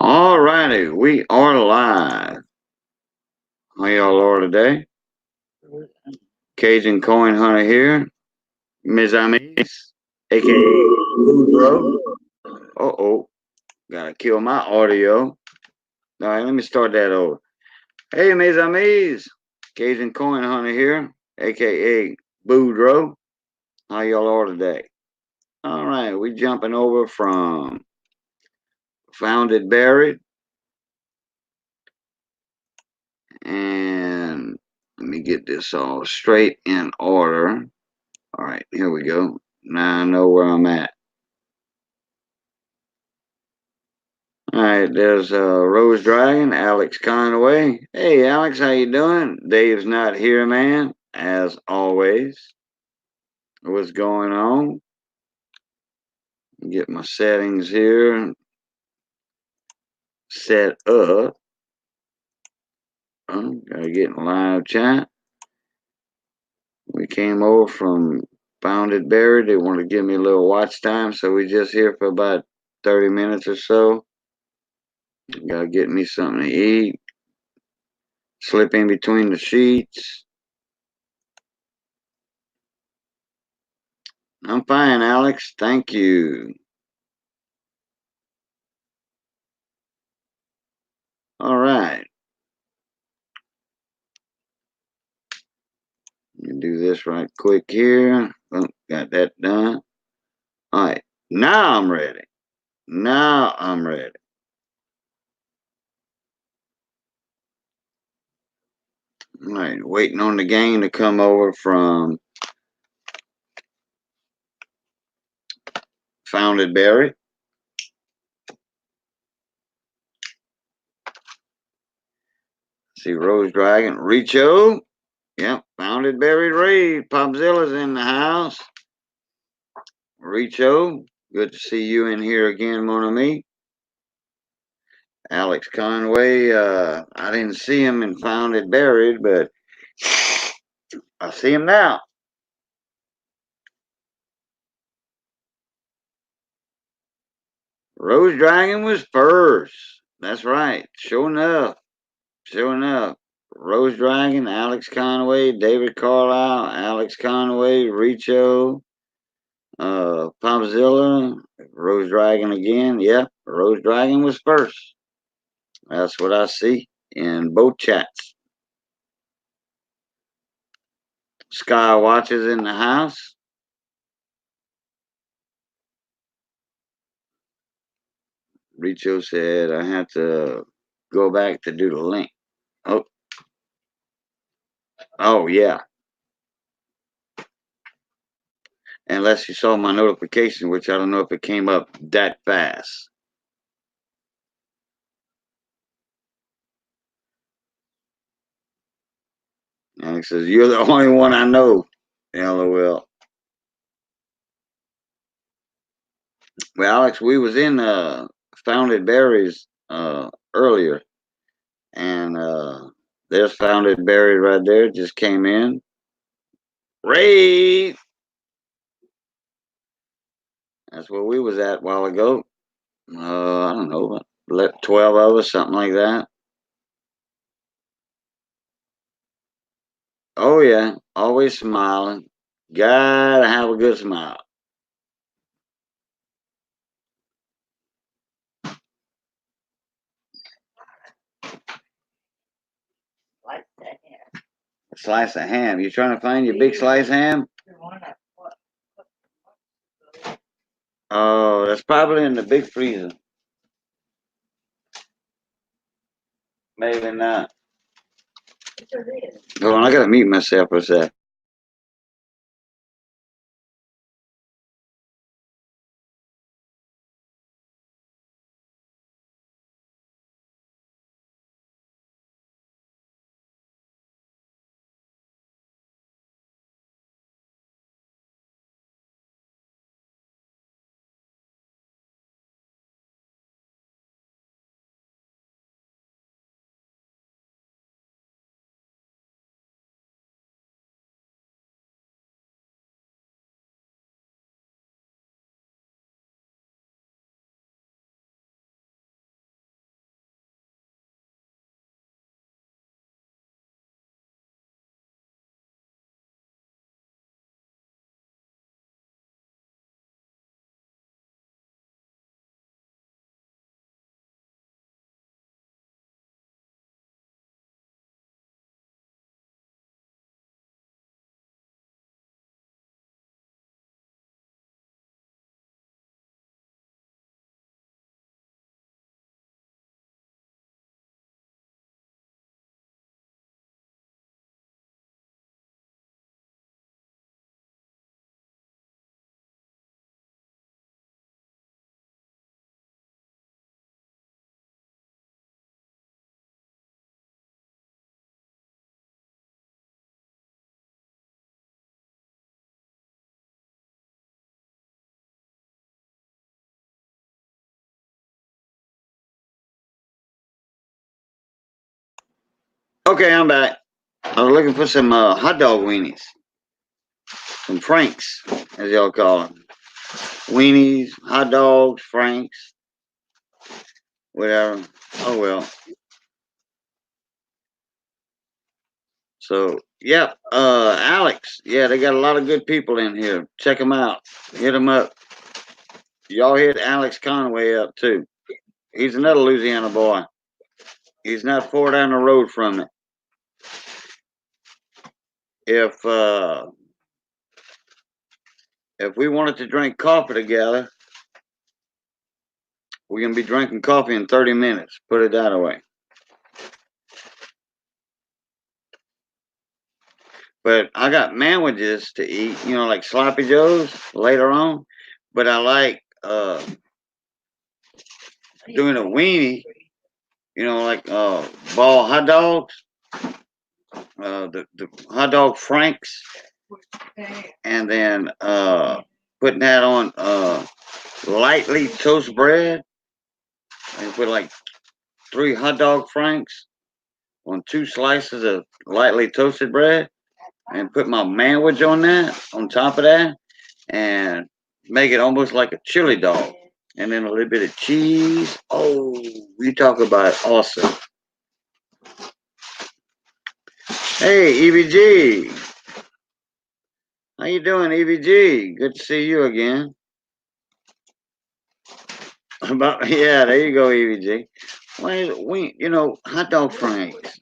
Alrighty, we are live. How y'all are today? Cajun Coin Hunter here. Ms. Amis, aka Boudreaux. Uh-oh, gotta kill my audio. Alright, let me start that over. Hey, Ms. Amis, Cajun Coin Hunter here, aka Boudreaux. How y'all are today? Alright, we jumping over from Found It Buried. And let me get this all straight in order. All right, here we go. Now I know where I'm at. All right, there's Rose Dragon, Alex Conway. Hey, Alex, how you doing? Dave's not here, man, as always. What's going on? Get my settings here set up. Gotta get in live chat. We came over from Found It Buried. They want to give me a little watch time, so we just here for about 30 minutes or so. Gotta get me something to eat. Slip in between the sheets. I'm fine, Alex. Thank you. All right. Let me do this right quick here. Oh, got that done. All right. Now I'm ready. Now I'm ready. All right. Waiting on the gang to come over from Found It Buried. See Rose Dragon. Richo. Yep. Found It Buried Raid. Popzilla's in the house. Richo. Good to see you in here again, mon ami. Alex Conway. I didn't see him and Found It Buried, but I see him now. Rose Dragon was first. That's right. Sure enough. Sure enough. Rose Dragon, Alex Conway, David Carlisle, Alex Conway, Richo, Popzilla, Rose Dragon again. Yeah, Rose Dragon was first. That's what I see in both chats. Sky Watches in the house. Richo said I have to go back to do the link. Oh, oh yeah. Unless you saw my notification, which I don't know if it came up that fast. And he says, "You're the only one I know." LOL. Well, Alex, we was in Found It Berries earlier, and there's Found It Buried right there. Just came in. Raid. That's where we was at a while ago. I don't know, 12 of us, something like that. Oh yeah, always smiling. Gotta have a good smile. A slice of ham. You trying to find your big slice ham? Oh, that's probably in the big freezer. Maybe not. Hold on, I gotta mute myself for a sec. Okay, I'm back. I was looking for some hot dog weenies. Some Franks, as y'all call them. Weenies, hot dogs, Franks, whatever. Oh well. So, yep. Alex. Yeah, they got a lot of good people in here. Check them out. Hit them up. Y'all hit Alex Conway up too. He's another Louisiana boy. He's not far down the road from it. If uh, if we wanted to drink coffee together, we're gonna be drinking coffee in 30 minutes. Put it that way. But I got sandwiches to eat, like sloppy joes later on. But I like doing a weenie, like ball hot dogs, the hot dog Franks, and then putting that on lightly toast bread, and put like 3 hot dog Franks on 2 slices of lightly toasted bread, and put my sandwich on that, on top of that, and make it almost like a chili dog. And then a little bit of cheese. Oh, you talk about awesome. Hey, EBG. How you doing, EBG? Good to see you again. Yeah, there you go, EBG. Hot dog Franks.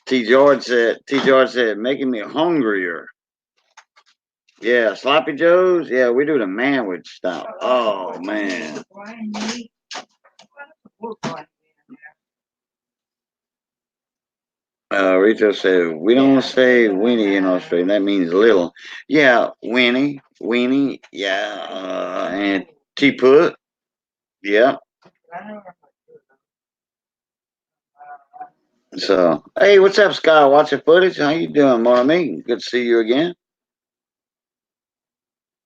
T. George said, making me hungrier. Yeah, sloppy joes. Yeah, we do the manwich style. Oh man. Rachel said, we don't say weenie in Australia. That means little. Yeah, weenie. Yeah, and teapot. Yeah. So, hey, what's up, Sky? Watching footage? How you doing, Marmy? Good to see you again.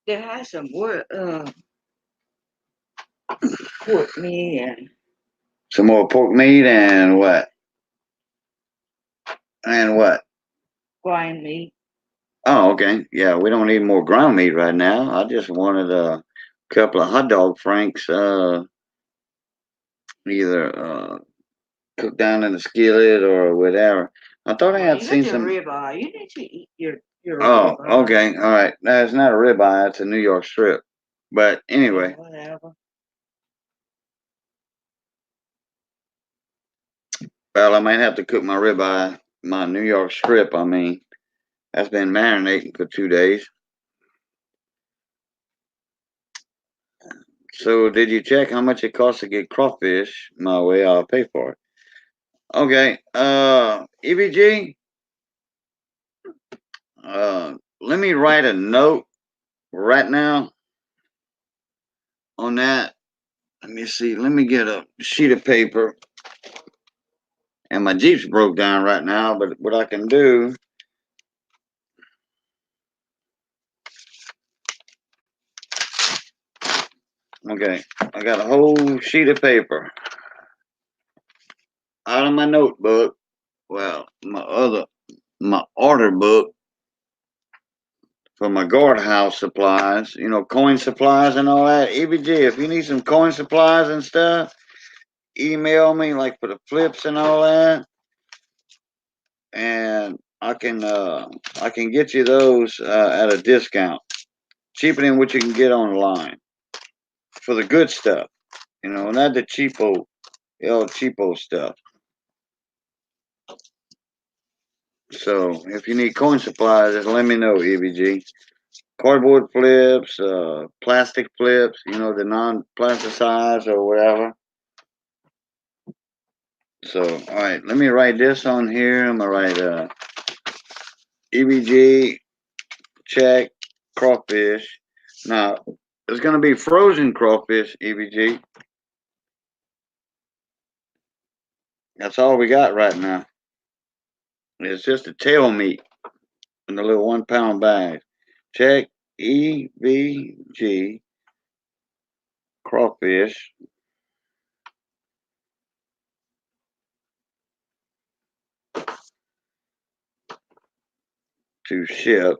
There has some more pork meat and Some more pork meat and what? And what? grind meat. Oh, okay. Yeah, we don't need more ground meat right now. I just wanted a couple of hot dog Franks, either cooked down in the skillet or whatever. I thought I Well, had you got seen your some. ribeye. You need to eat your Oh, ribeye. okay. All right. No, it's not a ribeye. It's a New York strip. But anyway, Whatever. well, I might have to cook my ribeye, my New York strip. I mean, that's been marinating for 2 days. So, did you check how much it costs to get crawfish my way? I'll pay for it. Okay. EBG. Let me write a note right now on that. Let me see. Let me get a sheet of paper. And my Jeep's broke down right now, but what I can do. Okay, I got a whole sheet of paper out of my notebook. Well, my order book for my guardhouse supplies, coin supplies and all that. EBG, if you need some coin supplies and stuff, email me like for the flips and all that, and I can get you those at a discount, cheaper than what you can get online for the good stuff. Not the cheapo stuff. So if you need coin supplies, just let me know, EBG. Cardboard flips, plastic flips, the non-plasticized or whatever. So, all right, let me write this on here. I'm gonna write EBG check crawfish. Now, it's gonna be frozen crawfish, EBG. That's all we got right now. It's just a tail meat in the little 1 pound bag. Check EBG crawfish. to ship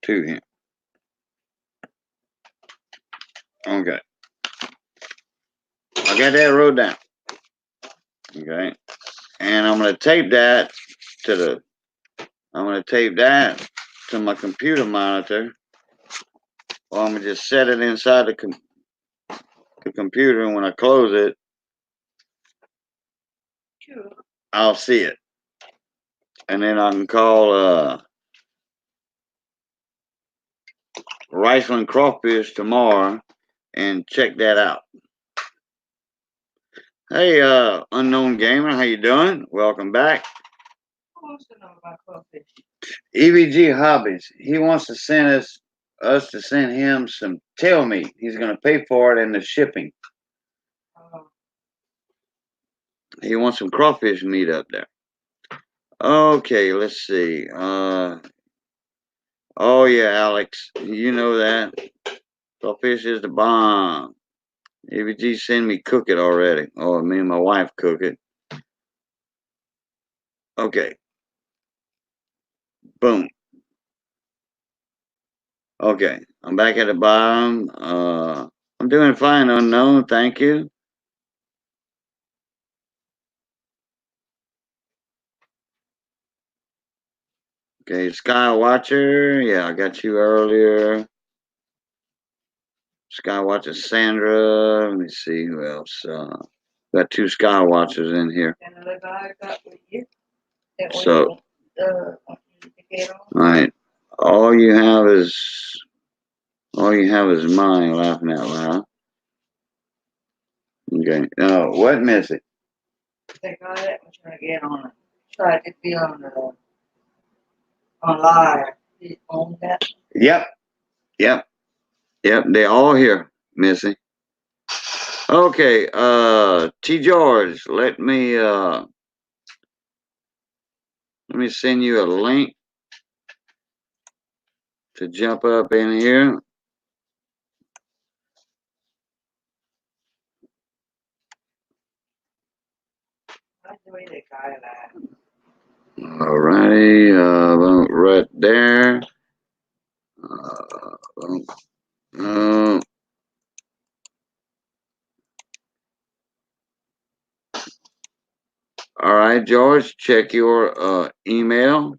to him. Okay. I got that wrote down. Okay. And I'm gonna tape that to my computer monitor. Or I'm gonna just set it inside the computer, and when I close it, Sure. I'll see it. And then I can call Riceland Crawfish tomorrow and check that out. Hey, unknown gamer, how you doing? Welcome back. Who wants to know about crawfish? EVG Hobbies. He wants to send us to send him some tail meat. He's gonna pay for it and the shipping. He wants some crawfish meat up there. Okay, let's see. Oh yeah, Alex, you know that. Crawfish is the bomb. EVG send me cook it already. Oh, me and my wife cook it. Okay. Boom. Okay, I'm back at the bottom. I'm doing fine, unknown. Thank you. Okay, Sky Watcher. Yeah, I got you earlier. Sky Watcher Sandra. Let me see who else. Got two Sky Watchers in here. And the guy got with you. That way So, want you to get on. all right. All you have is mine laughing out loud. Okay. What, Missy? That guy that was trying to get on it. Tried to be on live. He owned that. Yep. They all here, Missy. Okay. T. George, let me send you a link to jump up in here. That's the way that guy laughed. Alrighty, right there. All right, George, check your email.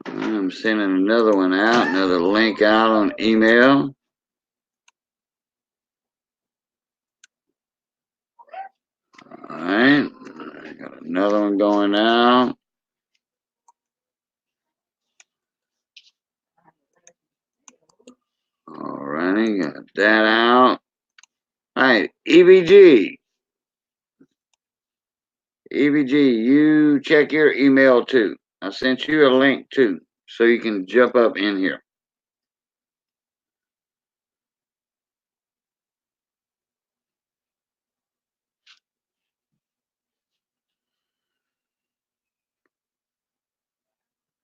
I'm sending another one out, another link out on email. All right, I got another one going out. All righty, got that out. All right, EVG, you check your email too. I sent you a link too, so you can jump up in here.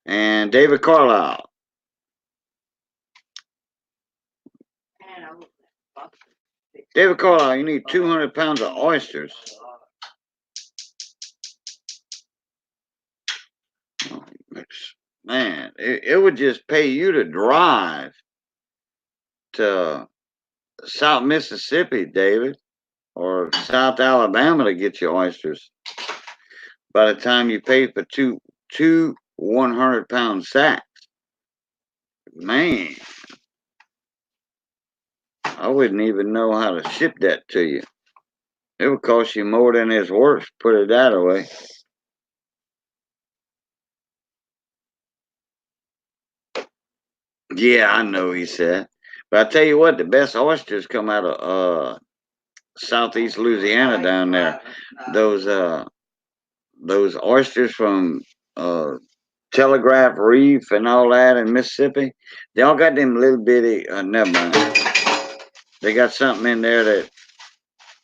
And David Carlisle. David Carlisle, you need 200 pounds of oysters. Oh, man, it would just pay you to drive to South Mississippi, David, or South Alabama to get your oysters. By the time you pay for two 100-pound sacks, man, I wouldn't even know how to ship that to you. It would cost you more than it's worth, put it that way. Yeah, I know, he said. But I tell you what, the best oysters come out of southeast Louisiana down there. Those oysters from Telegraph Reef and all that in Mississippi, they all got them little bitty. Never mind. They got something in there that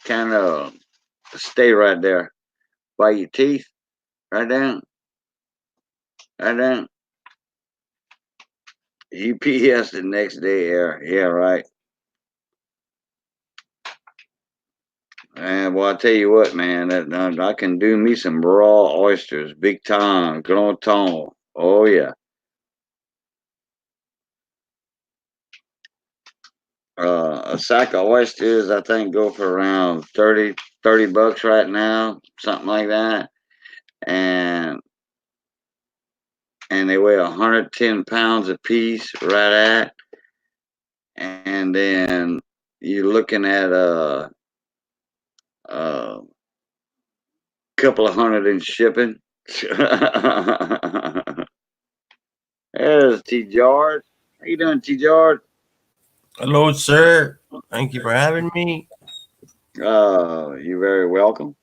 kind of stay right there by your teeth, right down. UPS the next day. Yeah, right. And well, I tell you what, man, I can do me some raw oysters, big time, grand ton. Oh yeah. A sack of oysters, I think, go for around 30 bucks right now, something like that. And and they weigh 110 pounds a piece, right at. And then you're looking at a couple of hundred in shipping. There's T. George. How you doing, T. George? Hello, sir. Thank you for having me. You're very welcome.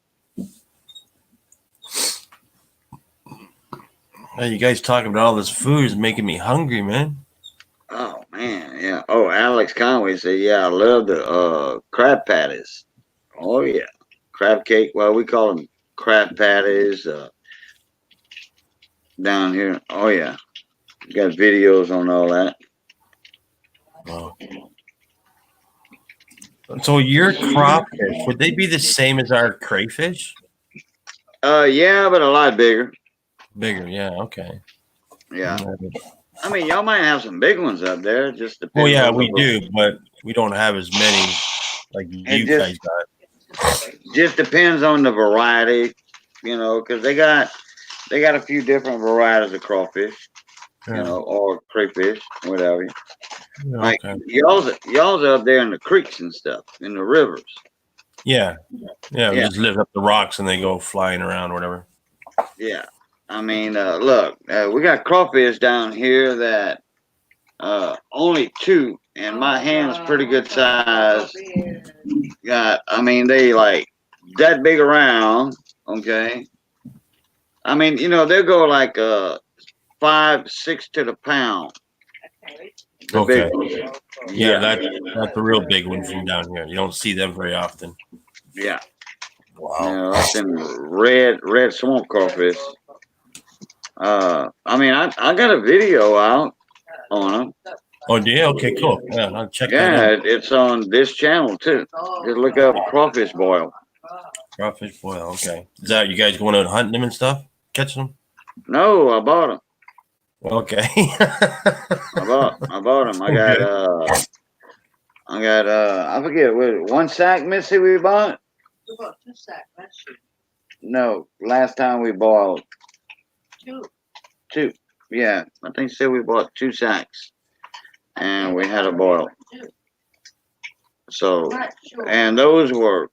Hey, you guys talking about all this food is making me hungry, man. Oh man, yeah. Oh, Alex Conway said, "Yeah, I love the crab patties." Oh yeah, crab cake. Well, we call them crab patties down here. Oh yeah, got videos on all that. Oh. So your crawfish, would they be the same as our crayfish? Yeah, but a lot bigger. Bigger, yeah, okay. Yeah, I mean, y'all might have some big ones up there. It just Oh depends yeah, on we do, but we don't have as many like It you guys got. just depends on the variety, because they got a few different varieties of crawfish, Yeah. or crayfish, whatever. Yeah, Like okay. y'all's up there in the creeks and stuff, in the rivers. Yeah. Yeah, we Yeah, just lift up the rocks and they go flying around or whatever. yeah. I mean, look, we got crawfish down here that only two, and my hand's pretty good size. I mean, they like that big around. Okay. I mean, they'll go like 5, 6 to the pound. The big Okay. ones. Yeah, Yeah, that's a real big one from down here. You don't see them very often. yeah. Wow. That's in red swamp crawfish. I mean, I got a video out on them. Oh, yeah. Okay, cool. Yeah, I'll check that Yeah, out. it's on this channel too. Just look up crawfish boil. Crawfish boil. Okay. Is that you guys going out hunting them and stuff? Catching them? No, I bought them. Okay. I bought them. Okay. I forget what, one sack, Missy, we bought. We bought 2 sacks last year. No, last time we boiled 2. 2. Yeah, I think so. We bought 2 sacks, and we had a boil. So, Not sure. and those were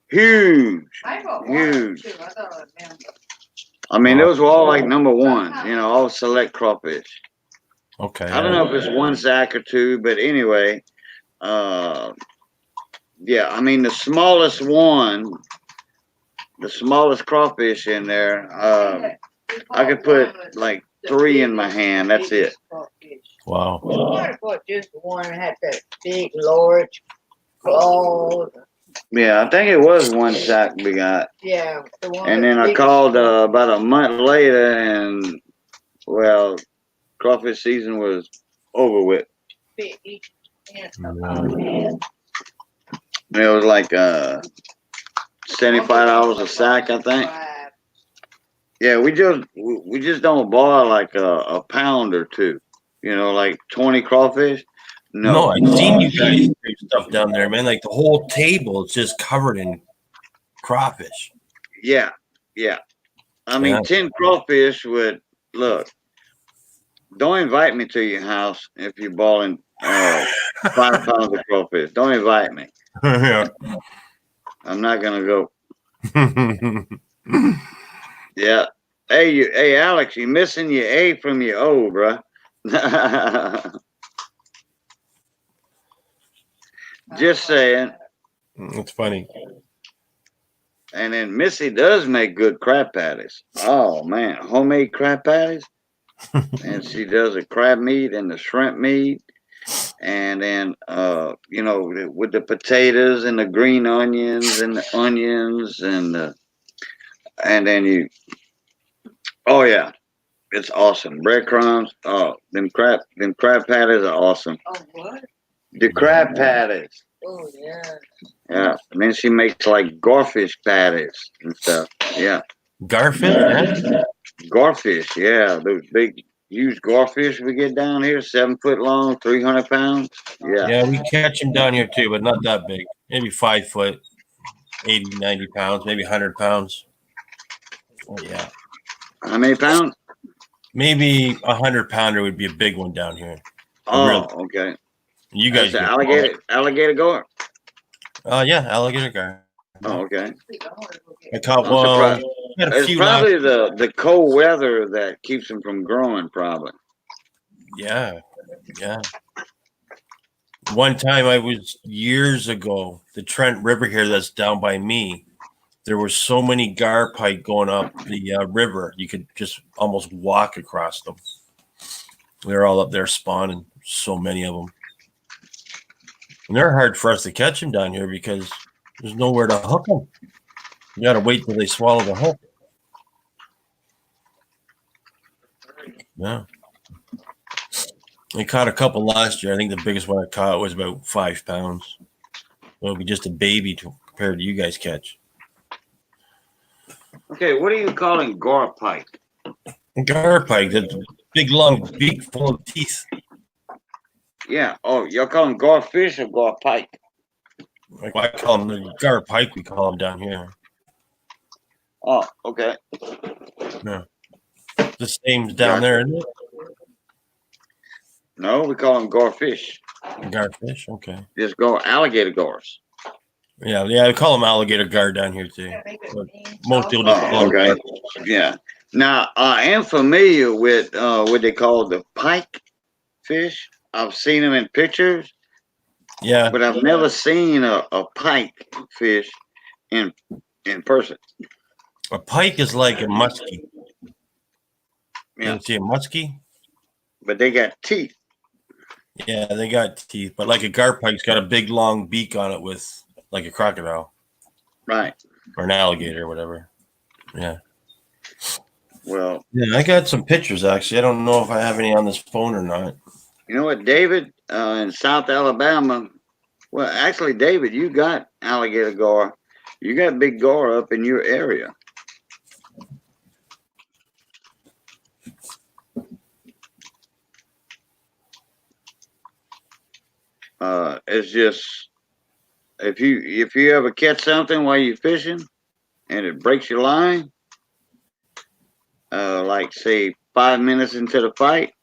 huge, I bought huge. 1 or 2. I thought I remember. I mean, those were all like number ones, all select crawfish. Okay. I don't know if it's 1 sack or 2, but anyway, yeah. I mean, the smallest crawfish in there, I could put like 3 in my hand. That's it. Wow. I bought just the one that had that big, large claws. Yeah, I think it was 1 sack we got. Yeah, the one. And then I called about a month later, and well, crawfish season was over with. Big, each hand. It was like $75 a sack, I think. Yeah, we just don't boil like a pound or 2. Like 20 crawfish. No, I've seen you guys do stuff down there, man. Like the whole table is just covered in crawfish. Yeah, yeah. I mean, 10 crawfish would look. Don't invite me to your house if you're boiling 5 pounds of crawfish. Don't invite me. Yeah. I'm not gonna go. Yeah. Hey, Alex, you missing your A from your O, bruh. Just saying. It's funny. And then Missy does make good crab patties. Oh man, homemade crab patties. And she does the crab meat and the shrimp meat. And then with the potatoes and the green onions and the onions and then oh yeah, it's awesome. Breadcrumbs. Oh, them crab patties are awesome. Oh, what? The crab patties. Oh yeah. Yeah. And then she makes like garfish patties and stuff. Yeah. Garfish, yeah. Garfish. Yeah. Those big, huge garfish we get down here, 7 foot long, 300 pounds. Yeah. Yeah, we catch them down here too, but not that big. Maybe 5 foot, 80, 90 pounds, maybe 100 pounds. Oh, yeah. How many pounds? Maybe 100 pounder would be a big one down here. Oh, Really? okay. You That's guys an get alligator gar. yeah, alligator gar. Oh, okay. I caught I'm surprised. had a It's few last. probably the cold weather that keeps them from growing, probably. Yeah, yeah. One time I was years ago, the Trent River here that's down by me. There were so many gar pike going up the river, you could just almost walk across them. They're all up there spawning, so many of them. And they're hard for us to catch them down here because there's nowhere to hook them. You got to wait till they swallow the hook. Yeah. I caught a couple last year. I think the biggest one I caught was about 5 pounds. It'll be just a baby compared to you guys catch. Okay, what are you calling gar pike? Gar pike, that big long beak full of teeth. Yeah. Oh, y'all call them garfish or gar pike? Like I call them the gar pike. We call them down here. Oh, okay. Yeah, the same down there, isn't it? No, we call them garfish. Garfish. Okay. Just go alligator gars. Yeah, I call them alligator gar down here too. But most people just call Oh, them okay. gar. Yeah. Now, I am familiar with what they call the pike fish. I've seen them in pictures, Yeah, but I've never seen a pike fish in person. a pike is like a muskie. You Yeah. ever see a muskie? But they got teeth. Yeah, they got teeth, but like a gar pike's got a big long beak on it with like a crocodile Right. or an alligator or whatever. Yeah. Well, Yeah, I got some pictures actually. I don't know if I have any on this phone or not. you know what, David, in South Alabama, well, actually, David, you got alligator gar. You got big gar up in your area. It's just if you ever catch something while you're fishing and it breaks your line, like say 5 minutes into the fight,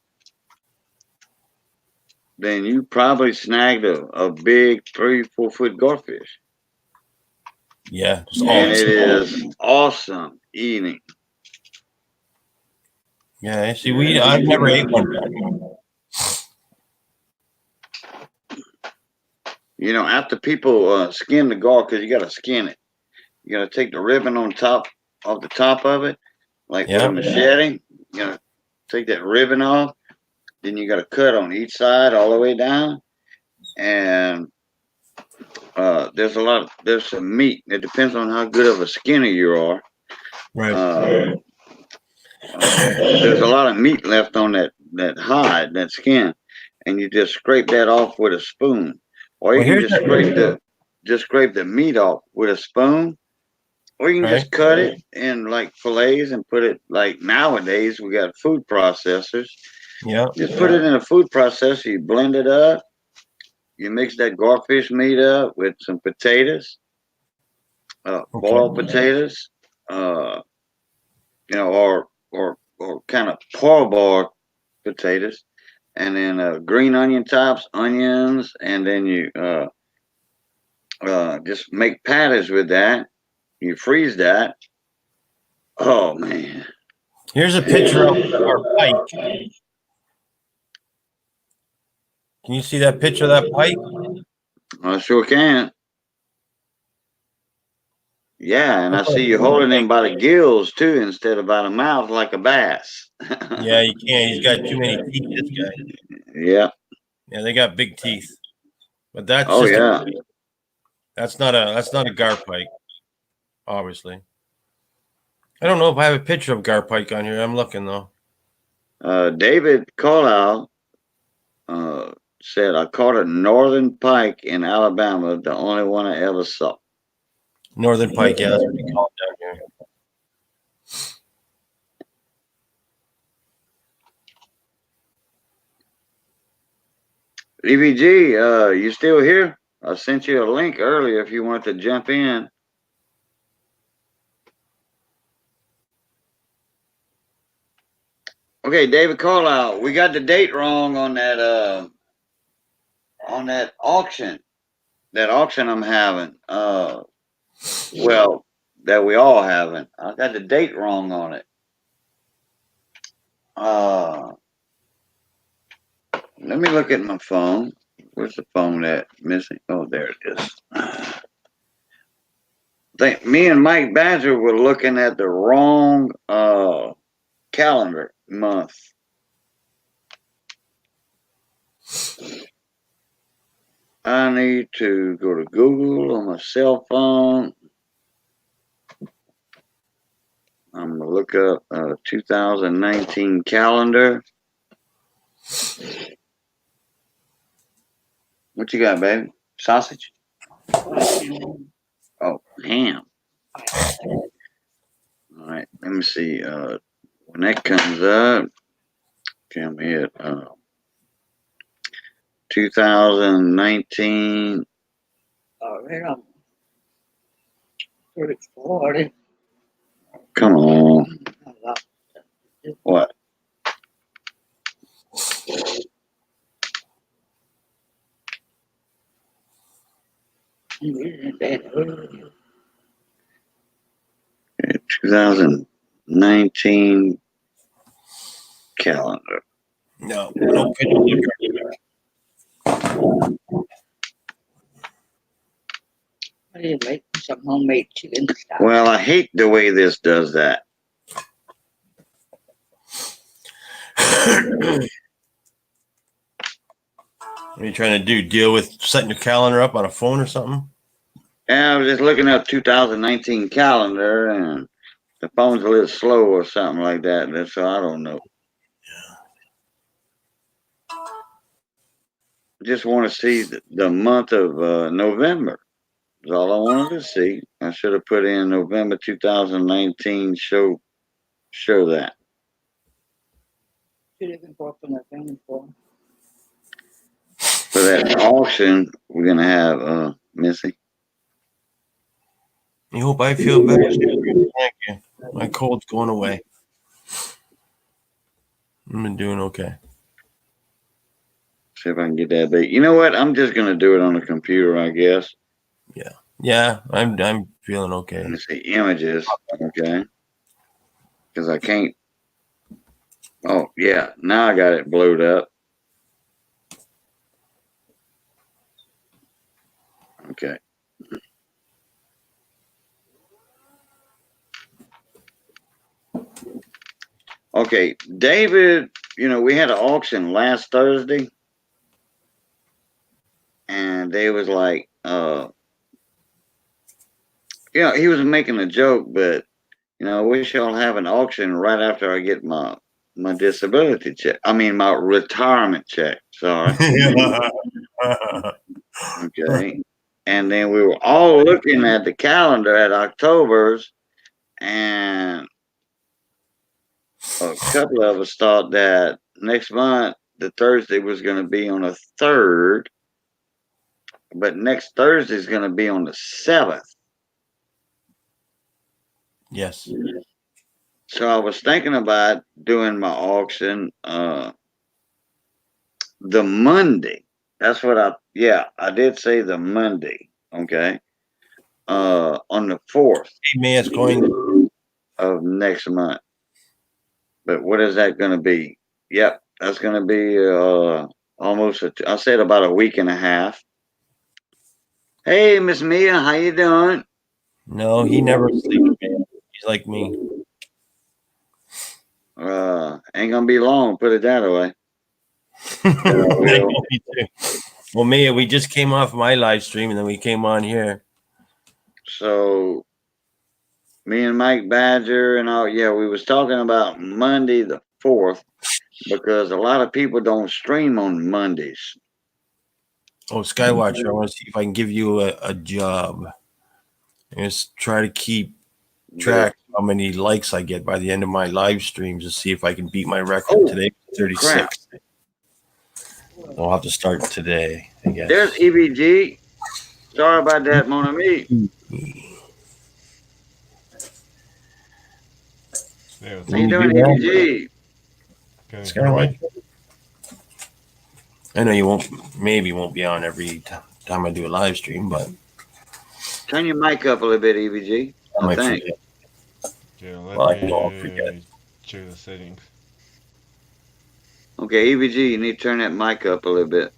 then you probably snagged a big 3-4 foot garfish. Yeah, just all And it is awesome eating. Yeah, see, I've never ate one. You know, after people skin the gar, because you got to skin it, you got to take the ribbon on top of the top of it, like with Yeah. a machete. You got to take that ribbon off. Then you got to cut on each side all the way down. And there's some meat. It depends on how good of a skinner you are. Right. There's a lot of meat left on that hide, that skin, and you just scrape that off with a spoon, or you Well, can here's just scrape the meat off with a spoon, or you can just cut it in like fillets and put it like nowadays we got food processors. Yeah. Just put it in a food processor. You blend it up. You mix that garfish meat up with some potatoes, boiled potatoes, you know, or kind of parboiled potatoes, and then green onion tops, onions, and then you just make patties with that. You freeze that. Oh man! Here's a picture of our pike. Can you see that picture of that pike? I sure can. Yeah, and I see you holding him by the gills too, instead of by the mouth like a bass. Yeah, you can't. He's got too many teeth. This guy. Yeah. Yeah, they got big teeth. But that's Oh just yeah. that's not a gar pike, obviously. I don't know if I have a picture of gar pike on here. I'm looking though. David Koala said, I caught a northern pike in Alabama, the only one I ever saw. Northern pike, yeah, that's what we call it down here. EVG, you still here? I sent you a link earlier if you want to jump in. Okay, David Carlisle, we got the date wrong on that auction. That auction I'm having. Well, that we all having. I got the date wrong on it. Let me look at my phone. Where's the phone at? Missing? Oh, there it is. Me and Mike Badger were looking at the wrong calendar month. I need to go to Google on my cell phone. I'm gonna look up 2019 calendar. What you got, baby? Sausage? Oh, ham. All right, let me see. When that comes up, can we hit 2019? Right on. 40. Come on. What? Okay, 2019 calendar. No picture. I did make some homemade chicken stuff. Well, I hate the way this does that. What are you trying to do? Deal with setting your calendar up on a phone or something? Yeah, I was just looking up 2019 calendar, and the phone's a little slow or something like that. So I don't know. Just want to see the month of November. That's all I wanted to see. I should have put in November 2019. Show that. Should have been bought from the family for. For that auction, we're gonna have Missy. I hope I feel better. Thank you. My cold's going away. I've been doing okay. See if I can get that big. You know what? I'm just gonna do it on the computer, I guess. Yeah, I'm feeling okay. Let me see images, okay? Because I can't. Oh yeah, now I got it blowed up. Okay. Okay, David. We had an auction last Thursday, and they was like, he was making a joke, but I wish y'all have an auction right after I get my disability check. I mean, my retirement check. Sorry. Okay. And then we were all looking at the calendar at October's, and a couple of us thought that next month, the Thursday was going to be on the 3rd, but next Thursday is going to be on the 7th. Yes. So I was thinking about doing my auction the Monday. That's what I did say the Monday. Okay. On the 4th. May is going of next month. But what is that going to be? Yep, that's going to be almost I said about a week and a half. Hey, Miss Mia, how you doing? No, he never sleeps, man. He's like me. Ain't gonna be long. Put it that way. Well, Mia, we just came off my live stream and then we came on here. So, me and Mike Badger and all, we was talking about Monday the 4th because a lot of people don't stream on Mondays. Oh, Skywatcher, I want to see if I can give you a job. Just try to keep track of how many likes I get by the end of my live streams to see if I can beat my record. Oh, Today, 36. I'll have to start today, I guess. There's EBG. Sorry about that, mon ami. Yeah, How you doing, EBG? can you hear Skywatcher. me? I know you won't be on every time I do a live stream, but Turn your mic up a little bit, EBG. I might think. forget. Yeah, Well, I let know I'll forget. me check the settings. Okay, EBG, you need to turn that mic up a little bit.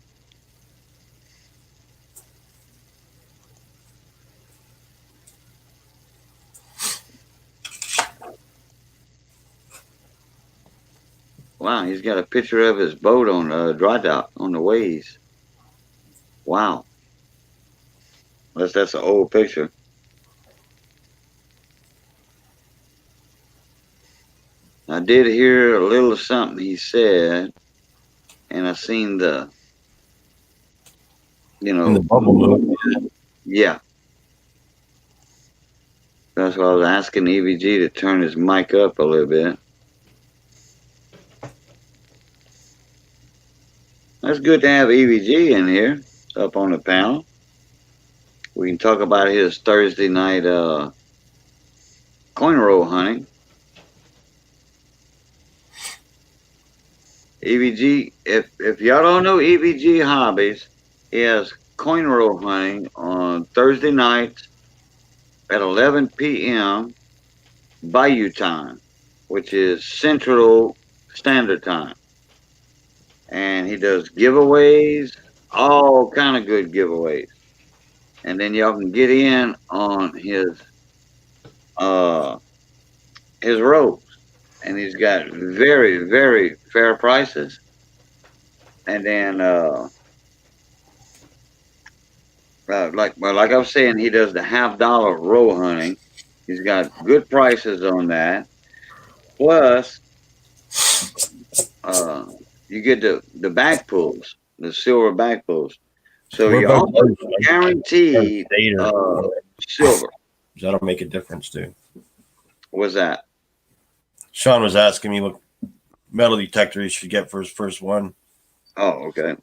Wow, he's got a picture of his boat on dry dock on the waves. Wow. Unless that's an old picture. I did hear a little something he said, and I seen the, In the bubble move. yeah. That's why I was asking EVG to turn his mic up a little bit. That's good to have EVG in here, up on the panel. We can talk about his Thursday night coin roll hunting. EVG, if y'all don't know EVG hobbies, he has coin roll hunting on Thursday nights at 11 p.m. Bayou time, which is Central Standard Time. And he does giveaways, all kind of good giveaways. And then y'all can get in on his rolls. And he's got very, very fair prices. And then like I was saying, he does the $50 roll hunting. He's got good prices on that. Plus, you get the back pulls, the silver back pulls. So What you're about almost guaranteed silver. That'll make a difference too. What's that? Sean was asking me what metal detector he should get for his first one. Oh, okay.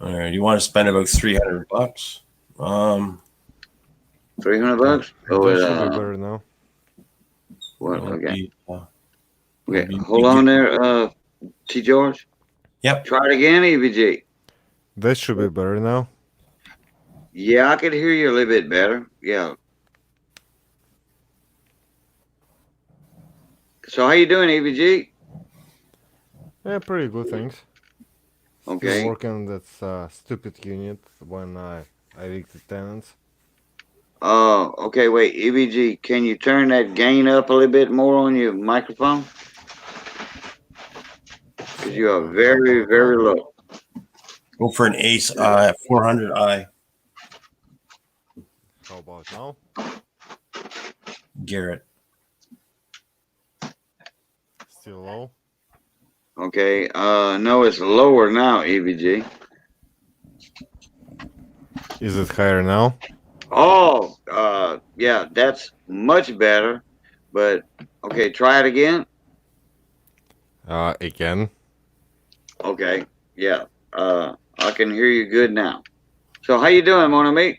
All right, you want to spend about $300? $300? That Oh, should be better now. what? Okay. Be, Okay. Hold on there, T. George. Yep. Try it again, EVG. That should be better now. Yeah, I could hear you a little bit better. Yeah. So how you doing, EVG? Yeah, pretty good, thanks. Okay. Still working that stupid unit when I evicted tenants. Okay, wait, EVG, can you turn that gain up a little bit more on your microphone? Because you are very, very low. Go for an ace 400i. How about now? Garrett. Still low? Okay, no, it's lower now, EVG. Is it higher now? Oh, yeah, that's much better. But okay, try it again. Again. Okay, yeah, I can hear you good now. So how you doing, mon ami?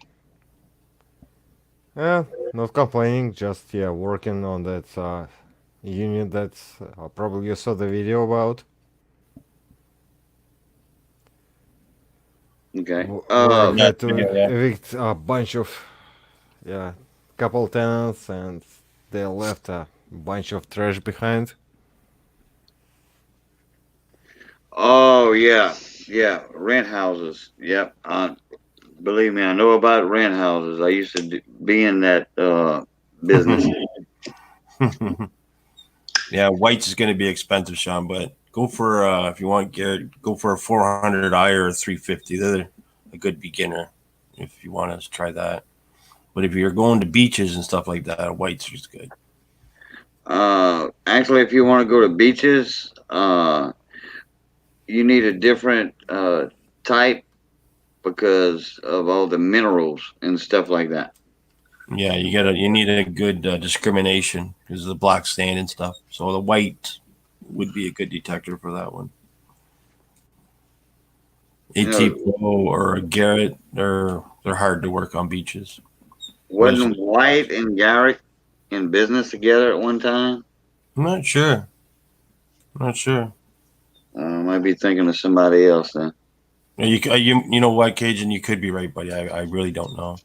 Yeah, not complaining, just working on that unit that's probably you saw the video about. Okay. Where I had to yeah. evict a bunch of, couple tenants, and they left a bunch of trash behind. Oh yeah, yeah, rent houses. Yep. Believe me, I know about rent houses. I used to be in that business. Yeah, whites is going to be expensive, Sean, but go for if you want Garrett, go for a 400i or a 350. They're a good beginner if you want to try that. But if you're going to beaches and stuff like that, whites is good. Actually, if you want to go to beaches, you need a different type because of all the minerals and stuff like that. Yeah, you need a good discrimination because of the black sand and stuff. So the white would be a good detector for that one. You AT know, Pro or a Garrett, they're hard to work on beaches. wasn't White and Garrick in business together at one time? I'm not sure. Not sure. Might be thinking of somebody else then. You know what, Cajun? You could be right, buddy. I really don't know.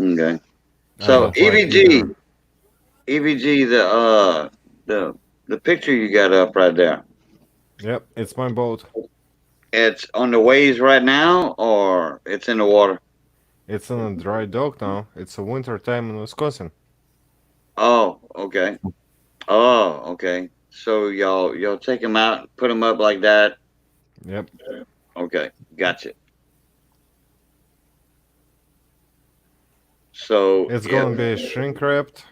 Okay. I So don't like either. EVG, the picture you got up right there. Yep, it's my boat. It's on the waves right now, or it's in the water. It's in a dry dock now. It's a winter time in Wisconsin. Oh, okay. Oh, okay. So y'all take them out, put them up like that. Yep. Okay, gotcha. So It's yeah, gonna be shrink wrapped,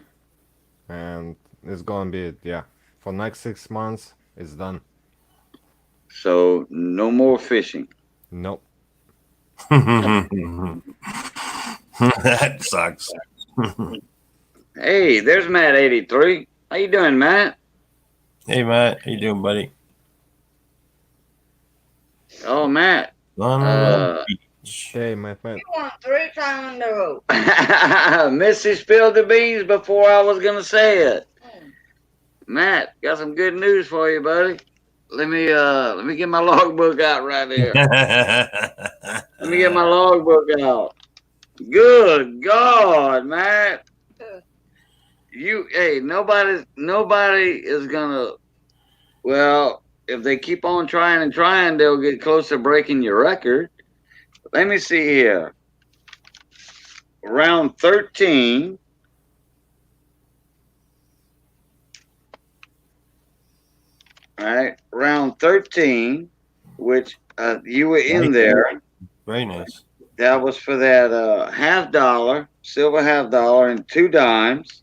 and it's gonna be, yeah, for next 6 months. It's done. so no more fishing. Nope. That sucks. Hey, there's Matt 83. How you doing, Matt? Hey, Matt, how you doing, buddy? Oh, Matt. On Uh, the beach. Hey, Matt. You won 3 times in a row. Missy spilled the beans before I was gonna say it. Mm. Matt, got some good news for you, buddy. Let me get my logbook out right here. Let me get my logbook out. Good God, Matt. Nobody is gonna. Well, if they keep on trying and trying, they'll get close to breaking your record. Let me see here. Round 13. All right, round 13, which you were in there. Very nice. That was for that half dollar, silver half dollar, and 2 dimes.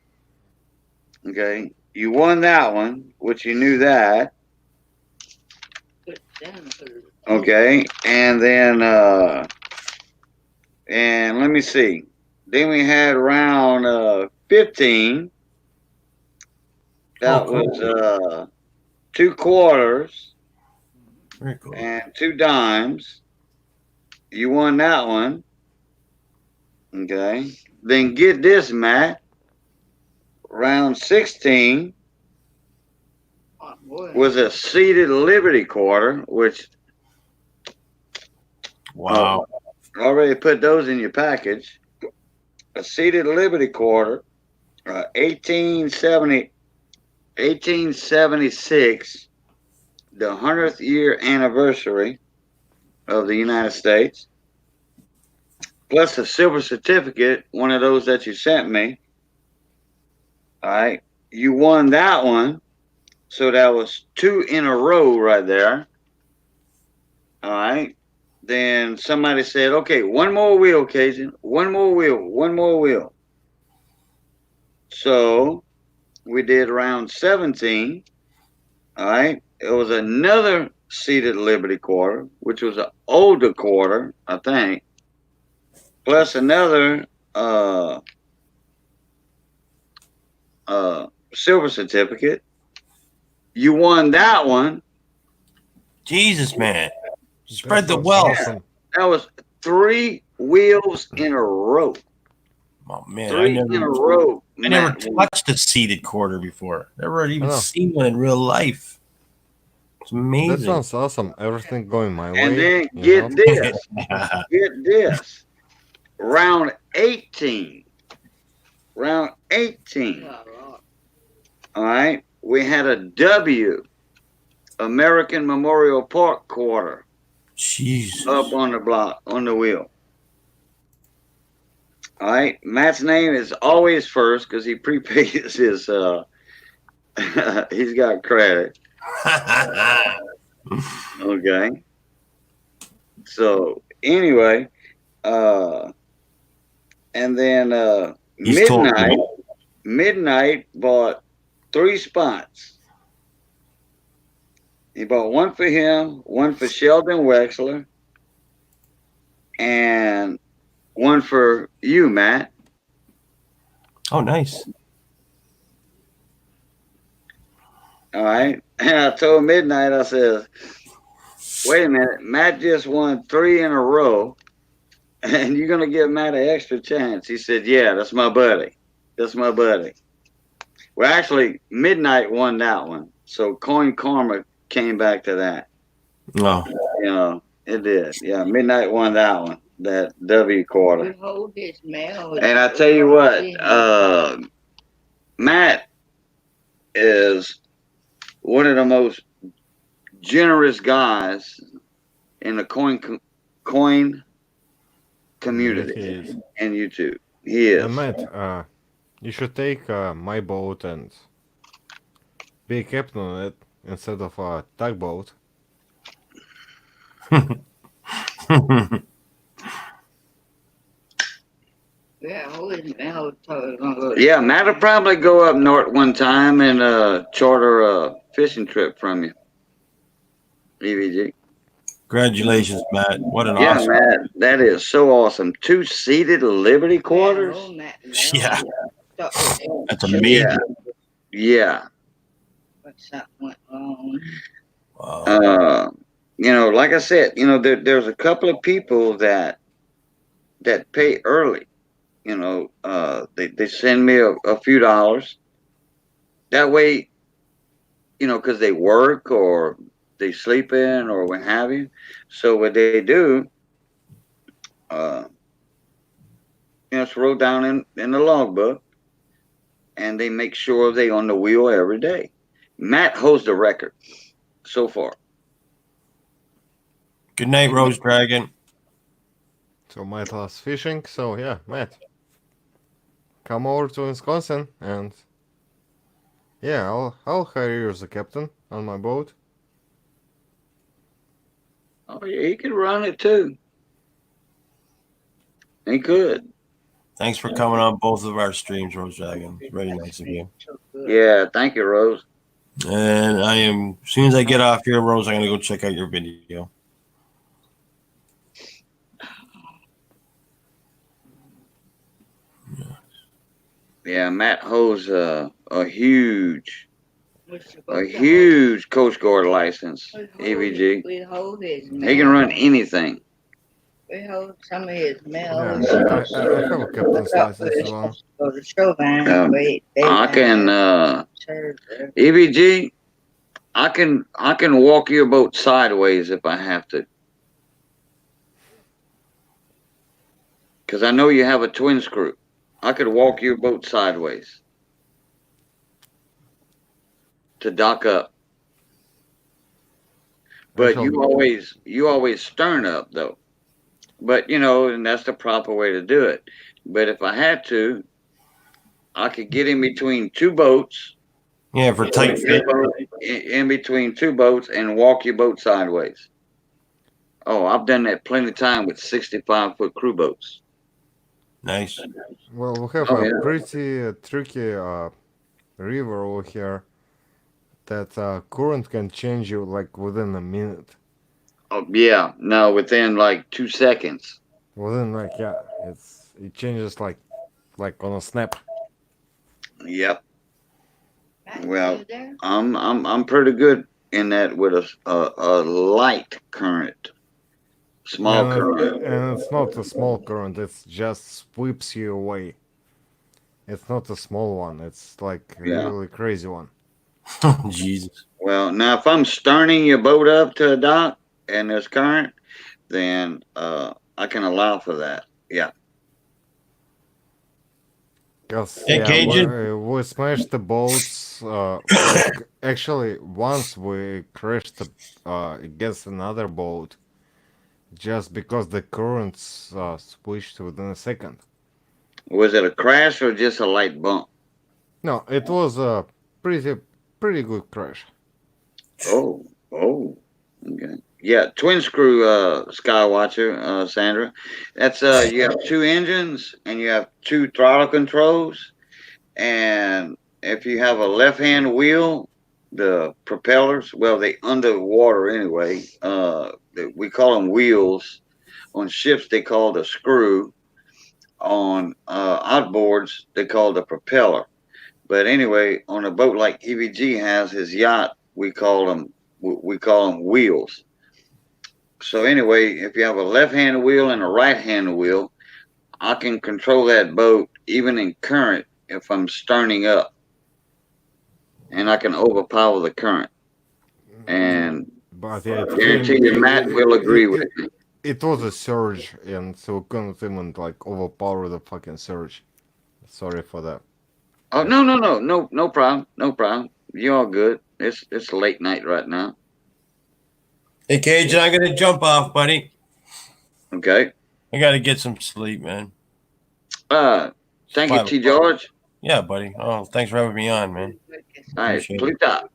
Okay, you won that one, which you knew that. Put it down to the- Okay, and then and let me see. Then we had round 15. That Oh, cool. was 2 quarters Very cool. and 2 dimes. You won that one. Okay. Then get this, Matt. Round 16 Oh, boy. was a seated Liberty quarter, which Wow. already put those in your package. A seated Liberty quarter, 1876, the 100th year anniversary of the United States, plus a silver certificate, one of those that you sent me. All right. You won that one. So that was 2 in a row right there. All right. Then somebody said, okay, one more wheel, Cajun. One more wheel. One more wheel. So we did round 17. All right. It was another seated Liberty quarter, which was an older quarter, I think, plus another silver certificate. You won that one. Jesus, man. That Spread the sounds wealth. awesome. That was 3 wheels in a row. Oh, man. 3 in a row. I never Matt. touched a seated quarter before. Never even know. seen one in real life. It's That amazing. sounds awesome. Everything going my And way. then you get know? this. Get this. Round 18. Round 18. Yeah, right. All right. We had a W, American Memorial Park quarter, Jesus. up on the block, on the wheel. All right. Matt's name is always first because he prepays his, he's got credit. Okay. So, anyway, and then He's told midnight, me. Midnight bought 3 spots. He bought one for him, one for Sheldon Wexler, and one for you, Matt. Oh, nice. All right. And I told Midnight, I said, wait a minute, Matt just won 3 in a row, and you're going to give Matt an extra chance. He said, yeah, that's my buddy. That's my buddy. Well, actually, Midnight won that one. So Coin Karma came back to that. Oh, You know, it did. Yeah, Midnight won that one, that W quarter. We hold his mail. And I tell you what, Matt is one of the most generous guys in the coin community He is. and YouTube. He is. Matt, you should take my boat and be a captain on it instead of a tugboat. Yeah, hold his mail. So Yeah, Matt will probably go up north one time and charter a fishing trip from you. EVG. congratulations, Matt. What an Yeah, awesome. Matt, that is so awesome. 2-seated Liberty quarters. Yeah, that's amazing. Yeah. Yeah. Something went wrong. Wow. Like I said, there's a couple of people that pay early. They send me a few dollars. That way, because they work or they sleep in or what have you. So what they do, it's wrote down in the logbook, and they make sure they on the wheel every day. Matt holds the record so far. Good night, Rose Dragon. So Matt loves fishing. So yeah, Matt, come over to Wisconsin and yeah, I'll hire you as a captain on my boat. Oh yeah, he could run it too. He could. Thanks for coming on both of our streams, Rose Dragon. Very nice of you. Yeah, thank you, Rose. And as soon as I get off here, Rose, I'm going to go check out your video. Yeah, Matt holds a huge Coast Guard license. EVG. We hold his mail. He can run anything. We hold some of his mail. Yeah, I have a captain's license as well. Go to Chauvin. I can EVG. I can walk your boat sideways if I have to. Because I know you have a twin screw. I could walk your boat sideways to dock up. But you always stern up though. But and that's the proper way to do it. But if I had to, I could get in between two boats. Yeah, for tight fit. In between two boats and walk your boat sideways. Oh, I've done that plenty of time with 65-foot crew boats. Nice. Well, we have a pretty tricky river over here that current can change you like within a minute. Oh yeah, no, within like 2 seconds. Within it changes like on a snap. Yep. Well, I'm pretty good in that with a light current, small current. And it's not a small current. It just sweeps you away. It's not a small one. It's like a really crazy one. Jesus. Well, now if I'm sterning your boat up to a dock and there's current, then I can allow for that. Yeah. Because we smashed the boats. Actually, once we crashed against another boat, just because the currents switched within a second. Was it a crash or just a light bump? No, it was a pretty good crash. Oh, okay. Yeah, twin screw Skywatcher, Sandra. That's you have two engines and you have two throttle controls, And if you have a left-hand wheel, the propellers, well, they underwater anyway. We call them wheels. On ships, they call the screw. On outboards, they call the propeller. But anyway, on a boat like EVG has his yacht, we call them wheels. So anyway, if you have a left-hand wheel and a right-hand wheel, I can control that boat even in current if I'm sterning up, and I can overpower the current. And But yeah, it guarantee came. you, Matt will agree with It, me. it was a surge, and so couldn't even like overpower the fucking surge. Sorry for that. Oh no problem, no problem. You're all good. It's late night right now. Hey, Cajun, I'm gonna jump off, buddy. Okay. I gotta get some sleep, man. Thank you, 5 T. o'clock. George. Yeah, buddy. Oh, thanks for having me on, man. All right, Appreciate please it. stop.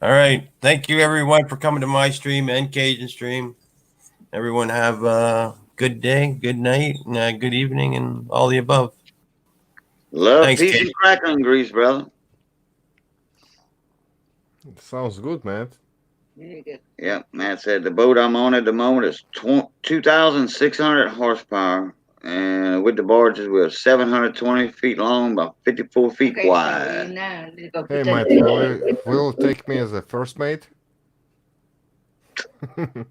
All right. Thank you, everyone, for coming to my stream and Cajun stream. Everyone have a good day, good night, and good evening, and all the above. Love, Thanks, peace, Cajun. and crackling grease, brother. Sounds good, man. Very good. Yeah, Matt said the boat I'm on at the moment is 2,600 horsepower, and with the barges, we're 720 feet long by 54 feet Okay, so wide. now let's go Hey, put Matt, that. will you take me as a first mate? You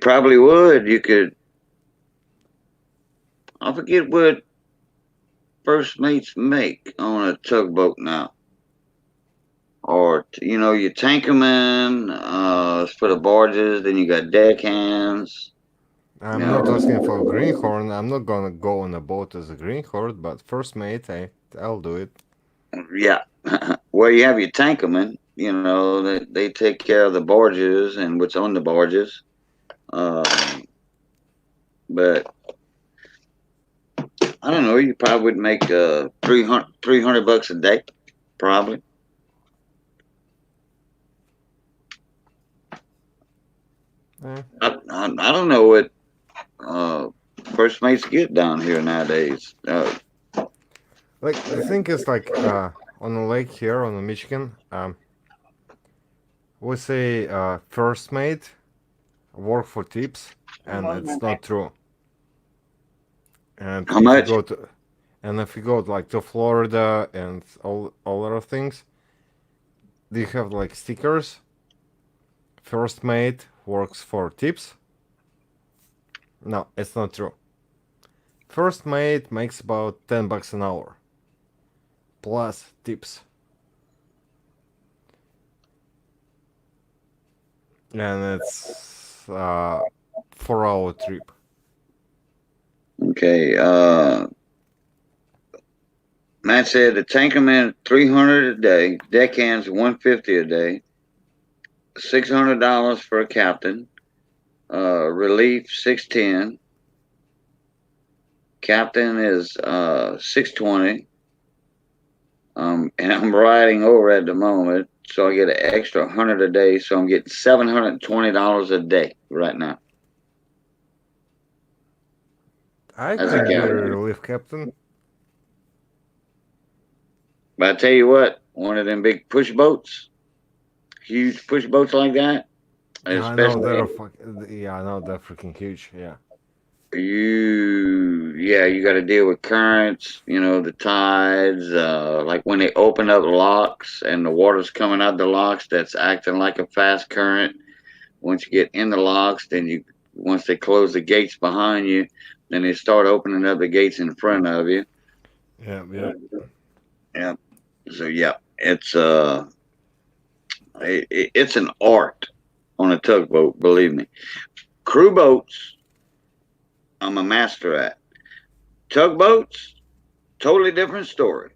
probably would. You could. I forget what first mates make on a tugboat now. Or your tankerman for the barges. Then you got deckhands. I'm not asking for a greenhorn. I'm not gonna go on a boat as a greenhorn, but first mate, I'll do it. Yeah. Well, you have your tankermen. They take care of the barges and what's on the barges. But I don't know. You probably would make 300 bucks a day, probably. Eh. I don't know what first mates get down here nowadays. Like the thing is, like on a lake here on the Michigan, we say first mate work for tips, and it's not true. And How if much? you go like to Florida and all other things, they have like stickers. First mate works for tips. No, it's not true. First mate makes about $10 an hour plus tips. And it's 4-hour trip. Okay. Matt said the tankerman 300 a day, deckhands 150 a day, $600 for a captain, relief 610. Captain is 620. And I'm riding over at the moment, so I get an extra 100 a day, so I'm getting $720 a day right now. I That's could a be a captain. relief captain. But I tell you what, one of them big push boats, huge push boats like that, Yeah, I know especially yeah, I know they're freaking huge. Yeah. you got to deal with currents, the tides, like when they open up locks and the water's coming out the locks, that's acting like a fast current. Once you get in the locks, once they close the gates behind you, then they start opening up the gates in front of you. Yeah, yeah. Yeah. So yeah, it's an art on a tugboat, believe me. Crew boats, I'm a master at. Tugboats, totally different story.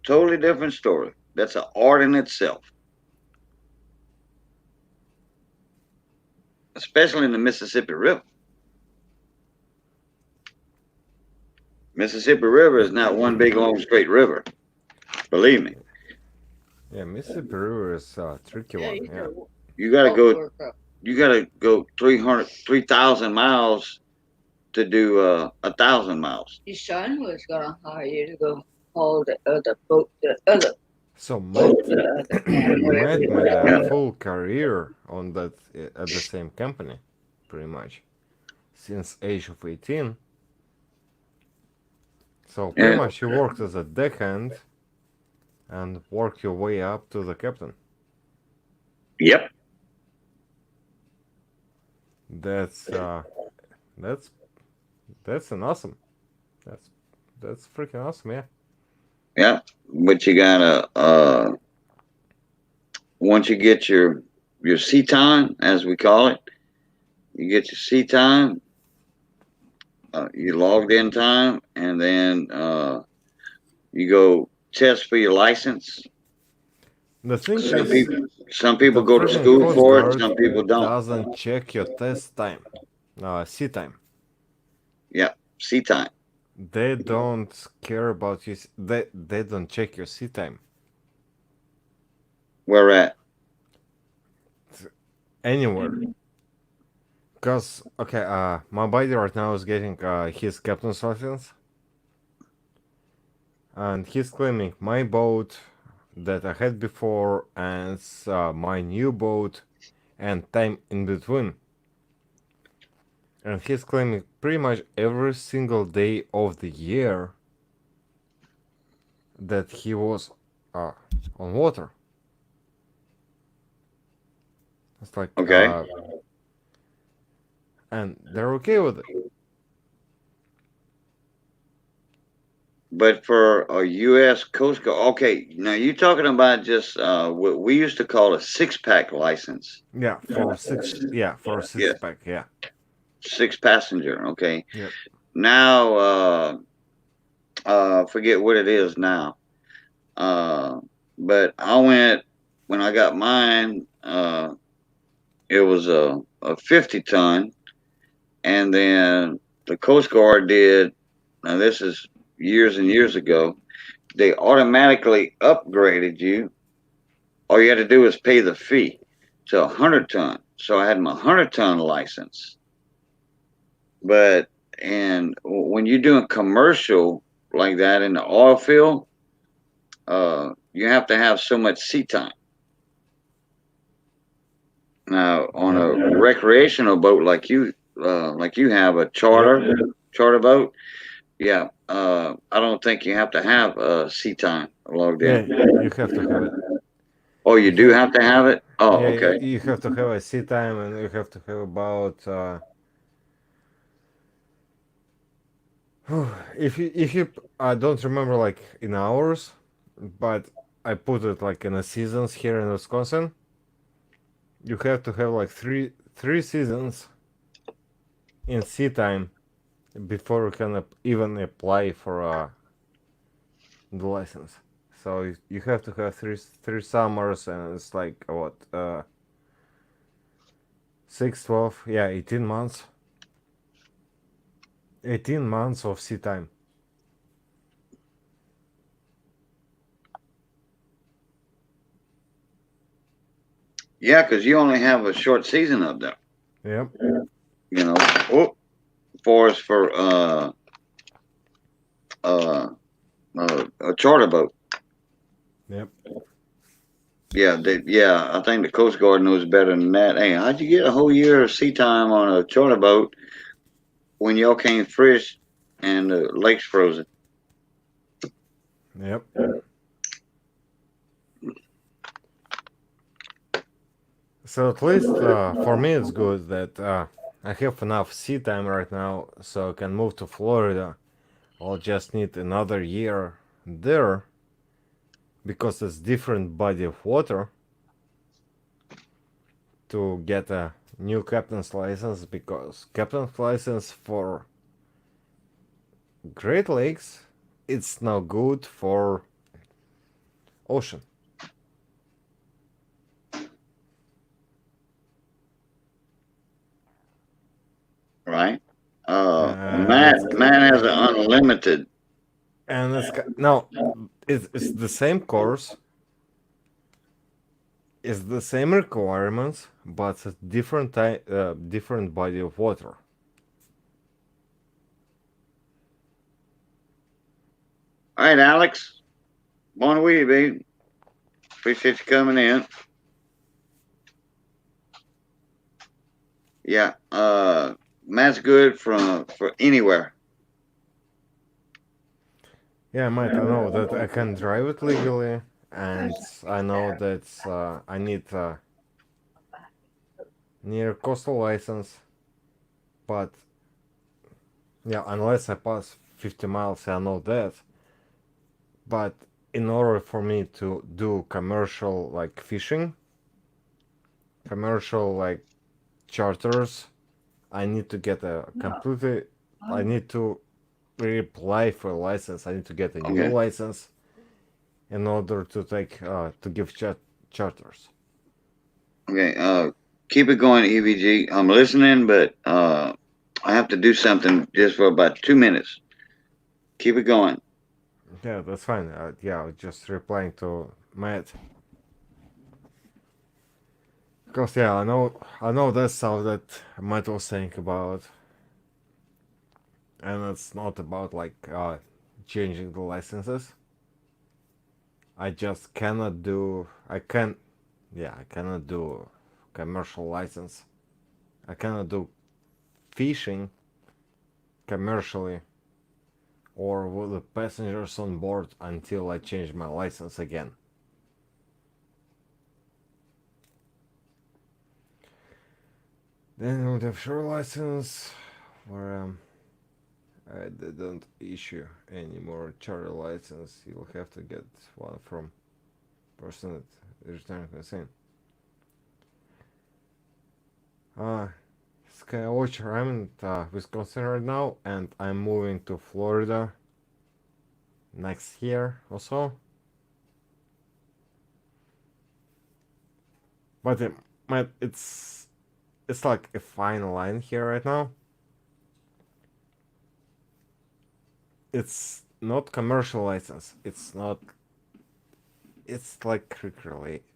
Totally different story. That's an art in itself. Especially in the Mississippi River. Mississippi River is not one big long straight river. Believe me. Yeah, Mississippi River is a tricky Yeah, one. you Yeah. know, You gotta boat go work up. you gotta go 3,000 miles to do 1,000 miles. Your son was gonna hire you to go haul the other boat, the other So boat, Matt, the other whatever. Matt made a Yeah. full career on that at the same company, pretty much, since age of 18. So pretty Yeah. much you worked as a deckhand and work your way up to the captain. Yep. That's that's that's an awesome. That's that's freaking awesome, yeah. Yep. But you gotta once you get your sea time, as we call it, you get your sea time, you logged in time, and then you go test for your license. The thing Some is, people the go to freaking school Coast for it. Guard Some people don't. doesn't check your test time, sea time. Yep. Sea time. They don't care about you. They don't check your sea time Where at? anywhere. Cause okay, my buddy right now is getting his captain's license, and he's claiming my boat that I had before and my new boat and time in between. And he's claiming pretty much every single day of the year that he was uh, on water. It's like, Okay. and they're okay with it. But for a U.S. Coast Guard, okay. Now you're talking about just what we used to call a 6-pack license. Yeah, for six. Yeah, for a Yeah, 6-pack. Yeah. 6 passenger. Okay. Yep. Now, forget what it is now. But I went when I got mine. It was a 50-ton, and then the Coast Guard did. Now this is years and years ago. They automatically upgraded you. All you had to do was pay the fee to a 100-ton. So I had my 100-ton license. But and when you're doing commercial like that in the oil field, you have to have so much sea time. Now on Yep. a recreational boat like you have a charter boat, yeah. I don't think you have to have sea time logged Yeah, in. you have to have it. Oh, you You do have. have to have it. Oh, Yeah, okay. you have to have a sea time, and you have to have about. If you I don't remember like in hours, but I put it like in the seasons here in Wisconsin. You have to have like three seasons in sea time before you can even apply for the license. So you have to have three summers, and it's like what 6, 12, yeah, 18 months. 18 months of sea time. Yeah, because you only have a short season up there. Yep. You know, oh, for uh, a charter boat. Yep. Yeah, I think the Coast Guard knows better than that. Hey, how'd you get a whole year of sea time on a charter boat when y'all came fresh and the lake's frozen? Yep. So at least for me, it's good that I have enough sea time right now, so I can move to Florida. I'll just need another year there because it's different body of water to get a new captain's license. Because captain's license for Great Lakes, it's now good for ocean. Right? And Matt, it's Matt has an unlimited. and it's no, it's the same course. It's the same requirements, but it's a different body of water. All right, Alex. Bon week, babe. Appreciate you coming in. Yeah. Matt's good for anywhere. Yeah, mate, I know that I can drive it legally, and I know that I need a near coastal license, but yeah, unless I pass 50 miles, I know that. But in order for me to do commercial like fishing, commercial like charters, I need to get a completely. I need to reapply for a license. I need to get a new Okay. license in order to take to give charters. Okay. Keep it going, EVG. I'm listening, but I have to do something just for about 2 minutes. Keep it going. Yeah, that's fine. Yeah, I was just replying to Matt. Because yeah, I know that's how that Matt was saying about, and it's not about like changing the licenses. I just cannot do. I can, yeah, I cannot do commercial license. I cannot do fishing commercially or with the passengers on board until I change my license again. Then I would have shore license, where I didn't issue any more charter license. You'll have to get one from person that is returning consent. Uh, Skywatcher, I'm in Wisconsin right now, and I'm moving to Florida next year or so. But it's like a fine line here right now. It's not commercial license. It's not. It's like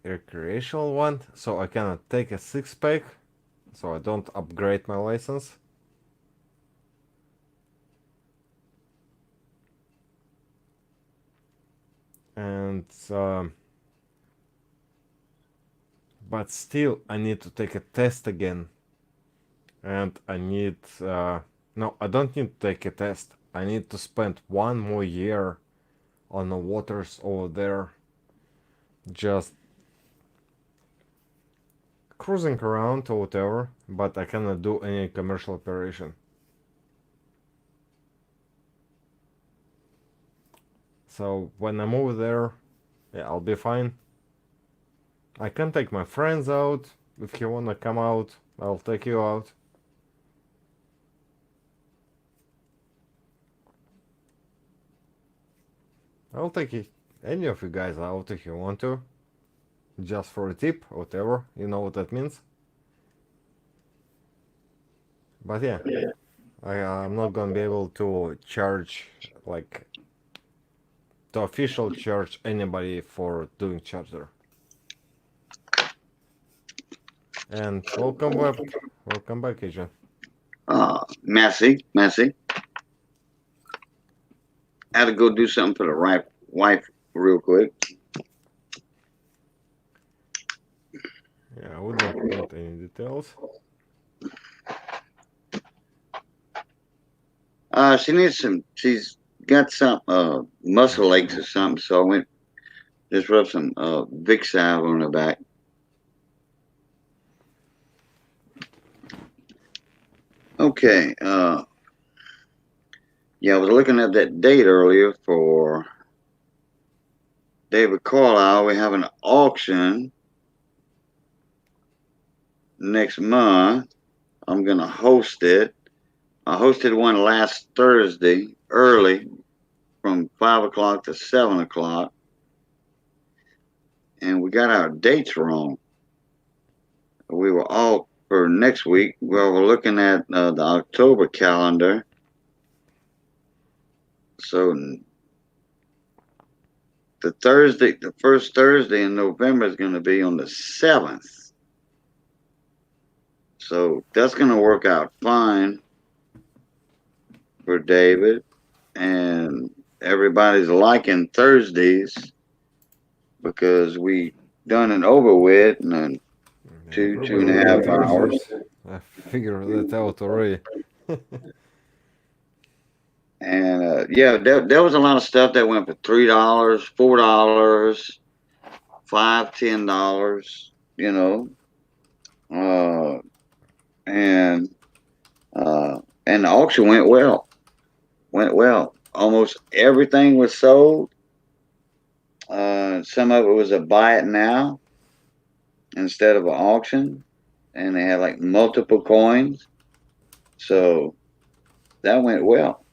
recreational one, so I cannot take a six pack, so I don't upgrade my license. And but still, I need to take a test again, and I need no, I don't need to take a test. I need to spend 1 more year on the waters over there, just cruising around or whatever, but I cannot do any commercial operation. So when I move there, yeah, I'll be fine. I can take my friends out. If you wanna come out, I'll take you out. I'll take any of you guys out if you want to. Just for a tip, whatever. You know what that means. But yeah, I'm not gonna be able to charge, like, to official charge anybody for doing charter. And welcome back, Agent. Messy. I had to go do something for the wife real quick. Yeah, I would not want any details. She needs some. She's got some muscle aches or something. So I went just rubbed some Vic salve on her back. Okay. Yeah, I was looking at that date earlier for David Koala. We have an auction next month. I'm gonna host it. I hosted one last Thursday early from 5 o'clock to 7 o'clock, and we got our dates wrong. We were all for next week. Well, we're looking at the October calendar. So the first Thursday in November is going to be on the 7th. So that's going to work out fine for David. And everybody's liking Thursdays because we done and over with in Yeah, two and probably a like half hours. Thursdays. I figured that out already. And yeah, there was a lot of stuff that went for $3, $4, $5, $10. Uh, and and the auction went well. Went well. Almost everything was sold. Some of it was a buy it now instead of an auction, and they had like multiple coins, so that went well.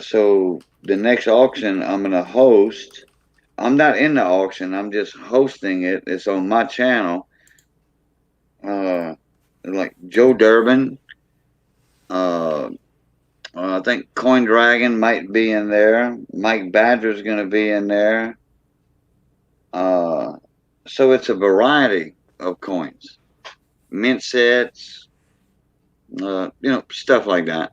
So the next auction I'm gonna host. I'm not in the auction. I'm just hosting it. It's on my channel. Uh, like Joe Durbin. Uh, I think Coin Dragon might be in there. Mike Badger's gonna be in there. Uh, so it's a variety of coins, mint sets, stuff like that.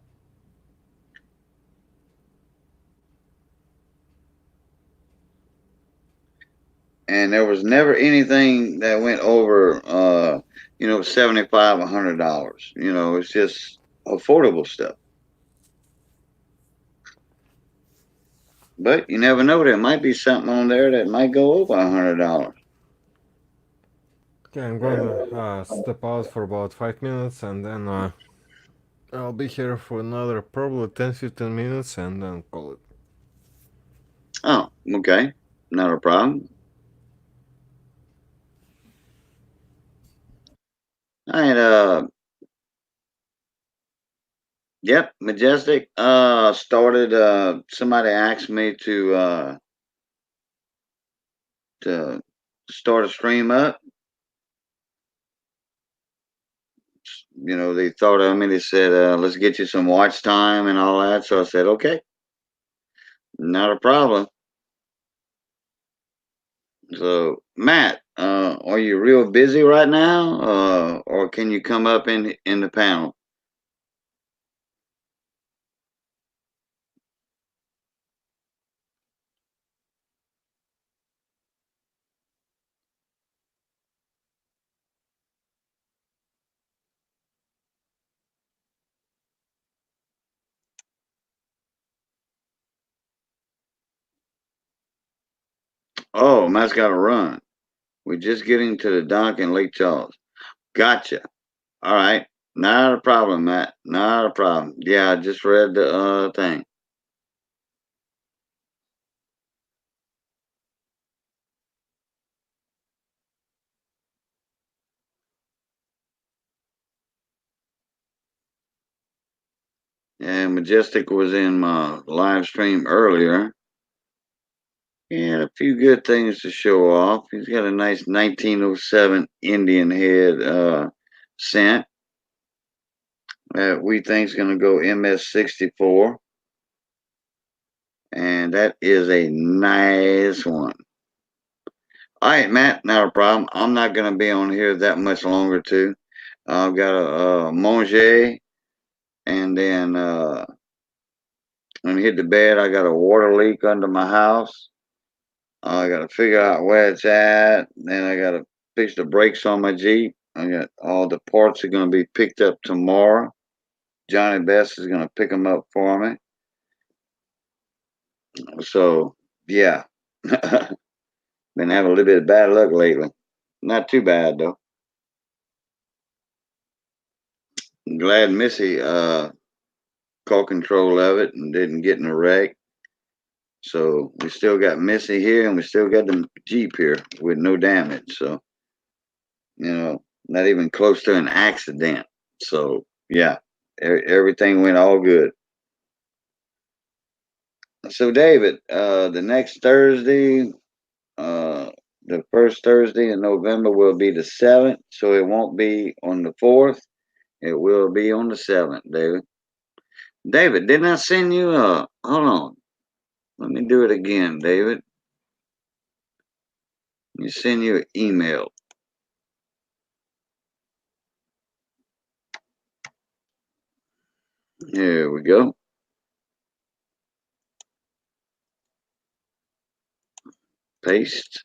And there was never anything that went over, $75, $100. It's just affordable stuff. But you never know. There might be something on there that might go over $100. Okay, I'm gonna step out for about 5 minutes and then I'll be here for another probably 10-15 minutes and then call it. Oh, okay, not a problem. All right. Yep, Majestic. Started. Somebody asked me to start a stream up. They thought of me. They said, "Let's get you some watch time and all that." So I said, "Okay, not a problem." So Matt, are you real busy right now, or can you come up in the panel? Oh, Matt's got to run. We're just getting to the dock in Lake Charles. Gotcha. All right. Not a problem, Matt. Not a problem. Yeah, I just read the thing. And Majestic was in my live stream earlier. He had a few good things to show off. He's got a nice 1907 Indian head scent that we think is going to go MS64. And that is a nice one. All right, Matt, not a problem. I'm not going to be on here that much longer, too. I've got a Monge, and then when I hit the bed, I got a water leak under my house. I got to figure out where it's at. Then I got to fix the brakes on my Jeep. I got all the parts are going to be picked up tomorrow. Johnny Best is going to pick them up for me. So, yeah. Been having a little bit of bad luck lately. Not too bad, though. I'm glad Missy caught control of it and didn't get in a wreck. So we still got Missy here and we still got the Jeep here with no damage. So, not even close to an accident. So, yeah, everything went all good. So, David, the next Thursday, uh, the first Thursday in November will be the 7th. So it won't be on the 4th. It will be on the 7th, David. David, didn't I send you hold on. Let me do it again, David. Let me send you an email. Here we go. Paste,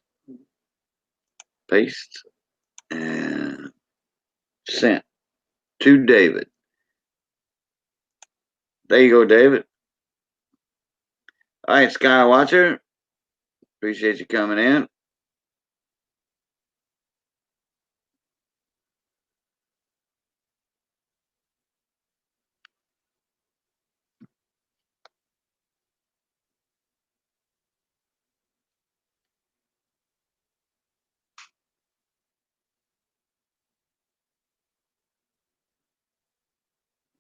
paste, and sent to David. There you go, David. All right, Skywatcher. Appreciate you coming in.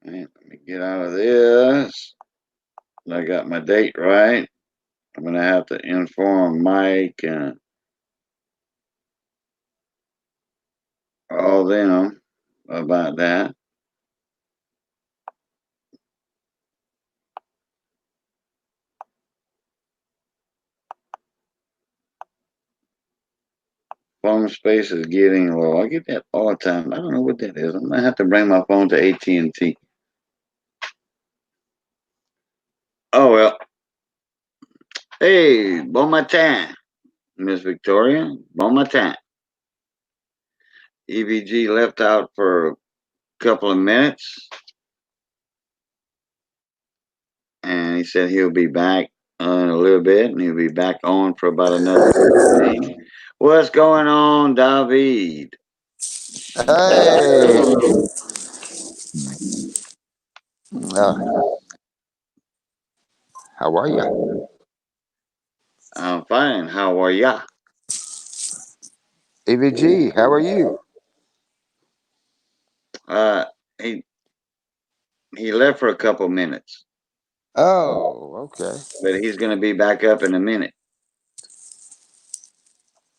All right, let me get out of this. I got my date right. I'm gonna have to inform Mike and all them about that. Phone space is getting low. I get that all the time. I don't know what that is. I'm gonna have to bring my phone to AT&T. Oh well. Hey, bon matin, Miss Victoria. Bon matin. EVG left out for a couple of minutes, and he said he'll be back in a little bit, and he'll be back on for about another 15. What's going on, David? Hey, how are you? I'm fine. How are ya? EVG, how are you? Uh, he he left for a couple minutes, Oh, okay. but he's gonna be back up in a minute.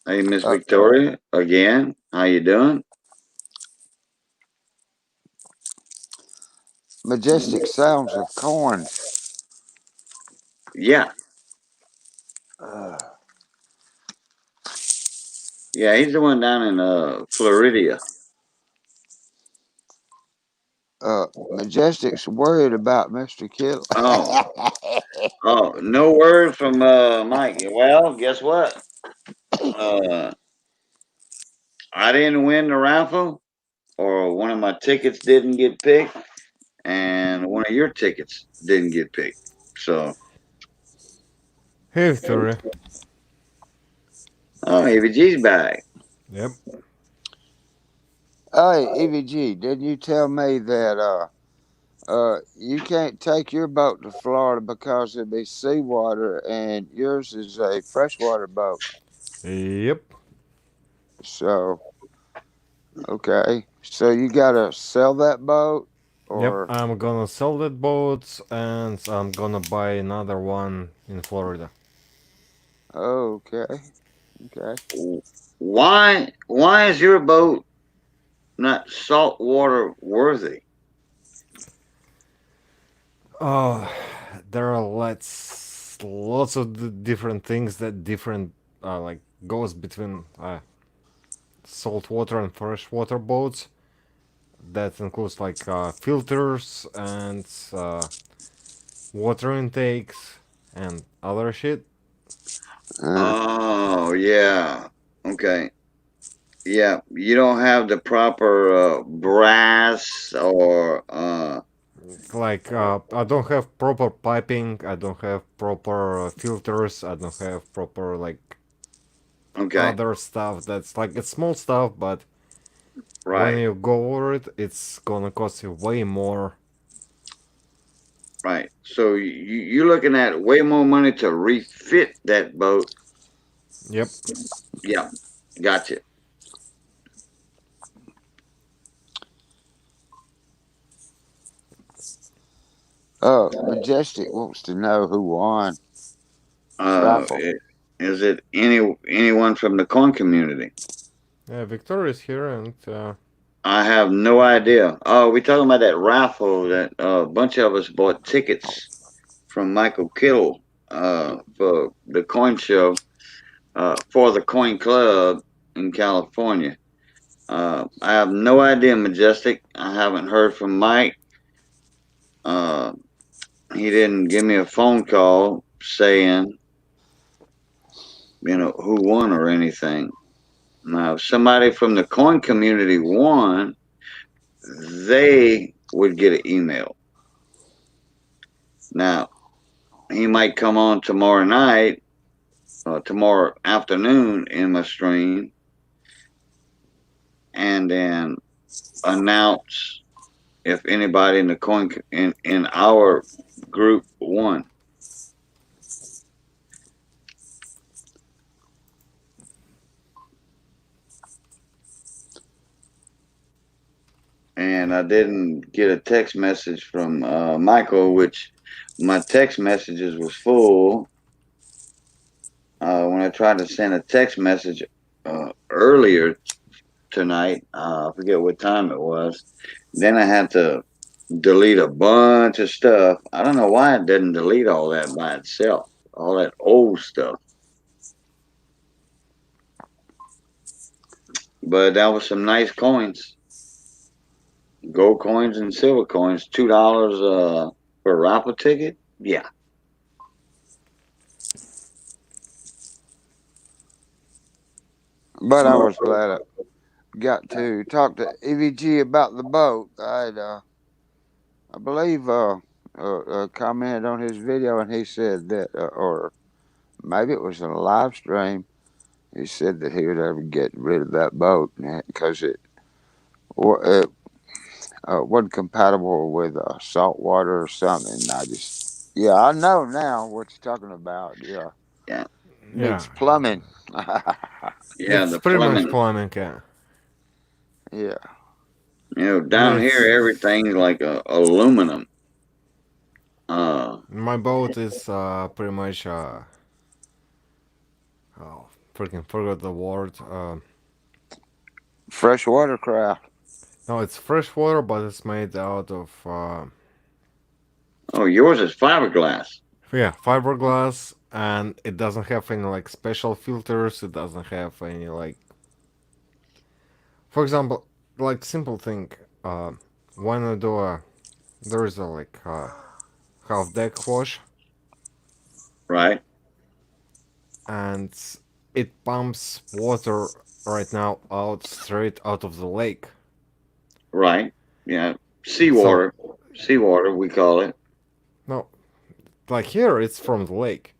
Hey, Miss Uh, Victoria, again. How you doing? majestic sounds of corn. Yeah, Uh, yeah. He's the one down in Florida. Majestic's worried about Mr. Kittle. Oh, oh, no word from Mike. Well, guess what? Uh, I didn't win the raffle, or one of my tickets didn't get picked, and one of your tickets didn't get picked. So, Hey, Victoria. oh, AVG's back. Yep. Hey, EVG, didn't you tell me that you can't take your boat to Florida because it'd be seawater and yours is a freshwater boat? Yep. So, okay. So you gotta sell that boat Yep. or I'm gonna sell that boat and I'm gonna buy another one in Florida. okay. Okay. Why is your boat not saltwater worthy? Oh, there are lots of different things that different like goes between saltwater and freshwater boats. That includes like filters and water intakes and other shit. Uh, Oh, yeah. Okay. Yeah, you don't have the proper brass or Like I don't have proper piping. I don't have proper filters. I don't have proper like okay, other stuff. That's like it's small stuff, but when right, you go over it, it's gonna cost you way more. right. So you're looking at way more money to refit that boat. Yep. Yeah, gotcha. Majestic wants to know who won raffle. Is it anyone from the coin community? Yeah, Victoria's here, and I have no idea. Oh, we talking about that raffle that a bunch of us bought tickets from Michael Kittle for the coin show for the coin club in California. I have no idea, Majestic. I haven't heard from Mike. Uh, he didn't give me a phone call saying who won or anything. Now, if somebody from the coin community won, they would get an email. Now, he might come on tomorrow night or tomorrow afternoon in my stream and then announce if anybody in the in our group won. And I didn't get a text message from Michael, which my text messages was full. When I tried to send a text message earlier tonight, I forget what time it was. Then I had to delete a bunch of stuff. I don't know why it didn't delete all that by itself, all that old stuff. But that was some nice coins, gold coins and silver coins. $2 for a raffle ticket. Yeah, But I was glad I got to talk to EVG about the boat. I believe, commented on his video, and he said that, or maybe it was in a live stream. He said that he would ever get rid of that boat because it wasn't compatible with salt water or something. Yeah, I know now what you're talking about. Yeah, yeah, needs Yeah, plumbing. yeah. it's The pretty much plumbing. plumbing. Yeah, Yeah, Down here it's everything's like aluminum. Uh, my boat is pretty much oh freaking forgot the word. freshwater craft. No, it's fresh water, but it's made out of oh, yours is fiberglass, yeah, fiberglass, and it doesn't have any like special filters. It doesn't have any like, for example, like simple thing. Uh, when I do there is a like half deck wash, right? and it pumps water right now out straight out of the lake. Right. Yeah, So seawater. Seawater, we call it. no, like here it's from the lake.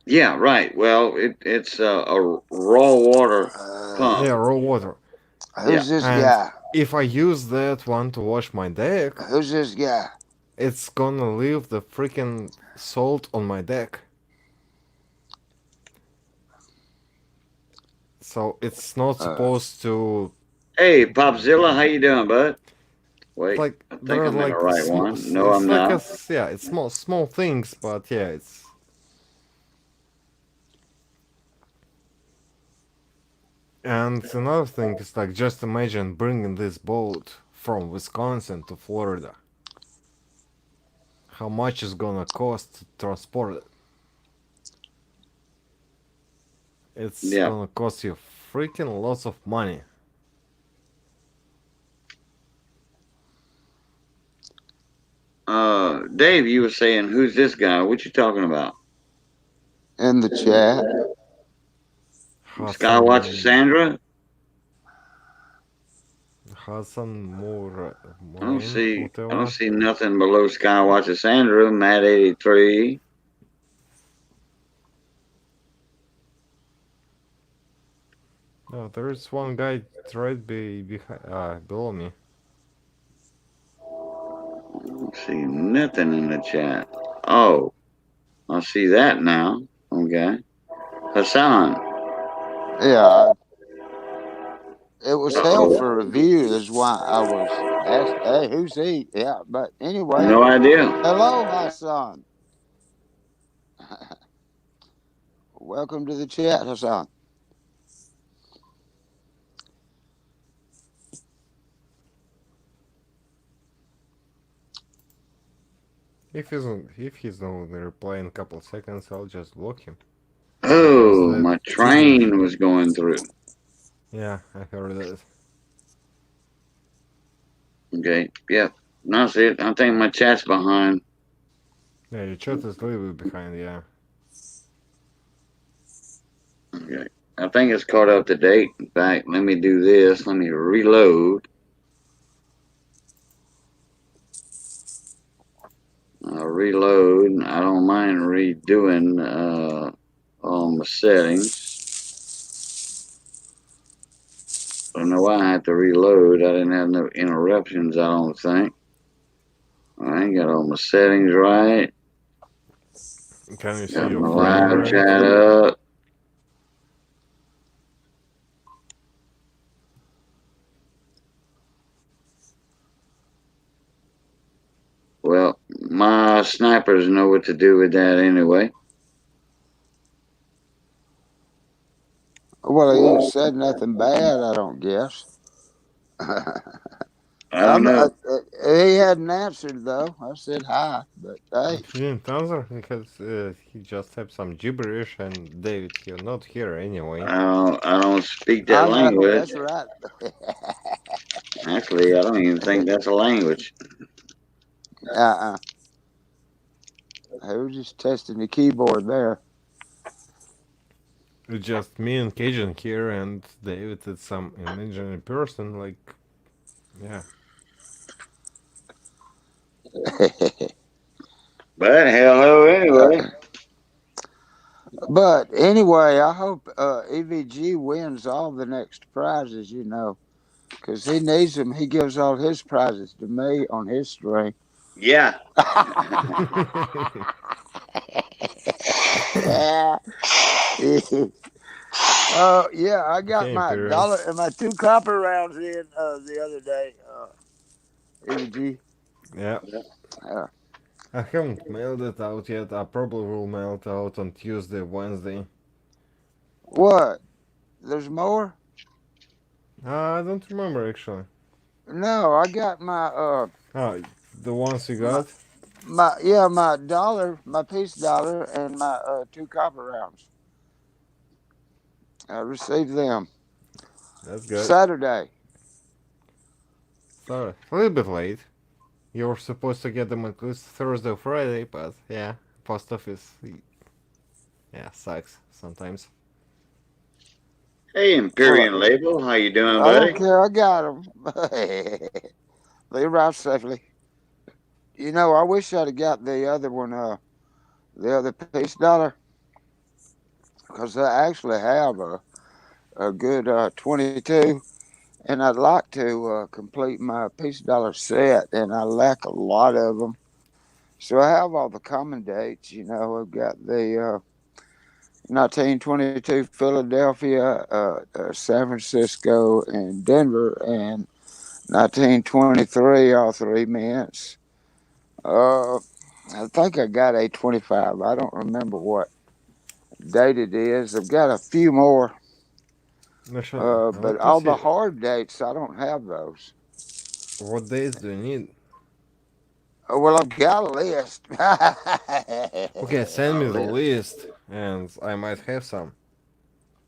Yeah, right. Well, it's a raw water Uh, pump. Yeah, raw water. Yeah, who's this And guy? if I use that one to wash my deck, Who's this guy? it's gonna leave the freaking salt on my deck. So it's not Uh, supposed to hey, Popzilla, how you doing, bud? Wait, like I there think are I'm in the like right small. one. No, It's I'm like a not. yeah, it's small things, but yeah, it's and another thing is like just imagine bringing this boat from Wisconsin to Florida. How much is gonna cost to transport it? It's Yeah. gonna cost you freaking lots of money. Dave, you were saying who's this guy? What you talking about? in the chat. Skywatcher Hassan Sandra? Hassan I don't Morain, see. I don't whatever. see nothing below Skywatcher Sandra. Matt 83. No, there is one guy right below me. I don't see nothing in the chat. Oh, I see that now. Okay, Hassan. Yeah, it was held Uh-oh. for review. Is why I was asked, "Hey, who's he?" Yeah, but anyway, No idea. hello, Hassan. Welcome to the chat, Hassan. If he's not gonna reply in a couple of seconds, I'll just block him because Oh, that my triggers. train was going through. Yeah, I heard that. Okay. Yep. That's it. I think my chat's behind. Yeah, your chat is a little bit behind. Yeah, Okay. I think it's caught up to date. In fact, let me do this. Let me reload. Reload. I don't mind redoing all my settings. I don't know why I had to reload. I didn't have no interruptions, I don't think. I ain't got all my settings right. Can you see Got your my frame live rate? chat up. Well, my snipers know what to do with that anyway. Well, he ain't said nothing bad, I don't guess. I don't know. He hadn't answered though. I said hi, but hey, He didn't answer because he just said some gibberish, and David, you're not here anyway. I don't speak that I know language. that's right. Actually, I don't even think that's a language. uh-uh. He was just testing the keyboard there. It's just me and Cajun here, and David is some imaginary person. Like, yeah, But hello anyway. But anyway, I hope EVG wins all the next prizes. Because he needs them. He gives all his prizes to me on his stream. Yeah. Oh yeah, I got okay, my Imperial. dollar and my 2 copper rounds in the other day. EVG. Yeah, Uh, I haven't mailed it out yet. I probably will mail it out on Tuesday, Wednesday. what? There's more? I don't remember actually. No, I got Ah, the ones you my got? my dollar, my peace dollar, and my 2 copper rounds. I received them That's good. Saturday. Sorry, a little bit late. You were supposed to get them at least Thursday or Friday, but yeah, post office, yeah, sucks sometimes. Hey, Well, Imperial Label. How you doing, I don't buddy? care. I got them. They arrived safely. I wish I'd have got the other one, the other peace dollar, because I actually have a good 22, and I'd like to complete my peace dollar set, and I lack a lot of them. So I have all the common dates. I've got the 1922 Philadelphia, San Francisco, and Denver, and 1923 all 3 minutes. Uh, I think I got a 25. I don't remember what date it is. I've got a few more, Actually, I but want to all see the hard dates, I don't have those. what days do you need. Oh, well, I've got a list. Okay, send me Oh, the yeah. list, and I might have some.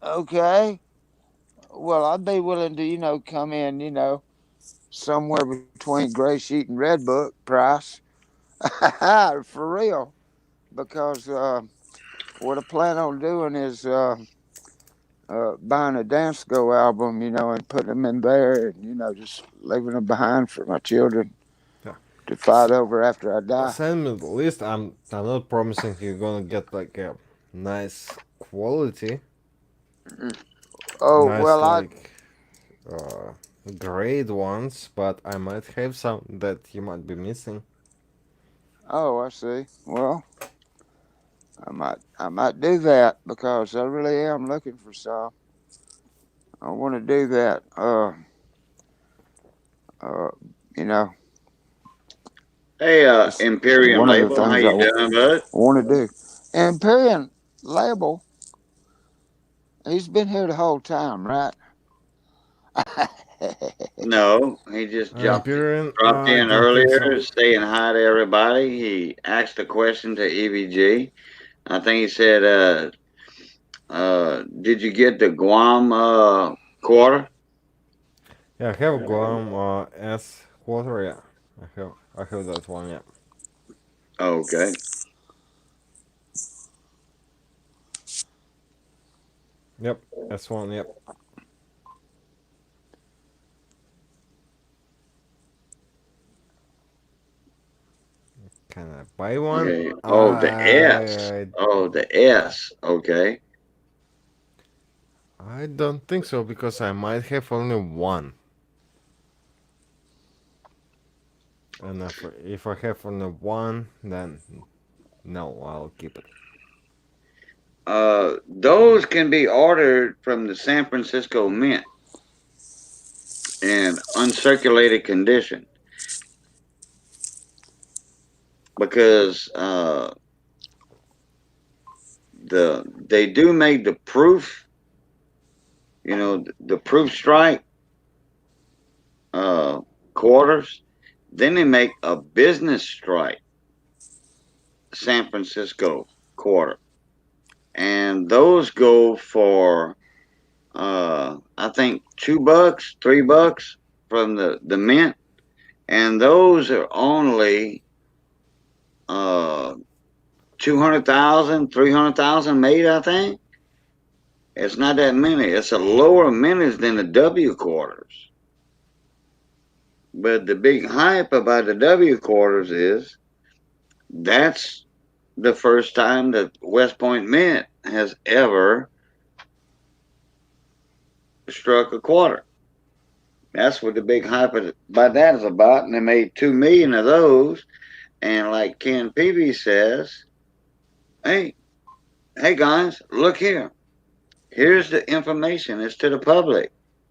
Okay. Well, I'd be willing to, come in, somewhere between Gray Sheet and Red Book price. For real. Because what I plan on doing is buying a Dance Go album, and putting them in there and, just leaving them behind for my children Yeah, to fight over after I die. send me the list. I'm not promising you're gonna get like a nice quality, Oh, nice well, like uh grade ones, but I might have some that you might be missing. I see. Well, I might do that because I really am looking for some. I want to do that. Uh, you know, Hey, it's Imperium one of the Label. How things you doing, bud? want to do. Imperial Label, he's been here the whole time, right? No, he just Imperial, dropped I in don't think earlier, so. saying hi to everybody. He asked a question to EVG. I think he said, did you get the Guam quarter? Yeah, I have Guam S quarter. Yeah, I have that one. Yeah. Okay. Yep. S1. Yep. Can I buy one? Okay. Oh, the S. Oh, the S. Okay. I don't think so because I might have only one. And if I have only one, then no, I'll keep it. Those can be ordered from the San Francisco Mint in uncirculated condition because they do make the proof, the proof strike uh, quarters. Then they make a business strike San Francisco quarter, and those go for I think $2, $3 from the mint, and those are only 200,000, 300,000 made. I think it's not that many. It's a lower mintage than the W quarters. But the big hype about the W quarters is that's the first time that West Point Mint has ever struck a quarter. That's what the big hype about that is about. And they made 2 million of those. And like Ken Peavy says, hey, hey guys, look here. Here's the information. It's to the public.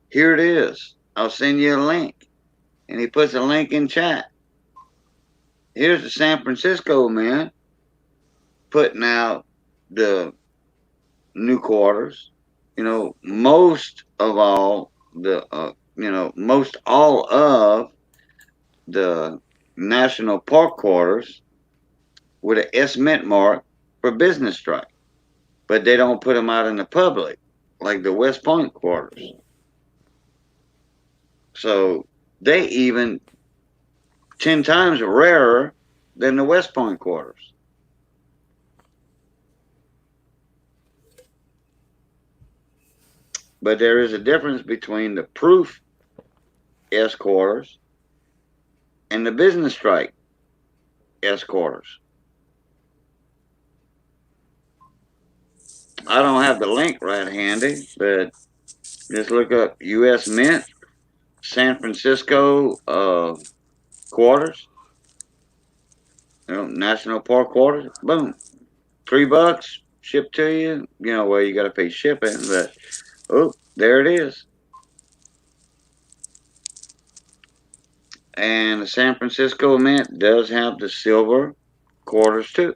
Here it is. I'll send you a link. And he puts a link in chat. Here's the San Francisco man putting out the new quarters. Most of all most all of the national park quarters with an S Mint mark for business strike, but they don't put them out in the public like the West Point quarters. So they even 10 times rarer than the West Point quarters. But there is a difference between the proof S quarters and the business strike S quarters. I don't have the link right handy, but just look up U.S. Mint San Francisco quarters, national park quarters. Boom, $3 shipped to you. Well, you got to pay shipping, but there it is. And the San Francisco Mint does have the silver quarters too,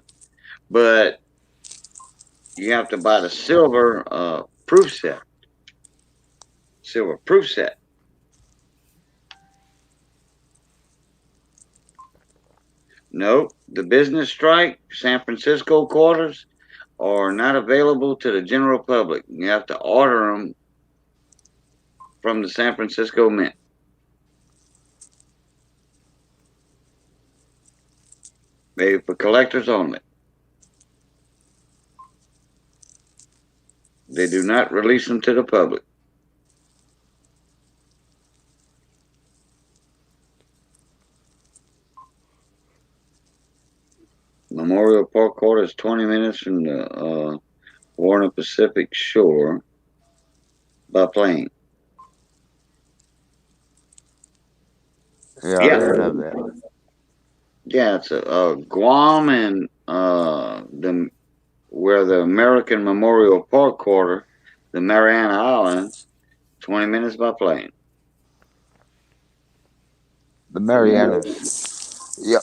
but you have to buy the silver proof set. Silver proof set. No, the business strike San Francisco quarters are not available to the general public. You have to order them from the San Francisco Mint. Maybe for collectors only. They do not release them to the public. Memorial Park Quarter is 20 minutes from the Warner Pacific Shore by plane. Yeah, I didn't know that. Yeah, it's Guam and where the American Memorial Park Quarter, the Mariana Islands, 20 minutes by plane. The Marianas. Yep.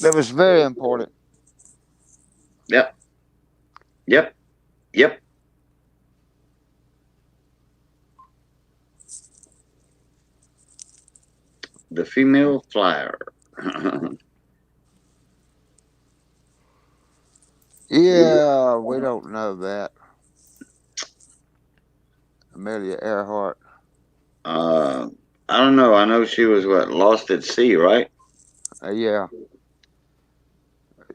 That was very important. Yep. Yep. Yep. The female flyer. Yeah, we don't know that. Amelia Earhart. I don't know. I know she was lost at sea, right? Yeah.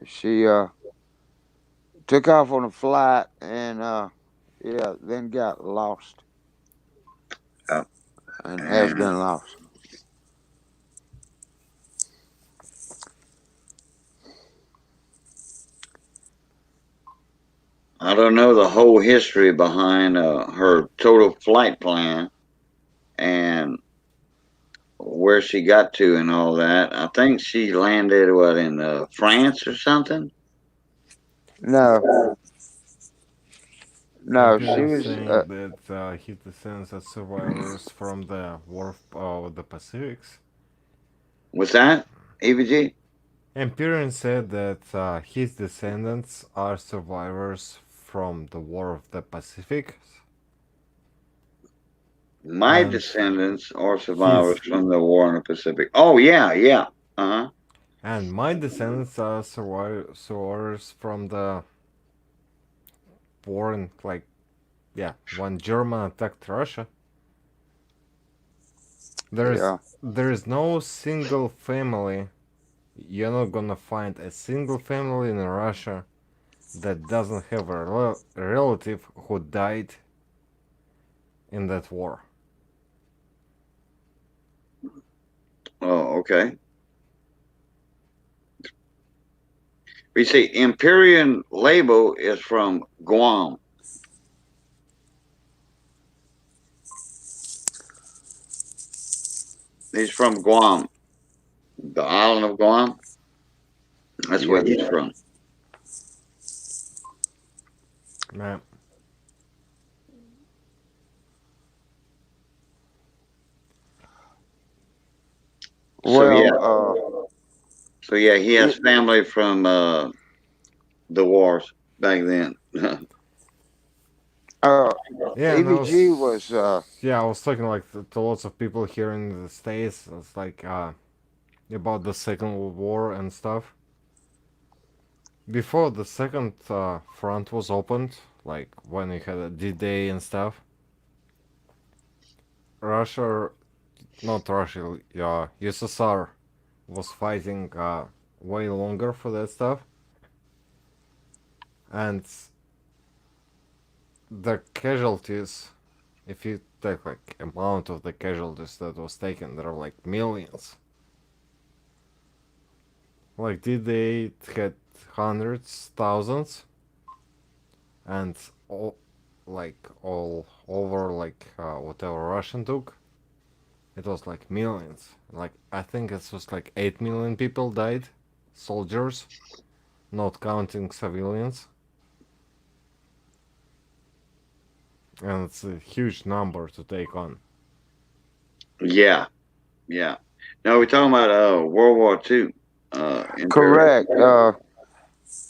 She took off on a flight and Yeah, then got lost Oh, and has and been lost. I don't know the whole history behind her total flight plan and where she got to and all that. I think she landed what in France or something. No, no, she Imperium was. saying that he descends as survivors from the War of the Pacifics. What's that? EVG? Empyrean said that his descendants are survivors from the War of the Pacific, My and descendants are survivors his from the war in the Pacific. Oh yeah, yeah. Uh huh. and my descendants are survivors from the war in, like, yeah, when German attacked Russia. There's Yeah, there is no single family. You're not gonna find a single family in Russia that doesn't have a relative who died in that war. Oh, okay. We see Imperial label is from Guam. He's from Guam, the island of Guam. That's where yeah. he's from. Yeah, So yeah, Well, so yeah, he has it, family from the wars back then. uh, yeah, and EVG was. I was talking like to lots of people here in the states. It's like about the Second World War and stuff. Before the second front was opened, like when we had a D-Day and stuff, Russia, not Russia, USSR was fighting way longer for that stuff, and the casualties, if you take like amount of the casualties that was taken, there are like millions. Like D-Day had hundreds, thousands, and all over, like whatever Russian took, it was like millions. Like I think it was like 8 million people died, soldiers, not counting civilians, and it's a huge number to take on. Yeah, yeah. No, we're talking about World War Two. Imperial. Correct.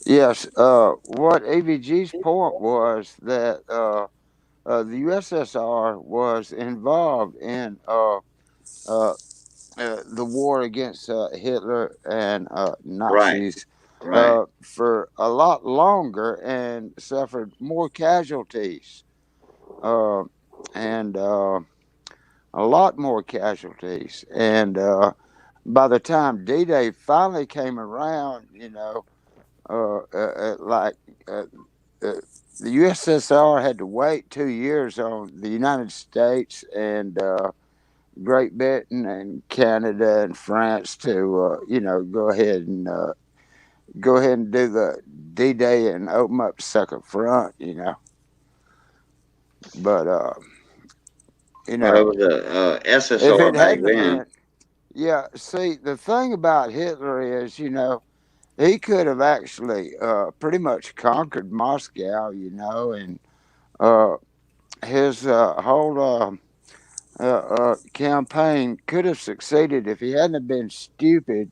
Yes. What AVG's point was that the USSR was involved in the war against Hitler and Right, Nazis right. for a lot longer and suffered more casualties uh, and a lot more casualties. And by the time D Day finally came around, like uh, the USSR had to wait 2 years on the United States and Great Britain and Canada and France to go ahead and do the D Day and open up the second front, But you Well, it know, was a if SSR it back hadn't have then. been, yeah. See, the thing about Hitler is, he could have actually pretty much conquered Moscow, and uh, his whole campaign could have succeeded if he hadn't have been stupid.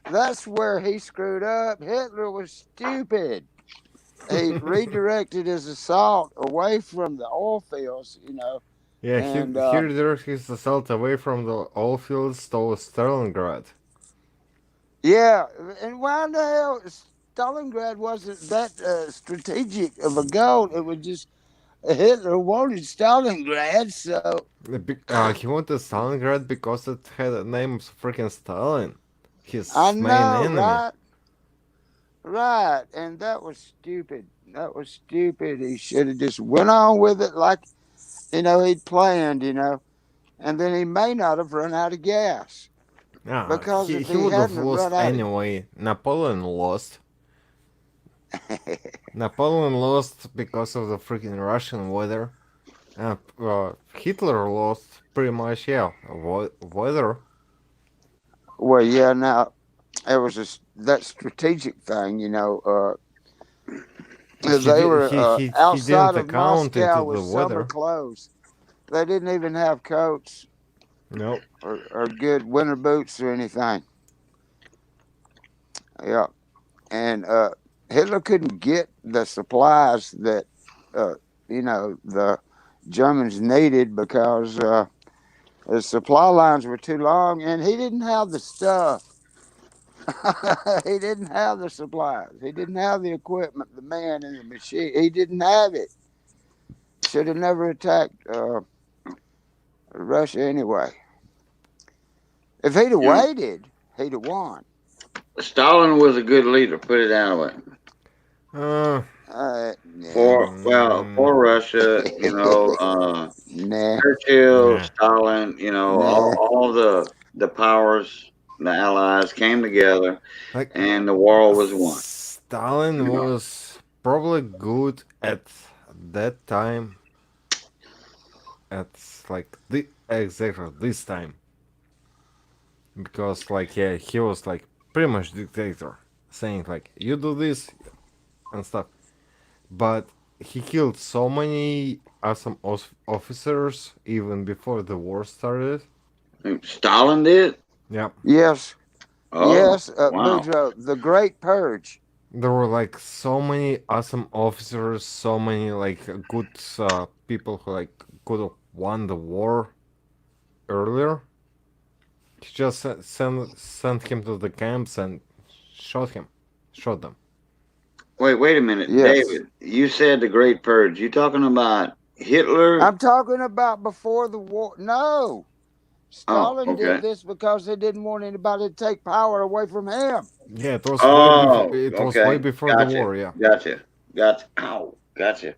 That's where he screwed up. Hitler was stupid. He redirected his assault away from the oil fields, Yeah, and he redirected his assault away from the oil fields towards Stalingrad. yeah, and why the hell Stalingrad wasn't that strategic of a goal? It was just Hitler wanted Stalingrad, so He wanted Stalingrad because it had a name of freaking Stalin, I his main know, enemy. right? Right, and that was stupid. That was stupid. He should have just went on with it like he'd planned. And then he may not have run out of gas Yeah, because if he he would have hadn't have lost run out of anyway. Napoleon lost. Napoleon lost because of the freaking Russian weather. Hitler lost pretty much, yeah, weather. well, yeah. Now it was that strategic thing. They were He outside didn't of account into Moscow the with summer weather. clothes. They didn't even have coats No. or good winter boots or anything. Yeah, and Hitler couldn't get the supplies that uh, the Germans needed because the supply lines were too long, and he didn't have the stuff. He didn't have the supplies. He didn't have the equipment, the man, and the machine. He didn't have it. Should have never attacked Russia anyway. If he'd have You know, waited, he'd have won. Stalin was a good leader. Put it that way. Uh, Yeah. For mm, Russia, Nah, Churchill, nah. Stalin, nah. all the powers, the Allies came together, Like, and the war was won. Stalin You know, was probably good at that time. At like the exactly this time, because like yeah, he was like pretty much dictator, saying like you do this and stuff. But he killed so many awesome officers even before the war started. Stalin did. Yeah, Yes, Oh, yes, wow. Boudreaux, the Great Purge. there were like so many awesome officers, so many like good people who like could have won the war earlier. He just sent him to the camps and shot him, shot them. Wait a minute, Yes. David. You said the Great Purge. You talking about Hitler? I'm talking about before the war. No, Oh, Stalin did okay. this because he didn't want anybody to take power away from him. Yeah, it was way before. Oh, It was way okay. before the Gotcha. war. Yeah, Gotcha. Ow, gotcha.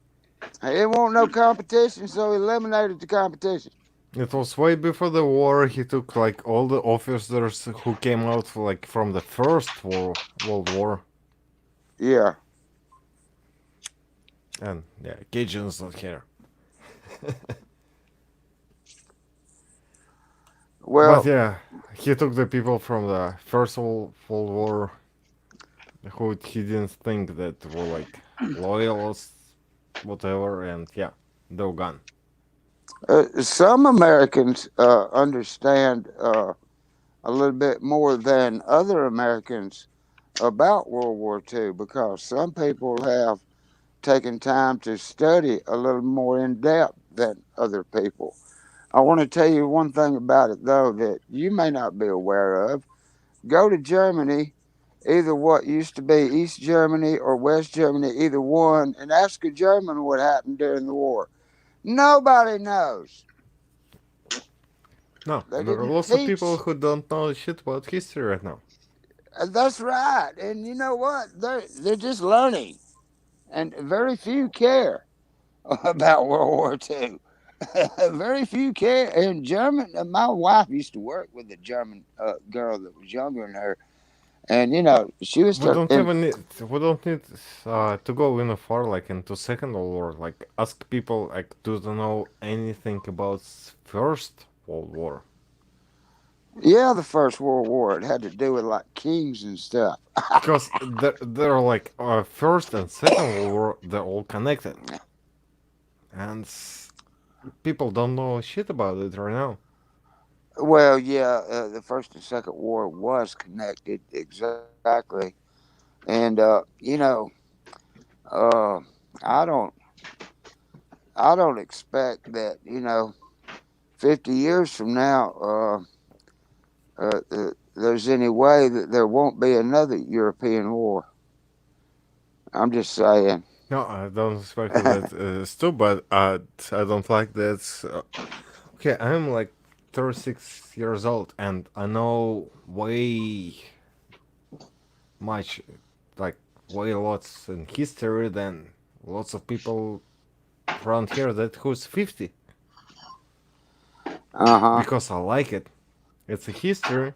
He didn't want no competition, so he eliminated the competition. it was way before the war. He took like all the officers who came out like from the first World War, Yeah. and yeah, Cajuns don't care. But Well, yeah, he took the people from the first World War who he didn't think that were like loyalists, whatever, and yeah, they were gone. some Americans understand a little bit more than other Americans about World War II because some people have taken time to study a little more in depth than other people. I want to tell you one thing about it, though, that you may not be aware of. Go to Germany, either what used to be East Germany or West Germany, either one, and ask a German what happened during the war. Nobody knows. No, They there are didn't lots of people teach. who don't know shit about history right now. That's right. And you know what? They're just learning, and very few care about World War II. Very few care. And German. My wife used to work with a German girl that was younger than her, and she was We don't and even need. We don't need to go in far, like into Second World War. Like ask people, like, do they know anything about First World War? yeah, the First World War. It had to do with like kings and stuff. Because they're like First and Second World War. They're all connected, and people don't know shit about it right now. Well, yeah, the First and Second War was connected exactly, and uh, I don't, I don't expect that 50 years from now, there's any way that there won't be another European war. I'm just saying. No, I don't expect that too, but I don't like that. Okay, I'm like 36 years old, and I know way much, like way lots in history than lots of people around here that who's 50 Uh huh. because I like it. It's a history.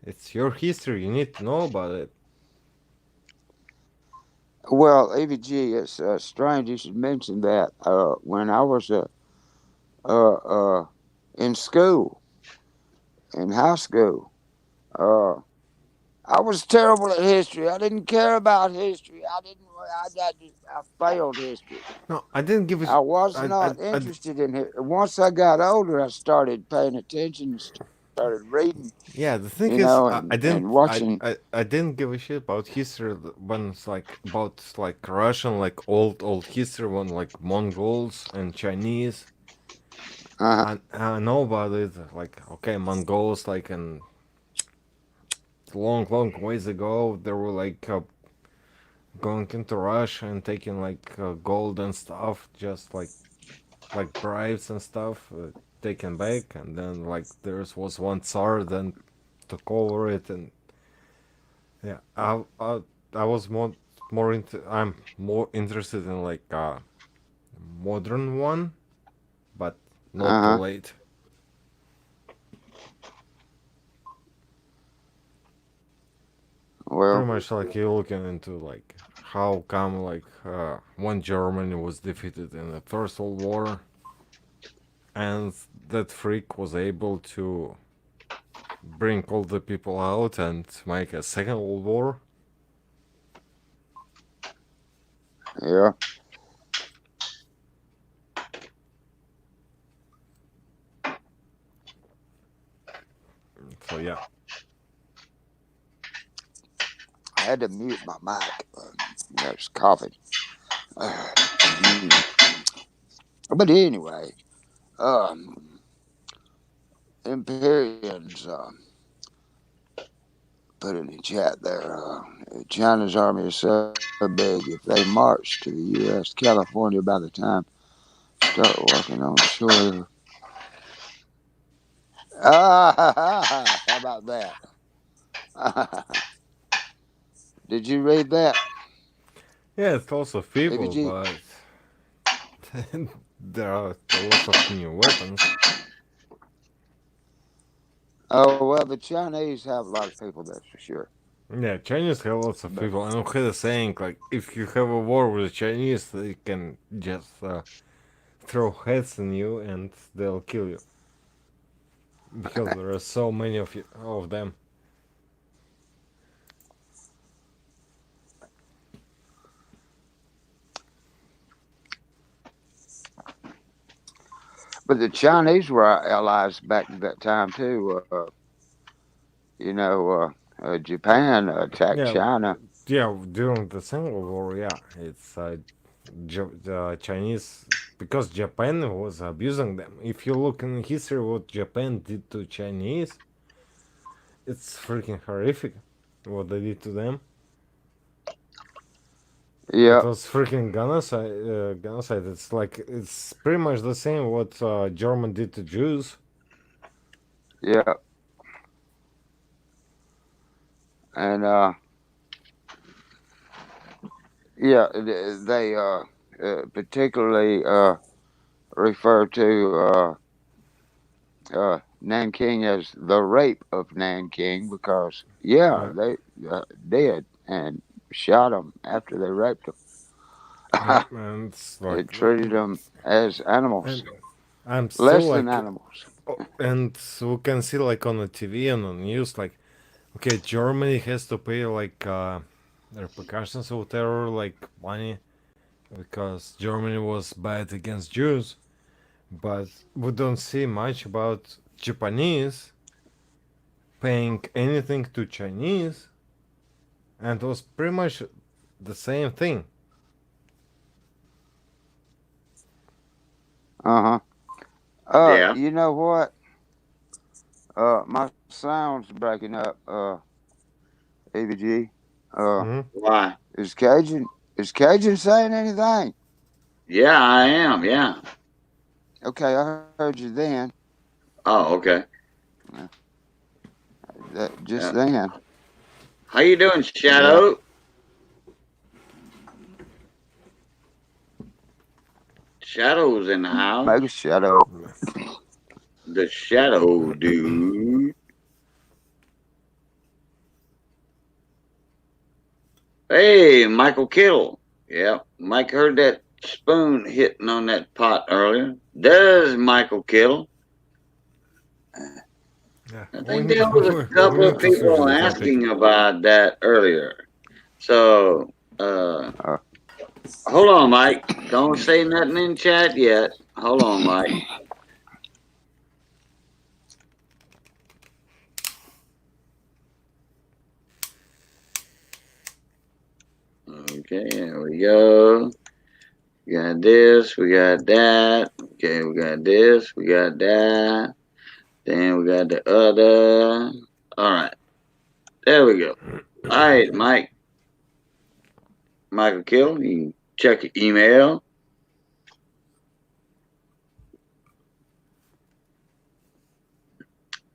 It's your history. You need to know about it. Well, AVG, it's strange you should mention that. When I was uh, uh, in school, in high school, uh, I was terrible at history. I didn't care about history. I didn't. I failed history. No, I didn't give I it. was not I interested in it. Once I got older, I started paying attention, started reading, Yeah, the you thing is, know, and watching. I didn't give a shit about history when it's like about like Russian, like old history, when like Mongols and Chinese. Uh, I know about it. Like okay, Mongols, like in long ways ago, they were like going into Russia and taking like gold and stuff, just like bribes and stuff, taken back, and then like there was one Tsar then took over it, and yeah, I was more into I'm more interested in like modern one, but not too uh-huh. late. Pretty Well, much like you're looking into like how come like when Germany was defeated in the First World War, and that freak was able to bring all the people out and make a Second World War. yeah. So yeah, I had to mute my mic. I was coughing. But anyway, Empyreans put in the chat there. China's army is so big. If they march to the U.S. California by the time start working on shore. How about that? Did you read that, yeah, it's also feeble, ABG? but there are lots of new weapons. Oh well, the Chinese have a lot of people, that's for sure. Yeah, Chinese have lots of But people. I don't hear the saying like if you have a war with the Chinese, they can just throw heads in you and they'll kill you because there are so many of them. but the Chinese were our allies back at that time too. You know, Japan attacked Yeah, China. yeah. During the Single War, yeah, it's the Chinese because Japan was abusing them. If you look in history, what Japan did to Chinese, it's freaking horrific. What they did to them. It Yeah, was freaking genocide. Genocide. It's like it's pretty much the same what German did to Jews. yeah, and yeah, they particularly refer to Nanking as the rape of Nanking because yeah, Uh, they did and shot them after they raped yeah, them. and it's They like, treated them as animals, and I'm still less than like, animals. and we can see like on the TV and on news, like, okay, Germany has to pay like repercussions or whatever, like money because Germany was bad against Jews, but we don't see much about Japanese paying anything to Chinese, and it was pretty much the same thing. Uh huh. Yeah. You know what? My sound's breaking up. ABG. Uh, Hmm. Why? is Cajun saying anything? Yeah, I am. Yeah. Okay, I heard you then. Oh, okay. Just Yeah. then. How you doing, Shadow? Shadow's in the house. Make a shadow. The Shadow dude. Hey, Michael Kittle. Yeah, Mike heard that spoon hitting on that pot earlier. Does Michael Kittle? Yeah, I we think need, there was a we couple need of to switch people the topic. asking about that earlier. So, hold on, Mike. Don't say nothing in chat yet. Hold on, Mike. Okay, here we go. We got this, we got that. Okay, we got this, we got that. Then we got the other. All right, there we go. All right, Mike. Michael Kill, you can check your email.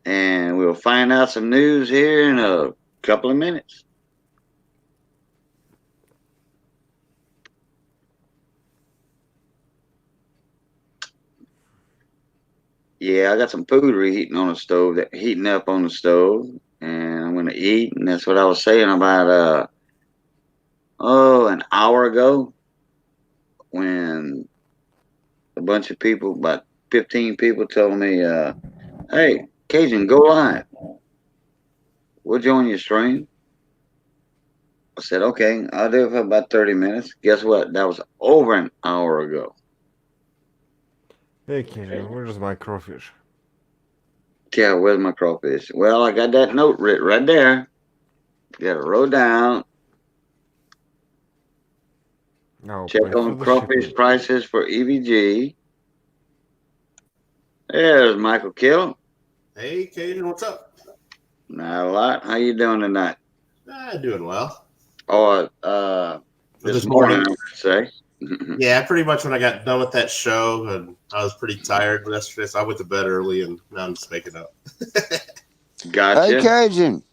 And we'll find out some news here in a couple of minutes. Yeah, I got some food reheating on the stove, heating up on the stove, and I'm gonna eat. And that's what I was saying about an hour ago when a bunch of people, about 15 people, told me, "Hey, Cajun, go live. We'll join your stream." I said, "Okay, I'll do it for about 30 minutes." Guess what? That was over an hour ago. Hey, Kenji, where's my crawfish? Yeah, where's my crawfish? Well, I got that note written right there. Got it wrote down. No, Check thanks for on the crawfish shipping. prices for EVG. There's Michael Kittle. Hey, Cajun, what's up? Not a lot. How you doing tonight? Doing well. Or this morning, I would say. Yeah, pretty much when I got done with that show, and I was pretty tired yesterday, so I went to bed early, and now I'm just making up. Gotcha. Hey, Cajun.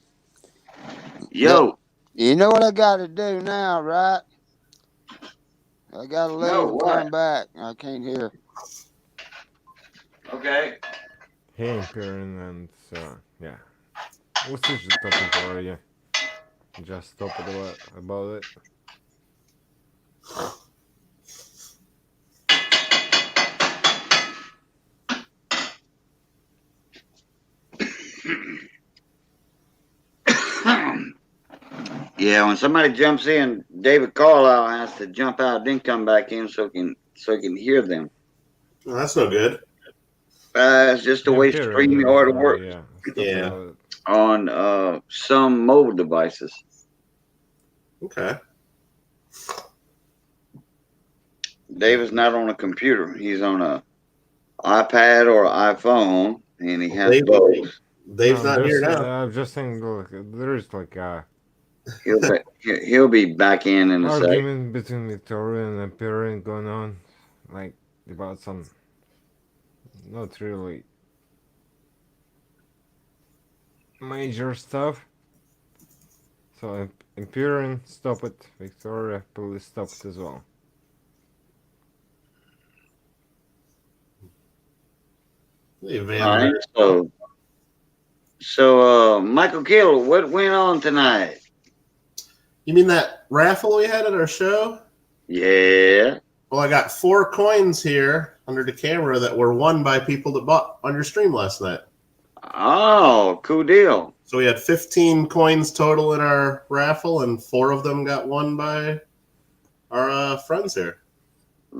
Yo. You know what I got to do now, right? I got to leave and what? come back. I can't hear. Okay. Hey, Imperium, and yeah. We'll switch the topic already. Just stop it about it. Yeah, when somebody jumps in, David Koala has to jump out, then come back in so he can hear them. Well, that's no good. It's just the way Imperium, StreamYard works yeah. Stop Yeah. about it. on some mobile devices. Okay. David's not on a computer; he's on a iPad or iPhone, and he has both. Dave's No, not here there's, now. I'm just saying, look, there is like a He'll be back in a sec. argument between Victoria and Imperium going on, like about some not really major stuff. So Imperium, stop it. Victoria, please stop it as well. Hey, Van. All right, so Michael Kill, what went on tonight? You mean that raffle we had at our show? Yeah. Well, I got 4 coins here under the camera that were won by people that bought on your stream last night. Oh, cool deal. So we had 15 coins total in our raffle, and 4 of them got won by our friends here.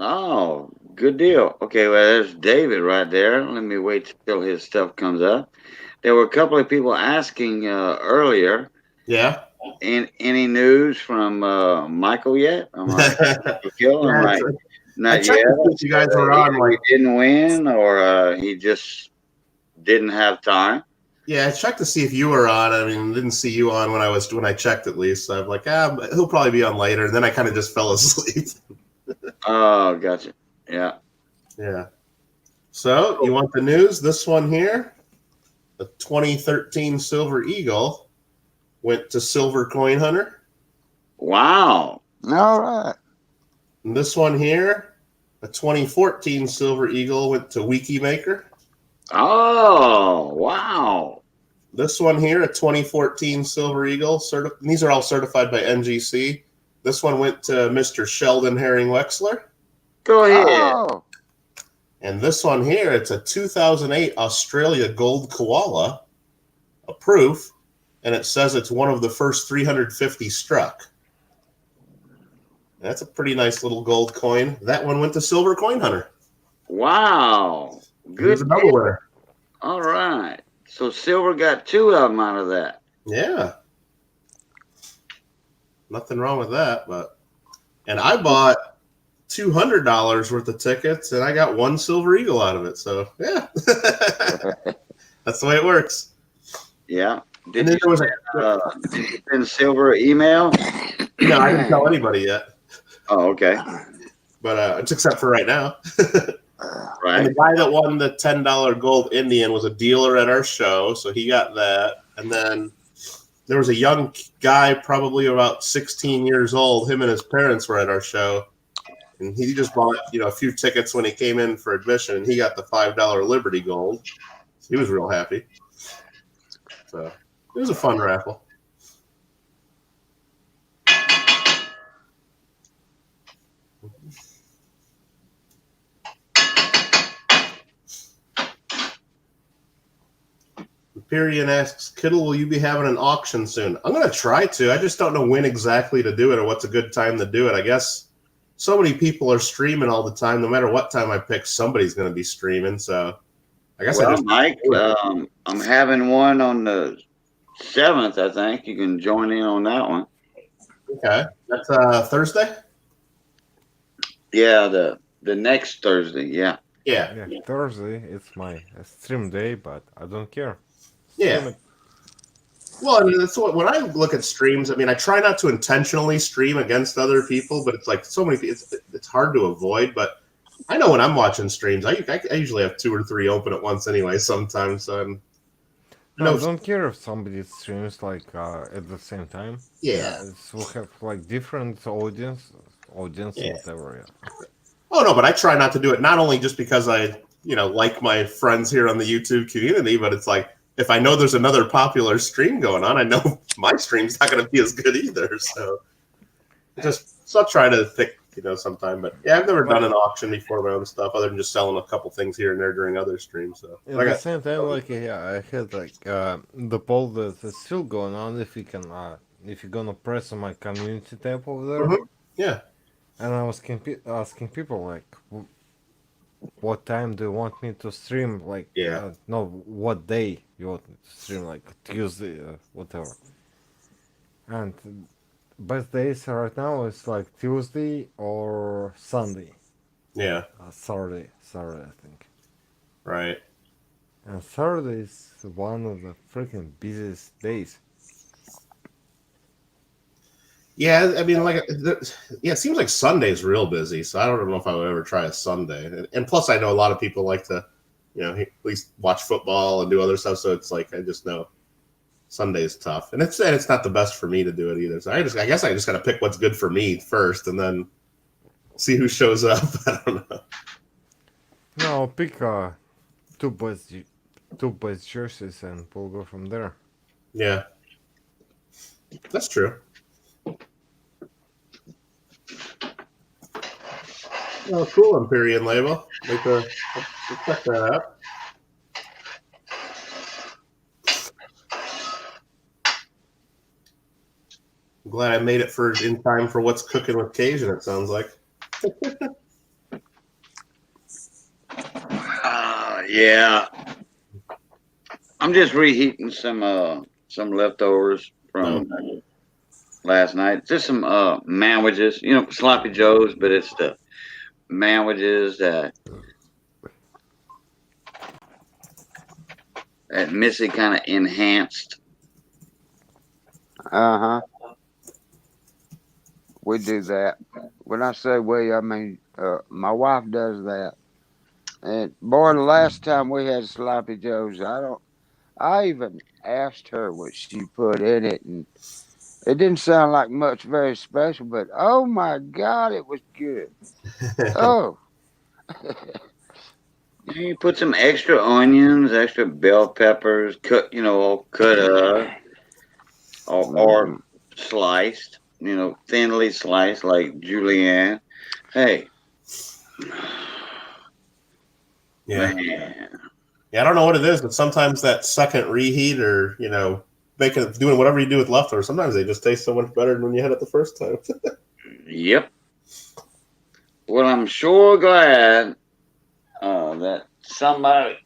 Oh, good deal. Okay, well, there's David right there. Let me wait till his stuff comes up. There were a couple of people asking earlier. Yeah. Any news from Michael yet? I'm like, Kill? I'm like, not yet. If you guys were on, He didn't win, or he just didn't have time. Yeah, I checked to see if you were on. I mean, didn't see you on when I checked at least. So I'm like, he'll probably be on later. And then I kind of just fell asleep. Oh, gotcha. Yeah. Yeah. So you want the news? This one here, the 2013 Silver Eagle, went to Silver Coin Hunter. Wow. All right. And this one here, a 2014 Silver Eagle, went to Wiki Maker. Oh, wow. This one here, a 2014 Silver Eagle. These are all certified by NGC. This one went to Mr. Sheldon Herring Wexler. Go ahead. Oh, And this one here, it's a 2008 Australia Gold Koala, a proof, and it says it's one of the first 350 struck. That's a pretty nice little gold coin. That one went to Silver Coin Hunter. Wow. Here's Good. a double winner. All right. So Silver got 2 of them out of that. Yeah. Nothing wrong with that, and I bought $200 worth of tickets, and I got 1 Silver Eagle out of it. So yeah, that's the way it works. Yeah. And then there was Did you send Silver an email? no, I didn't tell anybody yet, Oh, okay. but it's except for right now. Right. And the guy that won the $10 gold Indian was a dealer at our show, so he got that. And then there was a young guy, probably about 16 years old. Him and his parents were at our show, and he just bought a few tickets when he came in for admission, and he got the $5 Liberty Gold. So he was real happy. So it was a fun raffle. Empyrean asks, Kittle, will you be having an auction soon? I'm going to try to. I just don't know when exactly to do it or what's a good time to do it. I guess so many people are streaming all the time. No matter what time I pick, somebody's going to be streaming. So I guess Mike, I'm having one on the 7th, I think. You can join in on that one. Okay. That's Thursday? Yeah, the next Thursday, yeah. Yeah. Yeah, Thursday, it's my stream day, but I don't care. Yeah. Stream it. Well, I mean, that's when I look at streams. I mean, I try not to intentionally stream against other people, but it's like so many. It's hard to avoid. But I know when I'm watching streams, I usually have 2 or 3 open at once anyway. Sometimes, No, I don't care if somebody streams like at the same time. Yeah. We'll have like different audience, Yeah. whatever. Yeah. Oh no, but I try not to do it. Not only just because I like my friends here on the YouTube community, but it's like if I know there's another popular stream going on, I know my stream's not going to be as good either. So I'll try to pick sometime. But yeah, I've never done an auction before my own stuff, other than just selling a couple things here and there during other streams. So At the same time, I had the poll that's still going on. If you're gonna press on my community tab over there, yeah. and I was asking people like, what time do you want me to stream? Like, no, what day you want me to stream? Like Tuesday, whatever. And best days right now is like Tuesday or Sunday. Yeah. Saturday, I think. Right. And Saturday is one of the freaking busiest days. Yeah, I mean, it seems like Sunday's real busy, so I don't know if I would ever try a Sunday. And plus, I know a lot of people like to, at least watch football and do other stuff. So it's like I just know Sunday's tough, and it's not the best for me to do it either. So I guess I just got to pick what's good for me first, and then see who shows up. I don't know. No, I'll pick two best jerseys, and we'll go from there. Yeah, that's true. Oh, cool, Empyrean label. Let's check that out. I'm glad I made it in time for what's cooking with Cajun. It sounds like. Yeah. I'm just reheating some leftovers from last night. Just some manwages, sloppy joes, but it's the manwages that Missy kind of enhanced. We do that. When I say we, I mean my wife does that. And boy, the last time we had sloppy joes, I asked her what she put in it, and it didn't sound like much very special, but oh my God, it was good. Oh, You put some extra onions, extra bell peppers, all cut up, or mm, sliced, thinly sliced like julienne. Hey, Yeah. man, Yeah, I don't know what it is, but sometimes that second reheat or, doing whatever you do with leftovers, sometimes they just taste so much better than when you had it the first time. yep. Well, I'm sure glad that somebody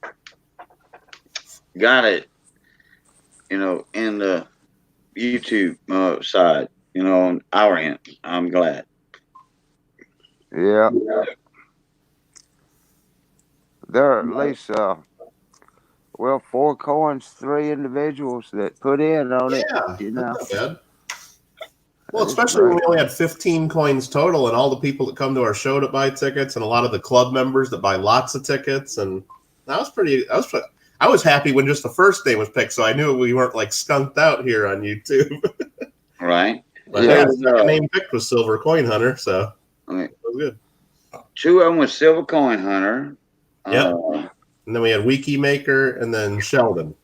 got it, in the YouTube side, on our end. I'm glad. yeah. There are at least, well, 4 coins, 3 individuals that put in on it, Yeah, you know. that's not bad. Well, It's especially when great. we only had 15 coins total, and all the people that come to our show to buy tickets, and a lot of the club members that buy lots of tickets, and I was happy when just the first name was picked, so I knew we weren't like skunked out here on YouTube. Right? But Yeah. yeah, the second name picked was Silver Coin Hunter, so Okay. it was good. Two of them was Silver Coin Hunter. Yep. And then we had Wiki Maker, and then Sheldon.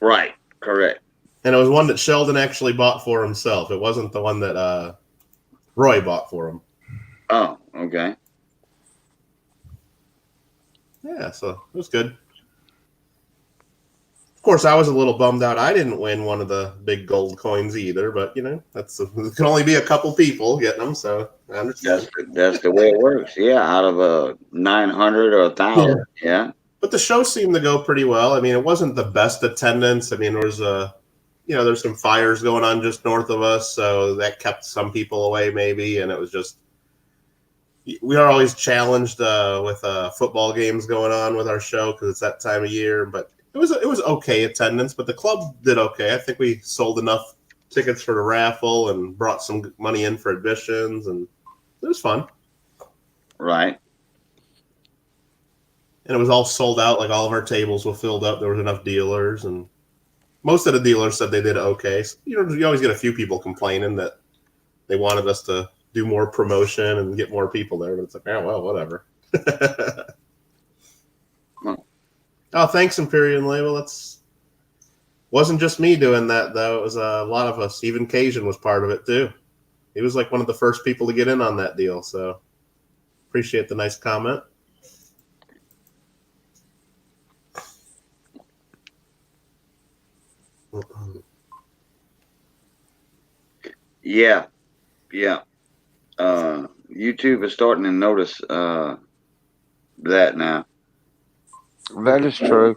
Right. Correct. And it was one that Sheldon actually bought for himself. It wasn't the one that Roy bought for him. Oh, okay. Yeah, so it was good. Of course, I was a little bummed out. I didn't win one of the big gold coins either, but it can only be a couple people getting them, so I understand. That's the way it works. Yeah, out of 900 or 1,000. Yeah. But the show seemed to go pretty well. I mean, it wasn't the best attendance. I mean, there was there's some fires going on just north of us, so that kept some people away maybe, and it was just we are always challenged with football games going on with our show because it's that time of year. But it was okay attendance, but the club did okay. I think we sold enough tickets for the raffle and brought some money in for admissions, and it was fun. Right. And it was all sold out. Like all of our tables were filled up. There was enough dealers, and most of the dealers said they did okay. So, you always get a few people complaining that they wanted us to do more promotion and get more people there, but it's like, oh, well, whatever. Oh, thanks, Imperial Label. Wasn't just me doing that, though. It was a lot of us. Even Cajun was part of it, too. He was like one of the first people to get in on that deal, so appreciate the nice comment. Yeah. Yeah. YouTube is starting to notice that now. That is true.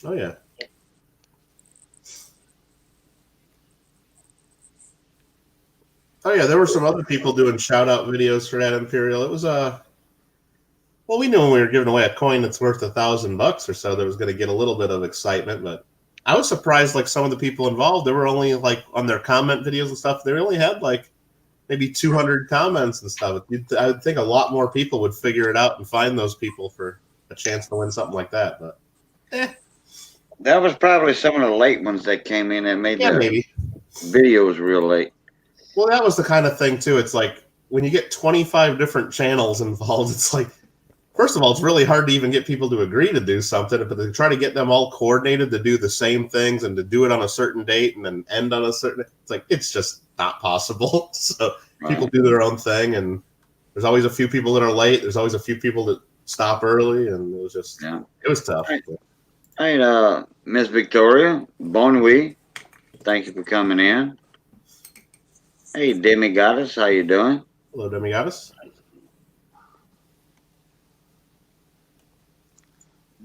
Oh, yeah. Oh, yeah, there were some other people doing shout-out videos for that Imperial. It was, well, we knew when we were giving away a coin that's worth $1,000 or so, there was going to get a little bit of excitement, but I was surprised, like, some of the people involved, they were only, like, on their comment videos and stuff, they only had, like, maybe 200 comments and stuff. I would think a lot more people would figure it out and find those people for a chance to win something like that, but That was probably some of the late ones that came in that made yeah, the maybe. videos real late. Well, that was the kind of thing, too. It's like when you get 25 different channels involved, it's like, first of all, it's really hard to even get people to agree to do something, but to try to get them all coordinated to do the same things and to do it on a certain date and then end on a certain, it's just not possible. So people do their own thing, and there's always a few people that are late. There's always a few people that stop early, and it was just, it was tough. Hey, Miss Victoria, bon nuit. Thank you for coming in. Hey, Demi Goddess, how you doing? Hello, Demigoddess.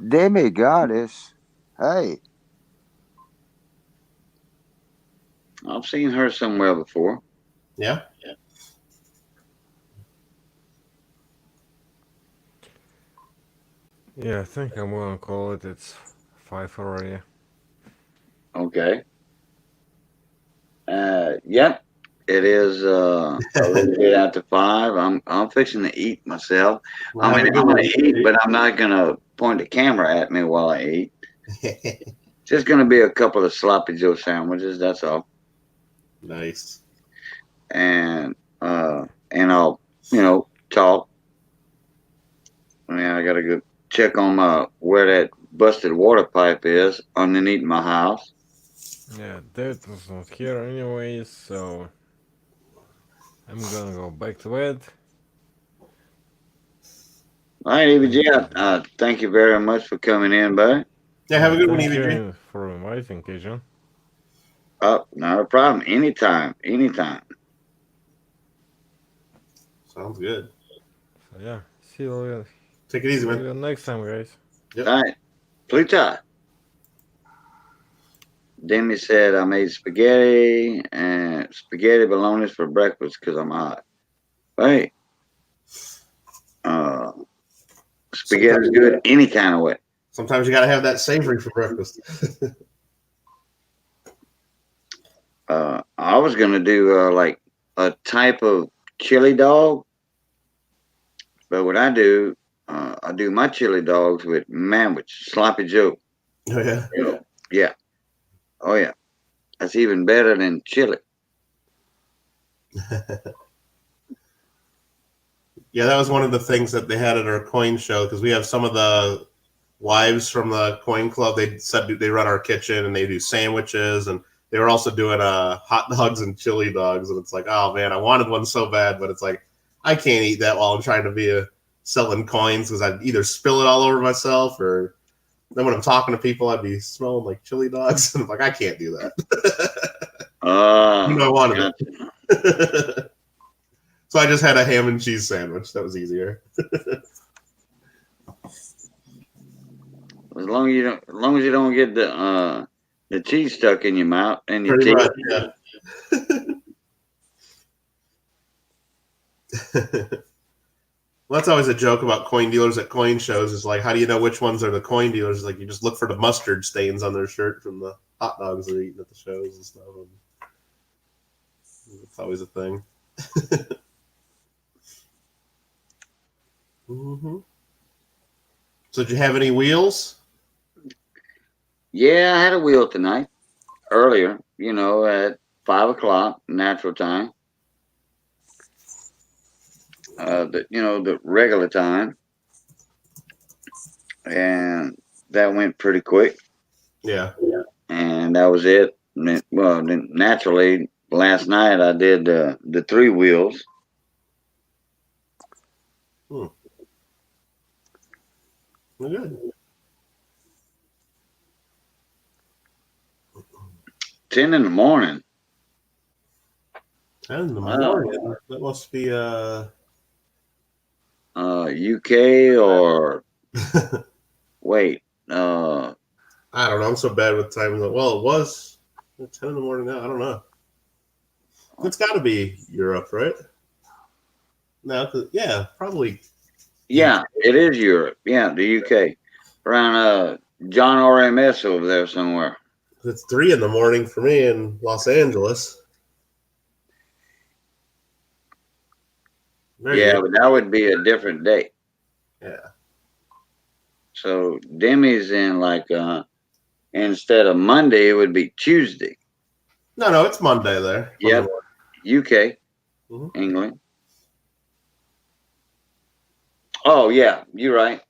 Demi-goddess. Hey. I've seen her somewhere before. Yeah. Yeah, I think I'm gonna call it. It's 5 already. Okay. Yep. It is a little bit after 5. I'm fixing to eat myself. Well, I have mean, a good I'm gonna one. eat, but I'm not gonna point the camera at me while I eat. Just gonna be a couple of sloppy Joe sandwiches. That's all. Nice. And I'll talk. I mean, I gotta go check on where that busted water pipe is underneath my house. Yeah, Dad was not here anyways, so I'm gonna go back to bed. All right, EVG. Thank you very much for coming in, buddy. Yeah, have a good one, Thank EVG. you for inviting, Cajun. Oh, not a problem. Anytime. Sounds good. So yeah, see you, Take it easy, see man. you next time, guys. Yep. All right. Pluta. Demi said I made spaghetti bologna for breakfast because I'm hot. Hey, spaghetti's good any kind of way. Sometimes you got to have that savory for breakfast. I was gonna do like a type of chili dog, but what I do my chili dogs with manwich, sloppy Joe. Oh, yeah. Yeah. Oh yeah. That's even better than chili. Yeah, that was one of the things that they had at our coin show because we have some of the wives from the coin club. They said they run our kitchen and they do sandwiches, and they were also doing hot dogs and chili dogs. And it's like, oh man, I wanted one so bad, but it's like I can't eat that while I'm trying to be selling coins because I'd either spill it all over myself, or then when I'm talking to people, I'd be smelling like chili dogs, and I'm like, I can't do that. I wanted it. So I just had a ham and cheese sandwich. That was easier. As long as you don't get the cheese stuck in your mouth and your Pretty teeth. much, yeah. Well, that's always a joke about coin dealers at coin shows. Is like, how do you know which ones are the coin dealers? It's like you just look for the mustard stains on their shirt from the hot dogs they're eating at the shows and stuff. It's always a thing. Mm-hmm. So, did you have any wheels? Yeah, I had a wheel tonight. Earlier, at 5 o'clock natural time. The regular time, and that went pretty quick. Yeah. And that was it. Well, then naturally, last night I did the 3 wheels. Well, good. 10 in the morning. 10 in the morning. That must be UK or wait. I don't know. I'm so bad with time. Well, it was 10 in the morning now. I don't know. It's got to be Europe, right? No, yeah, probably. Yeah, it is Europe. Yeah, the UK. Around John RMS over there somewhere. It's 3 in the morning for me in Los Angeles. Yeah, but that would be a different day. Yeah. So Demi's in like instead of Monday, it would be Tuesday. No, it's Monday there. Yep. UK, Mm-hmm. Oh yeah, you're right.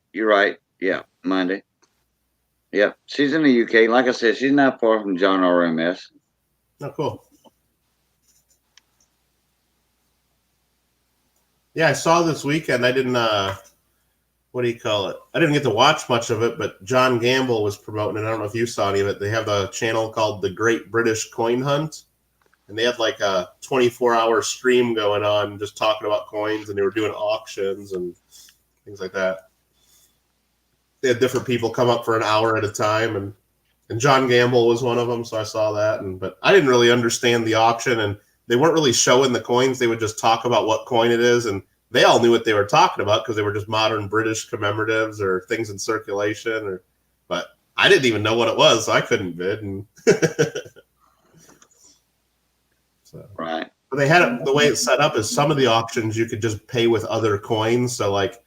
Yeah, Monday. Yep, she's in the UK. Like I said, she's not far from John RMS. Oh, cool. Yeah, I saw this weekend. I didn't. What do you call it? I didn't get to watch much of it, but John Gamble was promoting it. I don't know if you saw any of it. They have a channel called The Great British Coin Hunt, and they had like a 24-hour stream going on, just talking about coins, and they were doing auctions and things like that. They had different people come up for an hour at a time, and John Gamble was one of them, so I saw that. But I didn't really understand the auction, and they weren't really showing the coins. They would just talk about what coin it is, and they all knew what they were talking about because they were just modern British commemoratives or things in circulation. But I didn't even know what it was, so I couldn't bid. And so, right. But they had it, the way it's set up is some of the auctions you could just pay with other coins. So like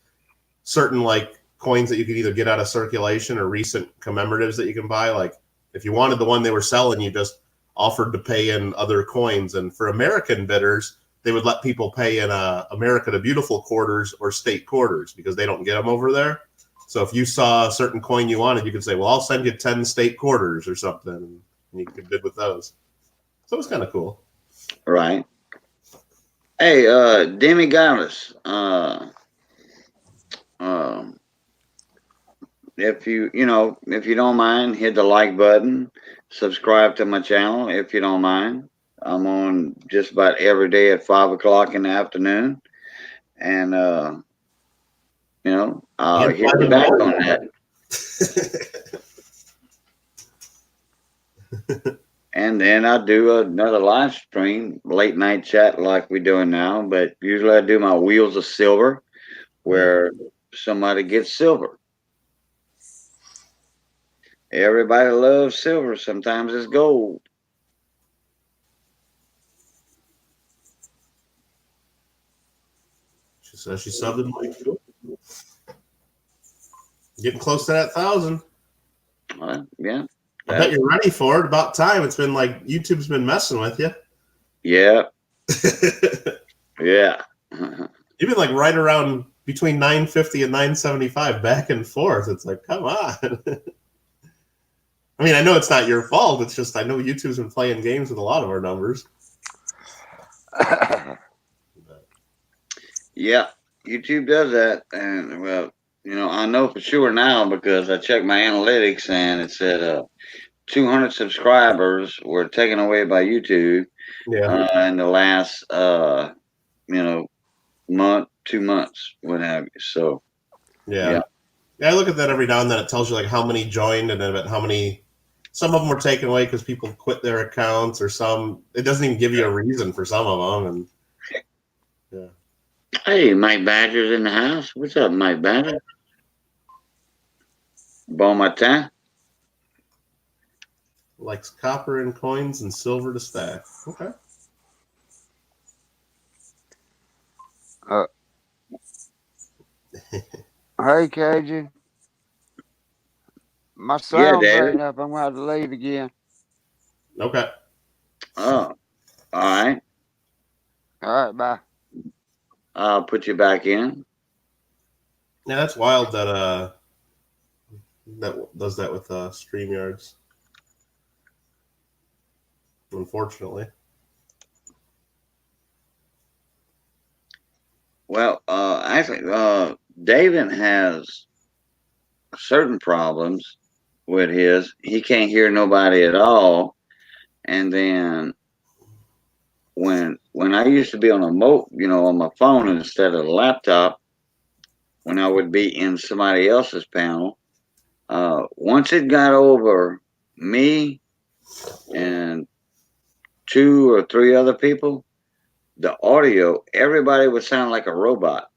certain like coins that you could either get out of circulation or recent commemoratives that you can buy. Like if you wanted the one they were selling, you just offered to pay in other coins. And for American bidders, they would let people pay in America the Beautiful quarters or state quarters because they don't get them over there. So if you saw a certain coin you wanted, you could say, well, I'll send you 10 state quarters or something. And you could bid with those. So it was kind of cool. Right. Hey, Demi Goddess, if you don't mind, hit the like button, subscribe to my channel if you don't mind. I'm on just about every day at 5 o'clock in the afternoon, and I'll hit you back on that. And then I do another live stream, late night chat like we're doing now. But usually I do my Wheels of Silver, where somebody gets silver. Everybody loves silver. Sometimes it's gold. She says she subbed in like getting close to that 1,000. Yeah. I bet you're ready for it. About time. It's been like YouTube's been messing with you. Yeah. Yeah. You've been like right around between 950 and 975 back and forth. It's like, come on. I mean, I know it's not your fault. It's just I know YouTube's been playing games with a lot of our numbers. Yeah, YouTube does that, and well, I know for sure now because I checked my analytics and it said 200 subscribers were taken away by YouTube in the last month, 2 months, what have you. So yeah, I look at that every now and then. It tells you like how many joined and then how many. Some of them were taken away because people quit their accounts, or some. It doesn't even give you a reason for some of them, and yeah. Hey, Mike Badger's in the house. What's up, Mike Badger? Bon matin. Likes copper and coins and silver to stack. Okay. Hey, Cajun. My sound's ain't up. I'm going to have to leave again. Okay. Oh, all right. All right, bye. I'll put you back in. Yeah, that's wild that that does that with StreamYards. Unfortunately. Well, actually, David has certain problems with his. He can't hear nobody at all. And then when I used to be on on my phone instead of the laptop, when I would be in somebody else's panel, once it got over me and 2 or 3 other people, the audio, everybody would sound like a robot.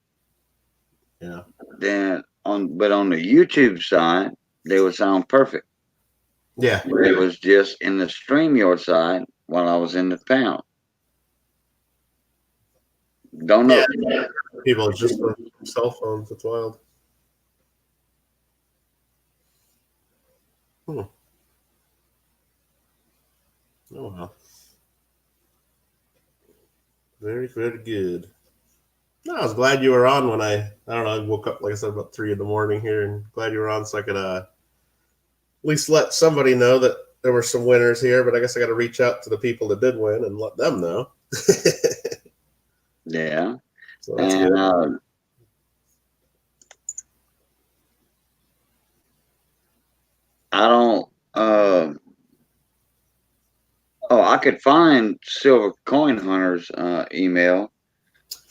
Yeah. But on the YouTube side, they would sound perfect. Yeah. It was just in the StreamYard side while I was in the panel. Don't know. Yeah. People just for cell phones. It's wild. Oh well. Very, very good. No, I was glad you were on when I don't know, I woke up, like I said, about 3 a.m. here, and glad you were on so I could at least let somebody know that there were some winners here, but I guess I got to reach out to the people that did win and let them know. Yeah. So that's good. I don't I could find Silver Coin Hunter's email.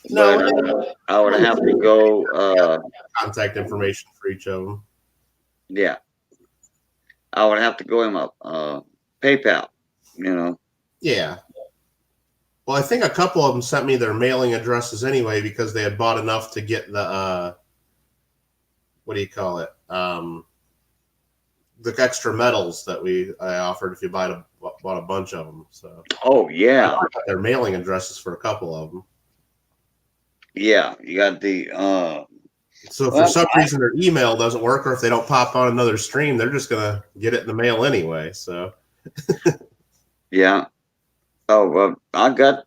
No, but I would have to go contact information for each of them. Yeah. I would have to go in my PayPal, Yeah. Well, I think a couple of them sent me their mailing addresses anyway because they had bought enough to get the what do you call it? The extra medals that I offered if you bought a bunch of them. So. Oh yeah. I got their mailing addresses for a couple of them. Yeah, you got the So if for Well, some reason their email doesn't work, or if they don't pop on another stream, they're just gonna get it in the mail anyway. So yeah. Oh, well, I got.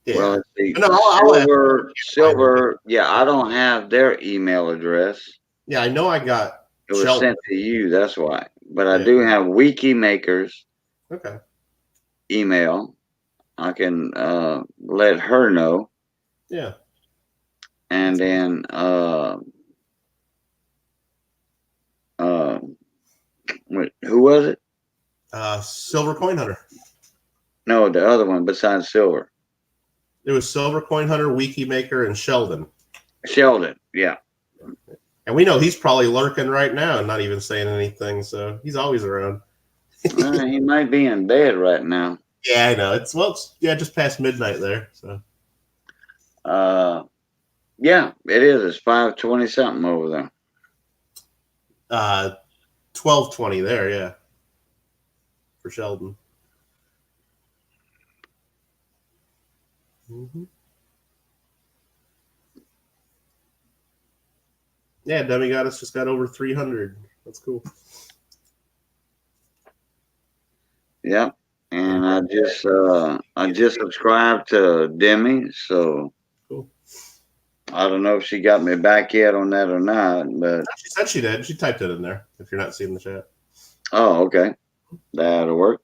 yeah, Well, let's see. no, I'll ask. Silver. Yeah, I don't have their email address. Yeah, I know I got It was Sheldon. sent to you. That's why. But I Yeah. do have Wiki Maker's Okay. email. I can let her know, Yeah. and then who was it? Silver Coin Hunter. No, the other one besides Silver. It was Silver Coin Hunter, Wiki Maker, and Sheldon. Sheldon. Yeah. And we know he's probably lurking right now and not even saying anything. So he's always around. He might be in bed right now. Yeah, I know. It's just past midnight there. So yeah, it is. It's 5:20 something over there. 12:20 there, yeah. For Sheldon. Mm-hmm. Yeah, Demigoddess just got over 300. That's cool. Yeah, and I just subscribed to Demi, so Cool. I don't know if she got me back yet on that or not, but She said she did. She typed it in there. If you're not seeing the chat. oh, okay, that'll work.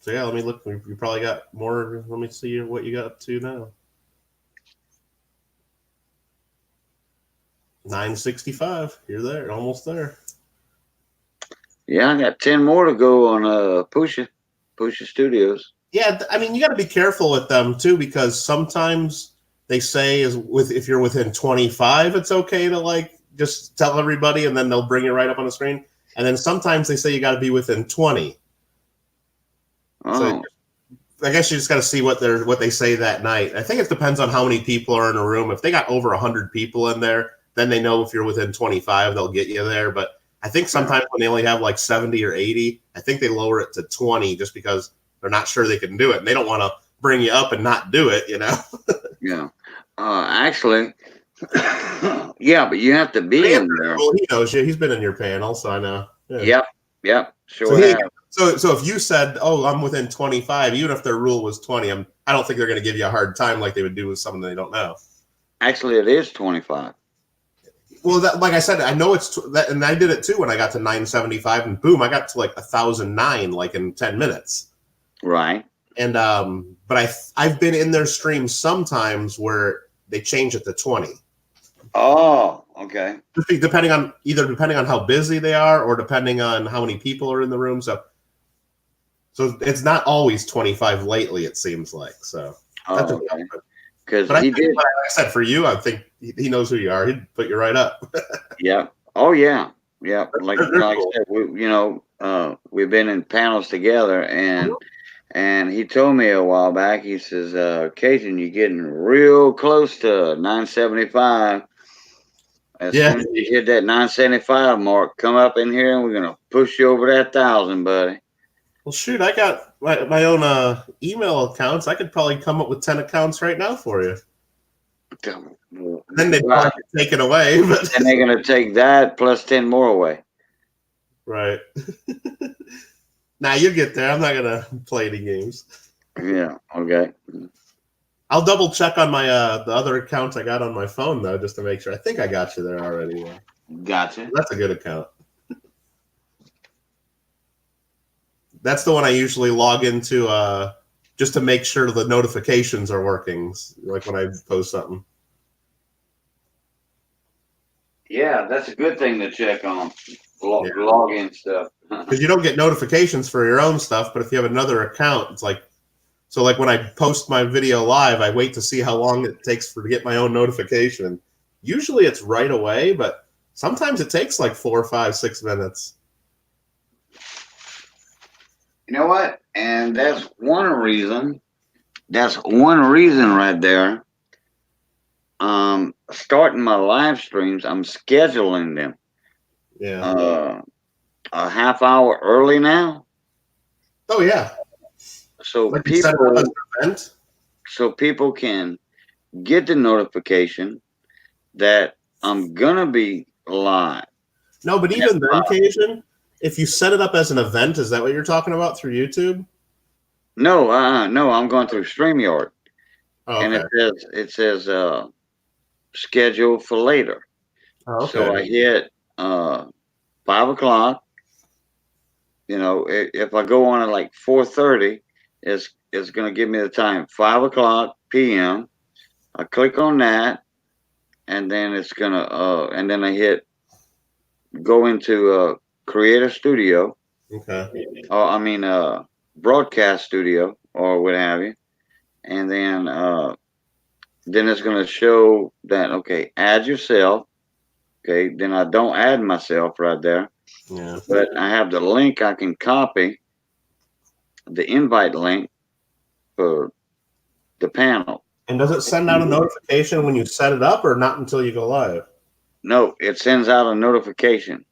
So yeah, let me look. You probably got more. Let me see what you got up to now. 965. You're there, almost there. Yeah, I got 10 more to go on Pusha Studios. Yeah, I mean, you got to be careful with them too, because sometimes they say if you're within 25, it's okay to like just tell everybody, and then they'll bring it right up on the screen. And then sometimes they say you got to be within 20. Oh, So I guess you just got to see what they say that night. I think it depends on how many people are in a room. If they got over 100 people in there, then they know if you're within 25, they'll get you there. But I think sometimes when they only have like 70 or 80, I think they lower it to 20 just because they're not sure they can do it. And they don't want to bring you up and not do it, you know? yeah. Actually, yeah, but you have to be in there. Well, he knows you. He's been in your panel, so I know. Yeah. Yep, sure have. So if you said, "Oh, I'm within 25," even if their rule was 20, I don't think they're going to give you a hard time like they would do with someone they don't know. Actually, it is 25. Well, like I said, I know it's that, and I did it too when I got to 975, and boom, I got to like 1,009 like in 10 minutes. Right. And but I've been in their streams sometimes where they change it to 20. Oh, okay. Depending on how busy they are or depending on how many people are in the room. So it's not always 25 lately, it seems like. So that's okay. Because but he did. Like I said, for you, I think he knows who you are. He'd put you right up. Yeah. Oh, yeah. Yeah. Like They're I cool. said, we've been in panels together, and he told me a while back. He says, "Cajun, you're getting real close to 975. As soon as you hit that 975 mark, come up in here, and we're gonna push you over that 1,000, buddy." Well, shoot, I got my own email accounts. I could probably come up with 10 accounts right now for you. Then they'd probably take it away. But and they're going to take that plus 10 more away. Right. Now you get there. I'm not going to play any games. Yeah, okay. I'll double check on my the other accounts I got on my phone, though, just to make sure. I think I got you there already. Gotcha. That's a good account. That's the one I usually log into just to make sure the notifications are working, like when I post something. Yeah, that's a good thing to check on. Login stuff. Because you don't get notifications for your own stuff, but if you have another account, it's like, so like when I post my video live, I wait to see how long it takes to get my own notification. Usually it's right away, but sometimes it takes like 4, 5, 6 minutes. You know what? And that's one reason. That's one reason right there. Starting my live streams, I'm scheduling them. Yeah. A half hour early now. Oh yeah. So like people can get the notification, that I'm gonna be live. No, but even then, Cajun, if you set it up as an event, is that what you're talking about through YouTube? No, no, I'm going through StreamYard, Oh, and okay. it says schedule for later. Oh, okay. So I hit 5 o'clock. You know, if I go on at like 4:30, it's gonna give me the time 5 o'clock p.m. I click on that, and then it's gonna and then I hit go into Creator Studio, Okay. or I mean Broadcast Studio, or what have you, and then it's gonna show that okay, add yourself. Okay, then I don't add myself right there, Yeah. but I have the link I can copy, the invite link for the panel. And does it send out a notification when you set it up, or not until you go live? No, it sends out a notification.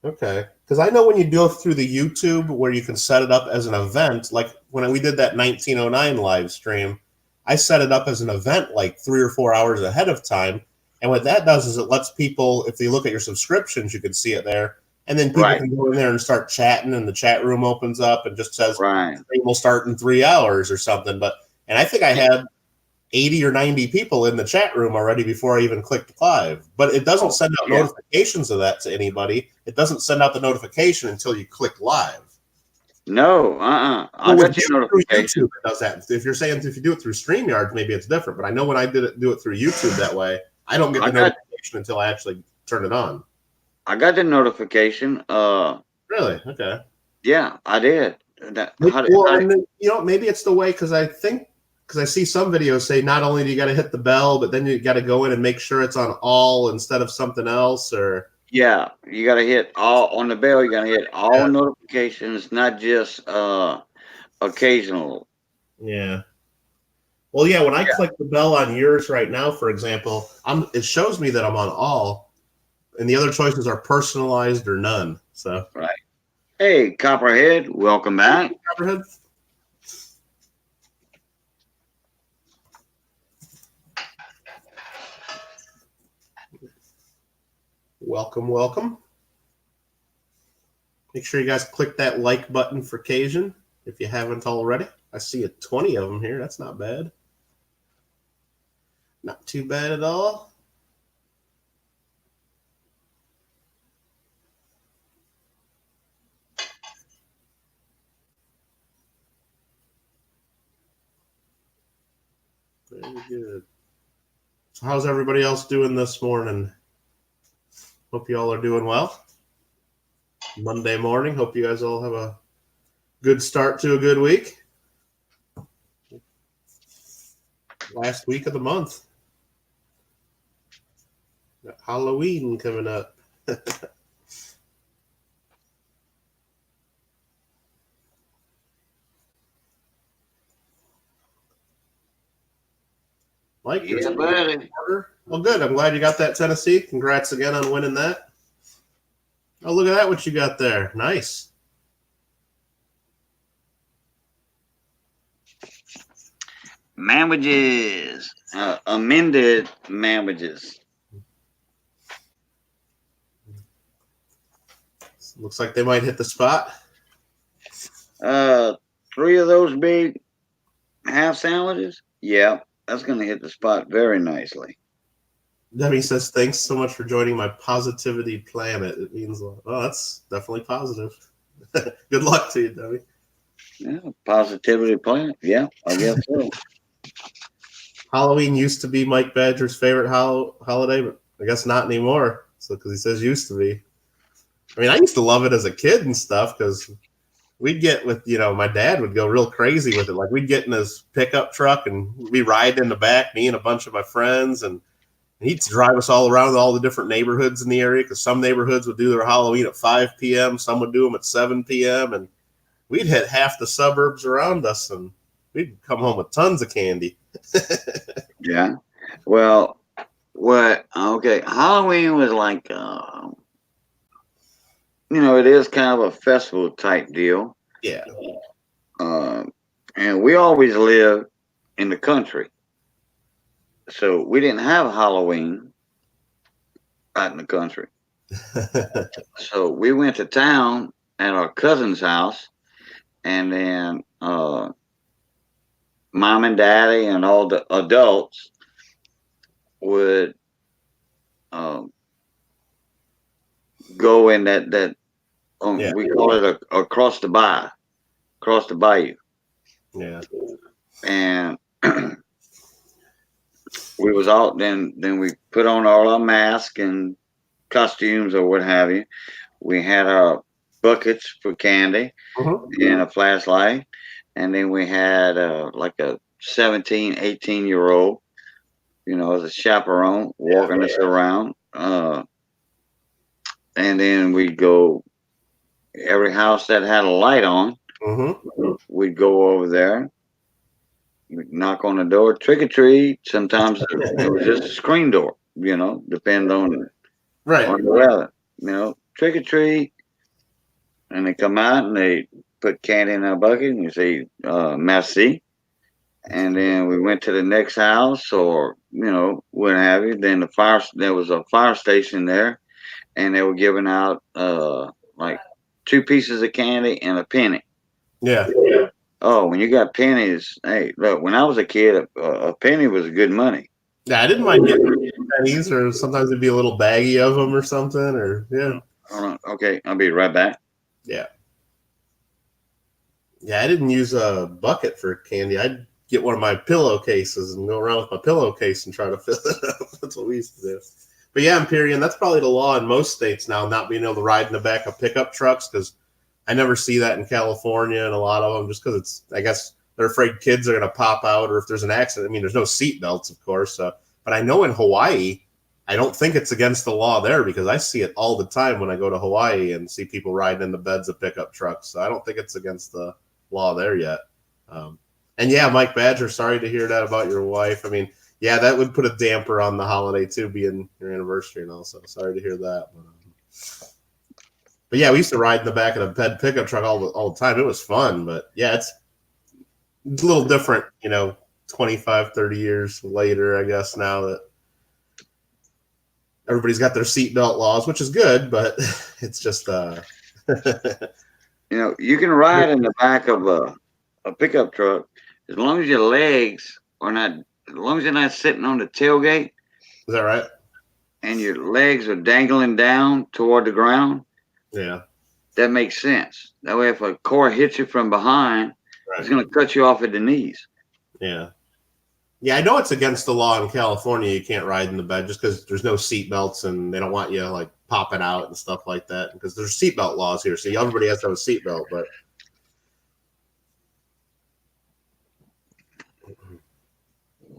Okay. Because I know when you go through the YouTube where you can set it up as an event, like when we did that 1909 live stream, I set it up as an event like 3 or 4 hours ahead of time. And what that does is it lets people, if they look at your subscriptions, you can see it there. And then people Right. can go in there and start chatting, and the chat room opens up and just says, Right. "Stream will start in 3 hours" or something. And I think I had 80 or 90 people in the chat room already before I even clicked live. But it doesn't send out yeah. notifications of that to anybody. It doesn't send out the notification until you click live. No, I Well, got with your through notification. YouTube, it does that. If you're saying if you do it through StreamYard, maybe it's different. But I know when I do it through YouTube that way, I don't get the notification until I actually turn it on. I got the notification. Really? Okay. Yeah, I did. That, And then, maybe it's the way because I see some videos say not only do you got to hit the bell, but then you got to go in and make sure it's on all instead of something else, or yeah, you got to hit all on the bell. You got to hit all notifications, not just occasional. yeah. Well, yeah. When I click the bell on yours right now, for example, it shows me that I'm on all, and the other choices are personalized or none. So right. Hey, Copperhead, welcome back. Copperhead. Welcome, welcome. Make sure you guys click that like button for Cajun if you haven't already. I see 20 of them here. That's not bad. Not too bad at all. Very good. So how's everybody else doing this morning? Hope you all are doing well. Monday morning. Hope you guys all have a good start to a good week. Last week of the month. Got Halloween coming up. Mike, Yeah, buddy. well, good. I'm glad you got that Tennessee. Congrats again on winning that. Oh, look at that! What you got there? Nice. Sandwiches, amended sandwiches. Looks like they might hit the spot. 3 of those big half sandwiches. Yeah, that's gonna hit the spot very nicely. Debbie says, "Thanks so much for joining my positivity planet." It means, well, that's definitely positive. Good luck to you, Debbie. Yeah, positivity planet. Yeah, I guess so. Halloween used to be Mike Badger's favorite holiday, but I guess not anymore. So, because he says used to be. I mean, I used to love it as a kid and stuff because we'd get with, my dad would go real crazy with it. Like we'd get in his pickup truck and we'd ride in the back, me and a bunch of my friends, and he'd drive us all around all the different neighborhoods in the area because some neighborhoods would do their Halloween at 5 p.m., some would do them at 7 p.m., and we'd hit half the suburbs around us, and we'd come home with tons of candy. Yeah. Well, okay, Halloween was like, it is kind of a festival type deal. Yeah. And we always lived in the country. So we didn't have Halloween. out in the country. So we went to town at our cousin's house, and then mom and daddy and all the adults would go in that Yeah. we call it across the bayou, Yeah. and we was all then we put on all our masks and costumes or what have you. We had our buckets for candy and a flashlight, and then we had like a 17, 18-year-old, as a chaperone walking us around. And then we'd go every house that had a light on. We'd go over there. We'd knock on the door, trick or treat. Sometimes it was just a screen door, depend on the weather. Trick or treat. And they come out and they put candy in our bucket and you say, merci. And then we went to the next house or, what have you. Then there was a fire station there, and they were giving out like 2 pieces of candy and a penny. Yeah. Oh, when you got pennies, hey, look, when I was a kid, a penny was good money. Yeah, I didn't mind getting pennies, or sometimes it'd be a little baggie of them or something, or yeah. Hold on. Okay, I'll be right back. Yeah. Yeah, I didn't use a bucket for candy. I'd get one of my pillowcases and go around with my pillowcase and try to fill it up. That's what we used to do. But yeah, Empyrean, that's probably the law in most states now, not being able to ride in the back of pickup trucks, because I never see that in California and a lot of them, just because I guess they're afraid kids are going to pop out, or if there's an accident. I mean, there's no seat belts, of course. But I know in Hawaii, I don't think it's against the law there, because I see it all the time when I go to Hawaii and see people riding in the beds of pickup trucks. So I don't think it's against the law there yet. And yeah, Mike Badger, sorry to hear that about your wife. I mean, yeah, that would put a damper on the holiday too, being your anniversary and all. So sorry to hear that. But yeah, we used to ride in the back of the pickup truck all the time. It was fun, but yeah, it's a little different, 25, 30 years later, I guess, now that everybody's got their seatbelt laws, which is good, but it's just you can ride in the back of a pickup truck as long as your legs are not, as long as you're not sitting on the tailgate. Is that right? And your legs are dangling down toward the ground. Yeah. That makes sense. That way, if a car hits you from behind, it's going to cut you off at the knees. Yeah. Yeah, I know it's against the law in California. You can't ride in the bed just because there's no seat belts and they don't want you like popping out and stuff like that, because there's seatbelt laws here. So everybody has to have a seatbelt, but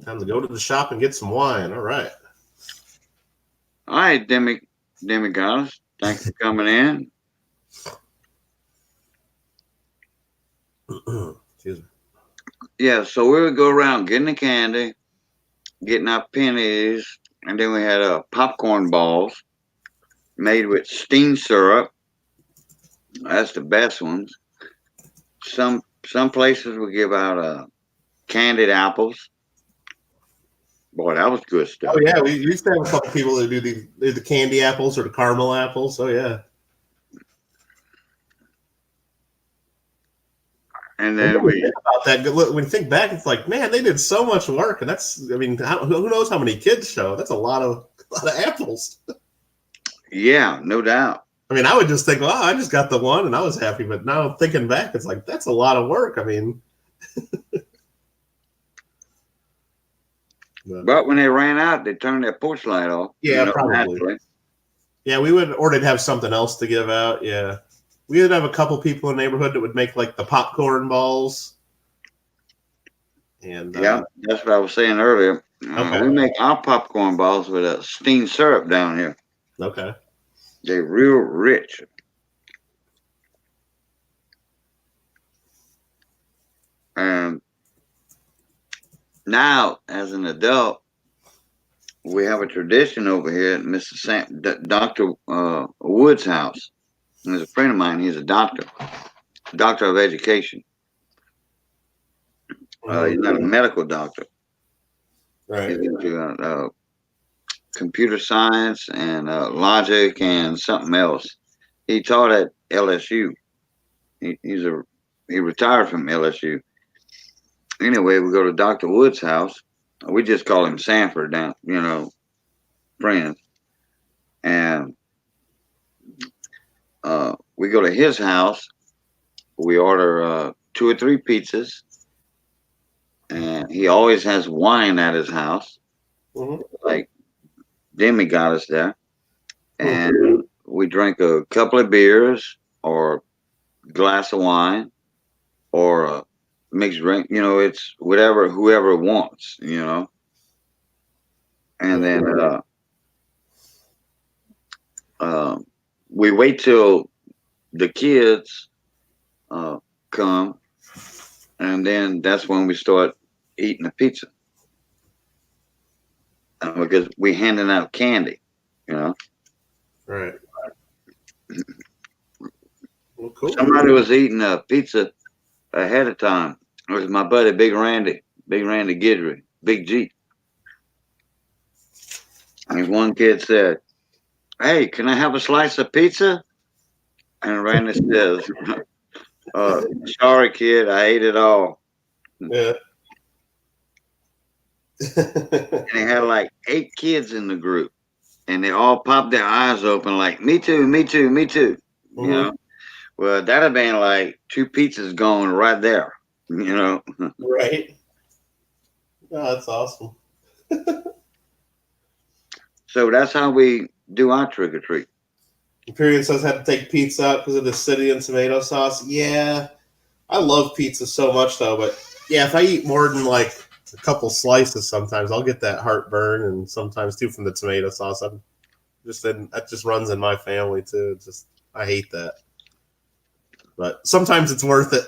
time to go to the shop and get some wine. All right. All right, Demigods. Thanks for coming in. Excuse me. Yeah, so we would go around getting the candy, getting our pennies, and then we had popcorn balls made with steam syrup. That's the best ones. Some places would give out candied apples. Boy, that was good stuff. Oh yeah, we used to have a couple people that do the candy apples or the caramel apples. Oh yeah. And then about that. When you think back, it's like, man, they did so much work, and who knows how many kids show? That's a lot of apples. Yeah, no doubt. I mean, I would just think, well, I just got the one and I was happy. But now thinking back, it's like, that's a lot of work. I mean, but when they ran out, they turned their porch light off. Yeah, probably. Naturally. Yeah, we would, or they'd have something else to give out. Yeah. We would have a couple people in the neighborhood that would make like the popcorn balls. And yeah, that's what I was saying earlier. Okay. We make our popcorn balls with a steamed syrup down here. Okay. They're real rich. And now, as an adult, we have a tradition over here at Dr. Wood's house. And there's a friend of mine. He's a doctor of education. He's not a medical doctor. Right. He's into computer science and logic and something else. He taught at LSU. He retired from LSU. Anyway, we go to Dr. Wood's house. We just call him Sanford down, friends. And we go to his house. We order 2 or 3 pizzas. And he always has wine at his house. Mhm. Like Demi got us there. And we drink a couple of beers or a glass of wine or a mixed drink. It's whatever whoever wants, And then we wait till the kids come, and then that's when we start eating the pizza. Because we handing out candy, Right. Well, cool. Somebody was eating a pizza ahead of time. It was my buddy, Big Randy Guidry, Big G. And one kid said, "Hey, can I have a slice of pizza?" And Randy says, "Sorry, kid, I ate it all." Yeah. And he had like 8 kids in the group, and they all popped their eyes open like, "Me too, me too, me too." Mhm. Well, that'd have been like 2 pizzas going right there. Right. Oh, that's awesome. So that's how we do our trick or treat. Imperial says had to take pizza out because of the acidity and tomato sauce. Yeah, I love pizza so much though, but yeah, if I eat more than like a couple slices, sometimes I'll get that heartburn, and sometimes too from the tomato sauce. That just runs in my family too. It's just I hate that, but sometimes it's worth it.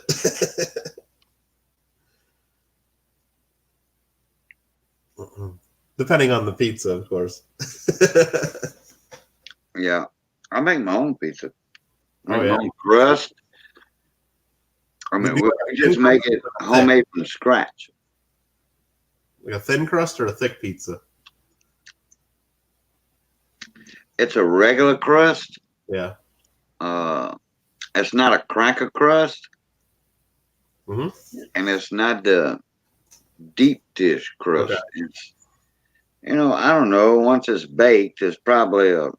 Depending on the pizza, of course. Yeah, I make my own pizza. I make Oh, yeah. my own crust. I mean, we just make it homemade from scratch. Like a thin crust or a thick pizza? It's a regular crust. Yeah. It's not a cracker crust, Mhm. and it's not the deep dish crust. Okay. It's, I don't know. Once it's baked, it's probably a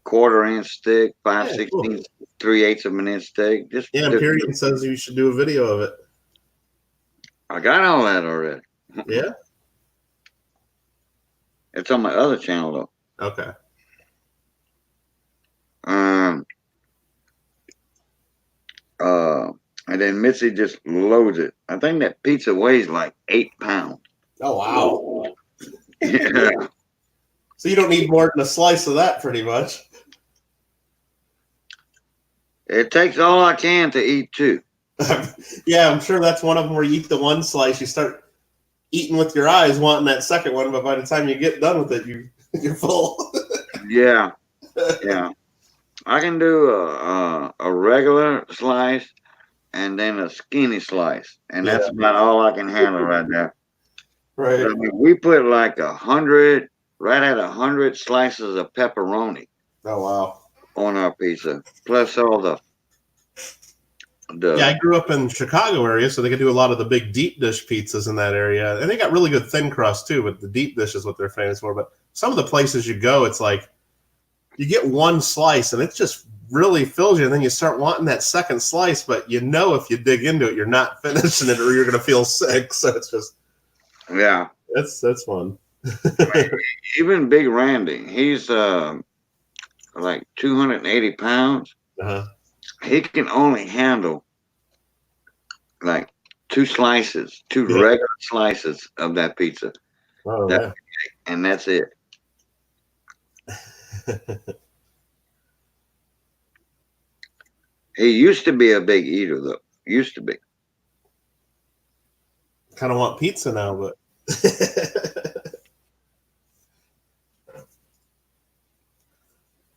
quarter-inch thick, 5/16, 3/8 of an inch thick. Just Yeah, Imperium says you should do a video of it. I got all that already. Yeah? It's on my other channel though. Okay. And then Mitzi just loads it. I think that pizza weighs like 8 pounds. Oh, wow. Yeah. So you don't need more than a slice of that, pretty much. It takes all I can to eat too. Yeah, I'm sure that's one of them where you eat the one slice, you start eating with your eyes, wanting that second one, but by the time you get done with it, you're full. Yeah. Yeah. I can do a regular slice and then a skinny slice, and that's about all I can handle right there. Right. I mean, we put like 100, right at 100 slices of pepperoni. Oh, wow. On our pizza, plus all the. Yeah, I grew up in Chicago area, so they could do a lot of the big deep dish pizzas in that area, and they got really good thin crust too. But the deep dish is what they're famous for. But some of the places you go, it's like you get one slice, and it just really fills you, and then you start wanting that second slice. But if you dig into it, you're not finishing it, or you're going to feel sick. So it's just that's fun. Even Big Randy, he's like 280 pounds. Uh-huh. He can only handle like 2 slices, 2 regular slices of that pizza. Oh, yeah. And that's it. He used to be a big eater, though. Used to be. Kind of want pizza now, but.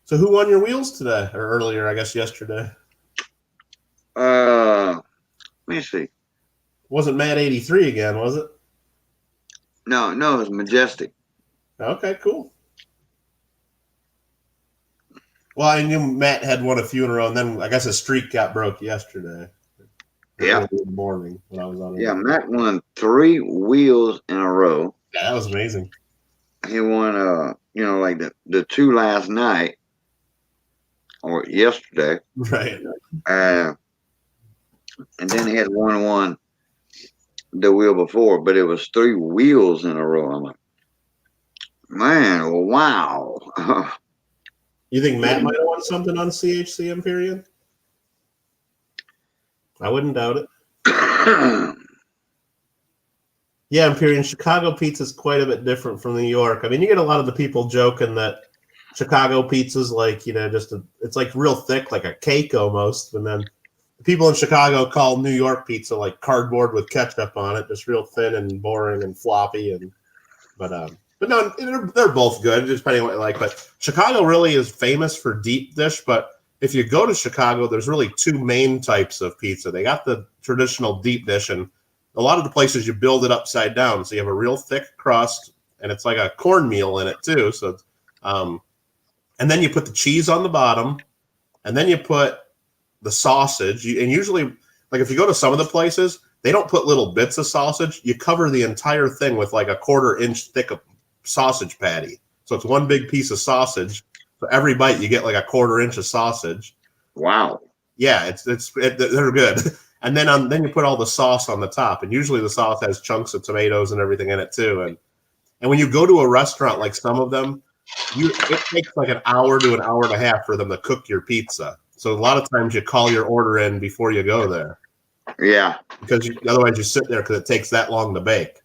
So who won your wheels today, or earlier? I guess yesterday. Let me see. Wasn't Matt 83 again, was it? No, it was Majestic. Okay, cool. Well, I knew Matt had won a few in a row, and then I guess his streak got broke yesterday. Yeah. Early in the morning when I was on. Yeah, Matt won 3 wheels in a row. Yeah, that was amazing. He won, like the 2 last night or yesterday. Right. And then he had won the wheel before, but it was 3 wheels in a row. I'm like, man, wow. You think Matt might have won something on CHCM period? I wouldn't doubt it. Yeah, Imperial. Chicago pizza is quite a bit different from New York. I mean, you get a lot of the people joking that Chicago pizza's like, it's like real thick, like a cake almost. And then the people in Chicago call New York pizza like cardboard with ketchup on it, just real thin and boring and floppy. But no, they're both good, just depending on what you like. But Chicago really is famous for deep dish. But if you go to Chicago, there's really 2 main types of pizza. They got the traditional deep dish, and a lot of the places you build it upside down, so you have a real thick crust, and it's like a cornmeal in it too. So, and then you put the cheese on the bottom, and then you put the sausage. And usually, like if you go to some of the places, they don't put little bits of sausage. You cover the entire thing with like a 1/4 inch thick of sausage patty. So it's one big piece of sausage. So every bite you get like a 1/4 inch of sausage. Wow. Yeah, they're good. And then you put all the sauce on the top, and usually the sauce has chunks of tomatoes and everything in it too. And when you go to a restaurant like some of them, it takes like an hour to an hour and a half for them to cook your pizza. So a lot of times you call your order in before you go there. Yeah. Because otherwise you sit there because it takes that long to bake.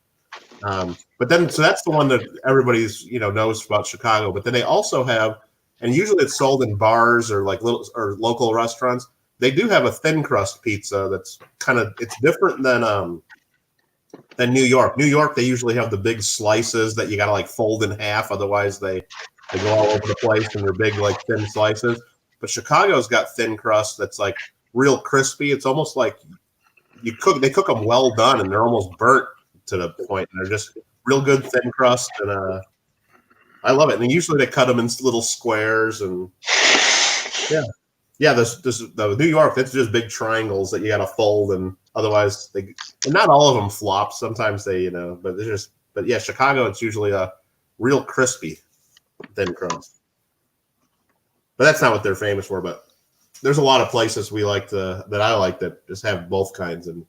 But then, so that's the one that everybody's knows about Chicago. But then they also have, and usually it's sold in bars or like little or local restaurants. They do have a thin crust pizza that's it's different than New York. New York, they usually have the big slices that you got to like fold in half. Otherwise, they go all over the place and they're big like thin slices. But Chicago's got thin crust that's like real crispy. It's almost like they cook them well done and they're almost burnt to the point. And they're just real good thin crust. And I love it. And usually they cut them in little squares and yeah. Yeah, the New York, that's just big triangles that you got to fold, and otherwise and not all of them flop. Sometimes they, but yeah, Chicago, it's usually a real crispy thin crust. But that's not what they're famous for. But there's a lot of places that I like that just have both kinds, and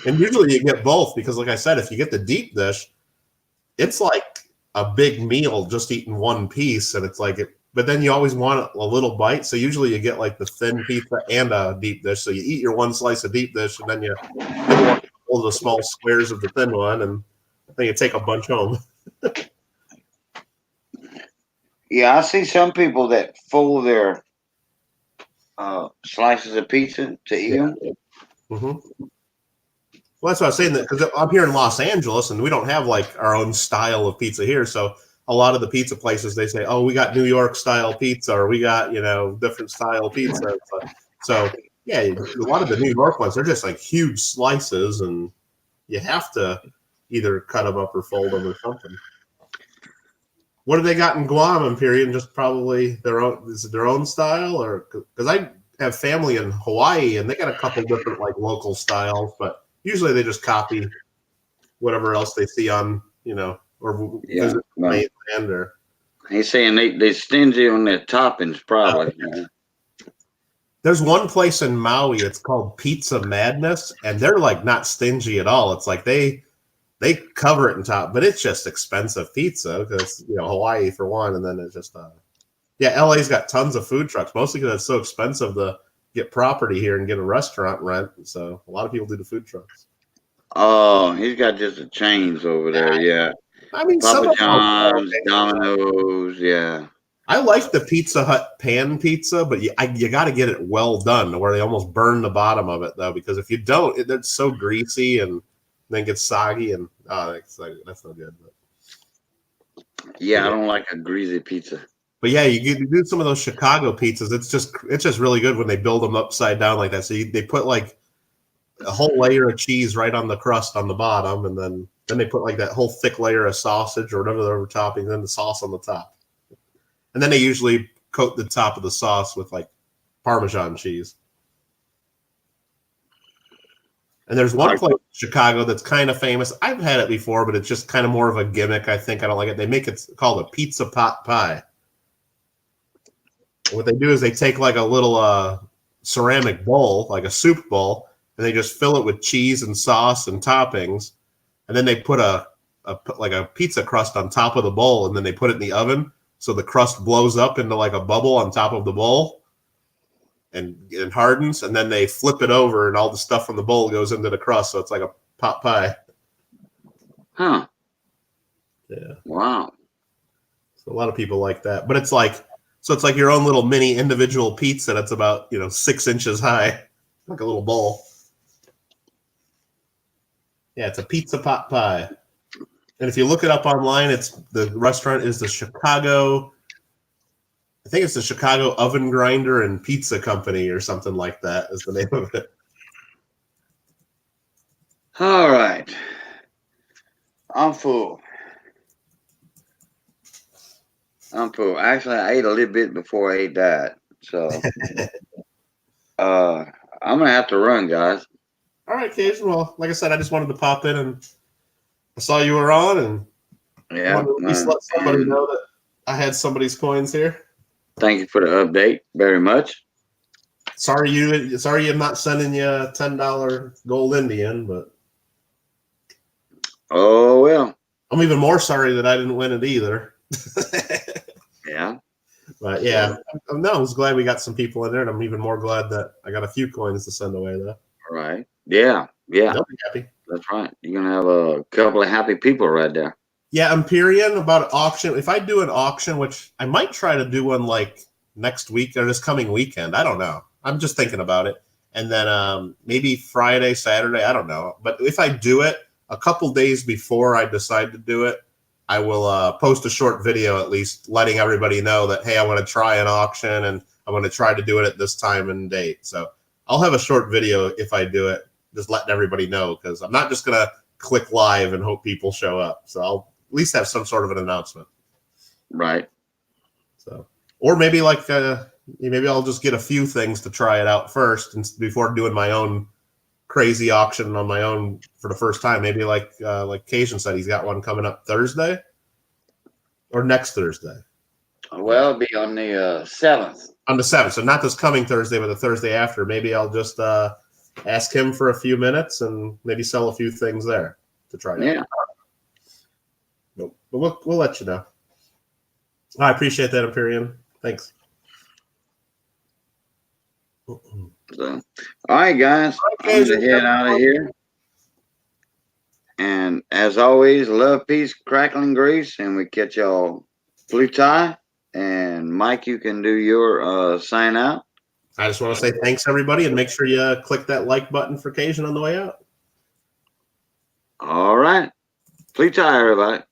usually you get both because, like I said, if you get the deep dish, it's like a big meal just eating one piece, and it's like but then you always want a little bite. So usually you get like the thin pizza and a deep dish. So you eat your one slice of deep dish and then you pull the small squares of the thin one and then you take a bunch home. Yeah, I see some people that fold their slices of pizza to eat them. Mm-hmm. Well, that's what I was saying, that because I'm here in Los Angeles and we don't have like our own style of pizza here. So a lot of the pizza places, they say, oh, we got New York style pizza, or we got, different style pizza. So yeah, a lot of the New York ones, they're just like huge slices and you have to either cut them up or fold them or something. What have they got in Guam, Imperial? Just probably their own, is it their own style? Or because I have family in Hawaii and they got a couple different like local styles, but usually they just copy whatever else they see on, or visit mainland, or he's saying they stingy on their toppings, probably. There's one place in Maui, it's called Pizza Madness, and they're like not stingy at all. It's like they cover it in top, but it's just expensive pizza because Hawaii for one, and then it's just LA's got tons of food trucks, mostly because it's so expensive to get property here and get a restaurant rent. So a lot of people do the food trucks. Oh, he's got just the chains over there, yeah. I mean, Papa John's, Domino's, yeah. I like the Pizza Hut pan pizza, but you got to get it well done, where they almost burn the bottom of it, though, because if you don't, it's so greasy and then gets soggy, and that's no good. But, yeah, I don't like a greasy pizza. But yeah, you do some of those Chicago pizzas. It's just really good when they build them upside down like that. So they put like a whole layer of cheese right on the crust on the bottom, and then Then they put like that whole thick layer of sausage or whatever they're topping, then the sauce on the top. And then they usually coat the top of the sauce with like Parmesan cheese. And there's one place in Chicago that's kind of famous. I've had it before, but it's just kind of more of a gimmick, I think. I don't like it. They make it called a pizza pot pie. What they do is they take like a little ceramic bowl, like a soup bowl, and they just fill it with cheese and sauce and toppings. And then they put a pizza crust on top of the bowl, and then they put it in the oven. So the crust blows up into like a bubble on top of the bowl. And it hardens, and then they flip it over, and all the stuff from the bowl goes into the crust, so it's like a pot pie. Huh. Yeah. Wow. So a lot of people like that, but it's like your own little mini individual pizza that's about 6 inches high, like a little bowl. Yeah, it's a pizza pot pie, and if you look it up online, the restaurant is the Chicago. I think it's the Chicago Oven Grinder and Pizza Company or something like that is the name of it. All right. I'm full. Actually, I ate a little bit before I ate that. So I'm going to have to run, guys. All right, Cage. Well, like I said, I just wanted to pop in, and I saw you were on, and Yeah. wanted to at least let somebody know that I had somebody's coins here. Thank you for the update very much. Sorry I'm not sending you a $10 gold Indian, but Oh, well. I'm even more sorry that I didn't win it either. Yeah. But yeah, I was glad we got some people in there, and I'm even more glad that I got a few coins to send away though. Right. Yeah. Yeah. They'll be happy. That's right. You're going to have a couple of happy people right there. Yeah, Empyrean about an auction. If I do an auction, which I might try to do one like next week or this coming weekend. I don't know. I'm just thinking about it. And then maybe Friday, Saturday. I don't know. But if I do it a couple days before I decide to do it, I will post a short video at least letting everybody know that, hey, I want to try an auction and I want to try to do it at this time and date. So I'll have a short video if I do it, just letting everybody know, because I'm not just going to click live and hope people show up. So I'll at least have some sort of an announcement. Right. So, or maybe maybe I'll just get a few things to try it out first, and before doing my own crazy auction on my own for the first time. Maybe like Cajun said, he's got one coming up Thursday or next Thursday. Well, it'll be on the 7th. On the 7th. So not this coming Thursday, but the Thursday after. Maybe I'll just ask him for a few minutes and maybe sell a few things there to try it out. Nope. But we'll let you know. I appreciate that, Empyrean. Thanks. So, all right, guys. I'm going to head out of here. And as always, love, peace, crackling grease, and we catch y'all blue tie. And Mike, you can do your sign out. I just want to say thanks, everybody, and make sure you click that like button for Cajun on the way out. All right. Blue tie, everybody.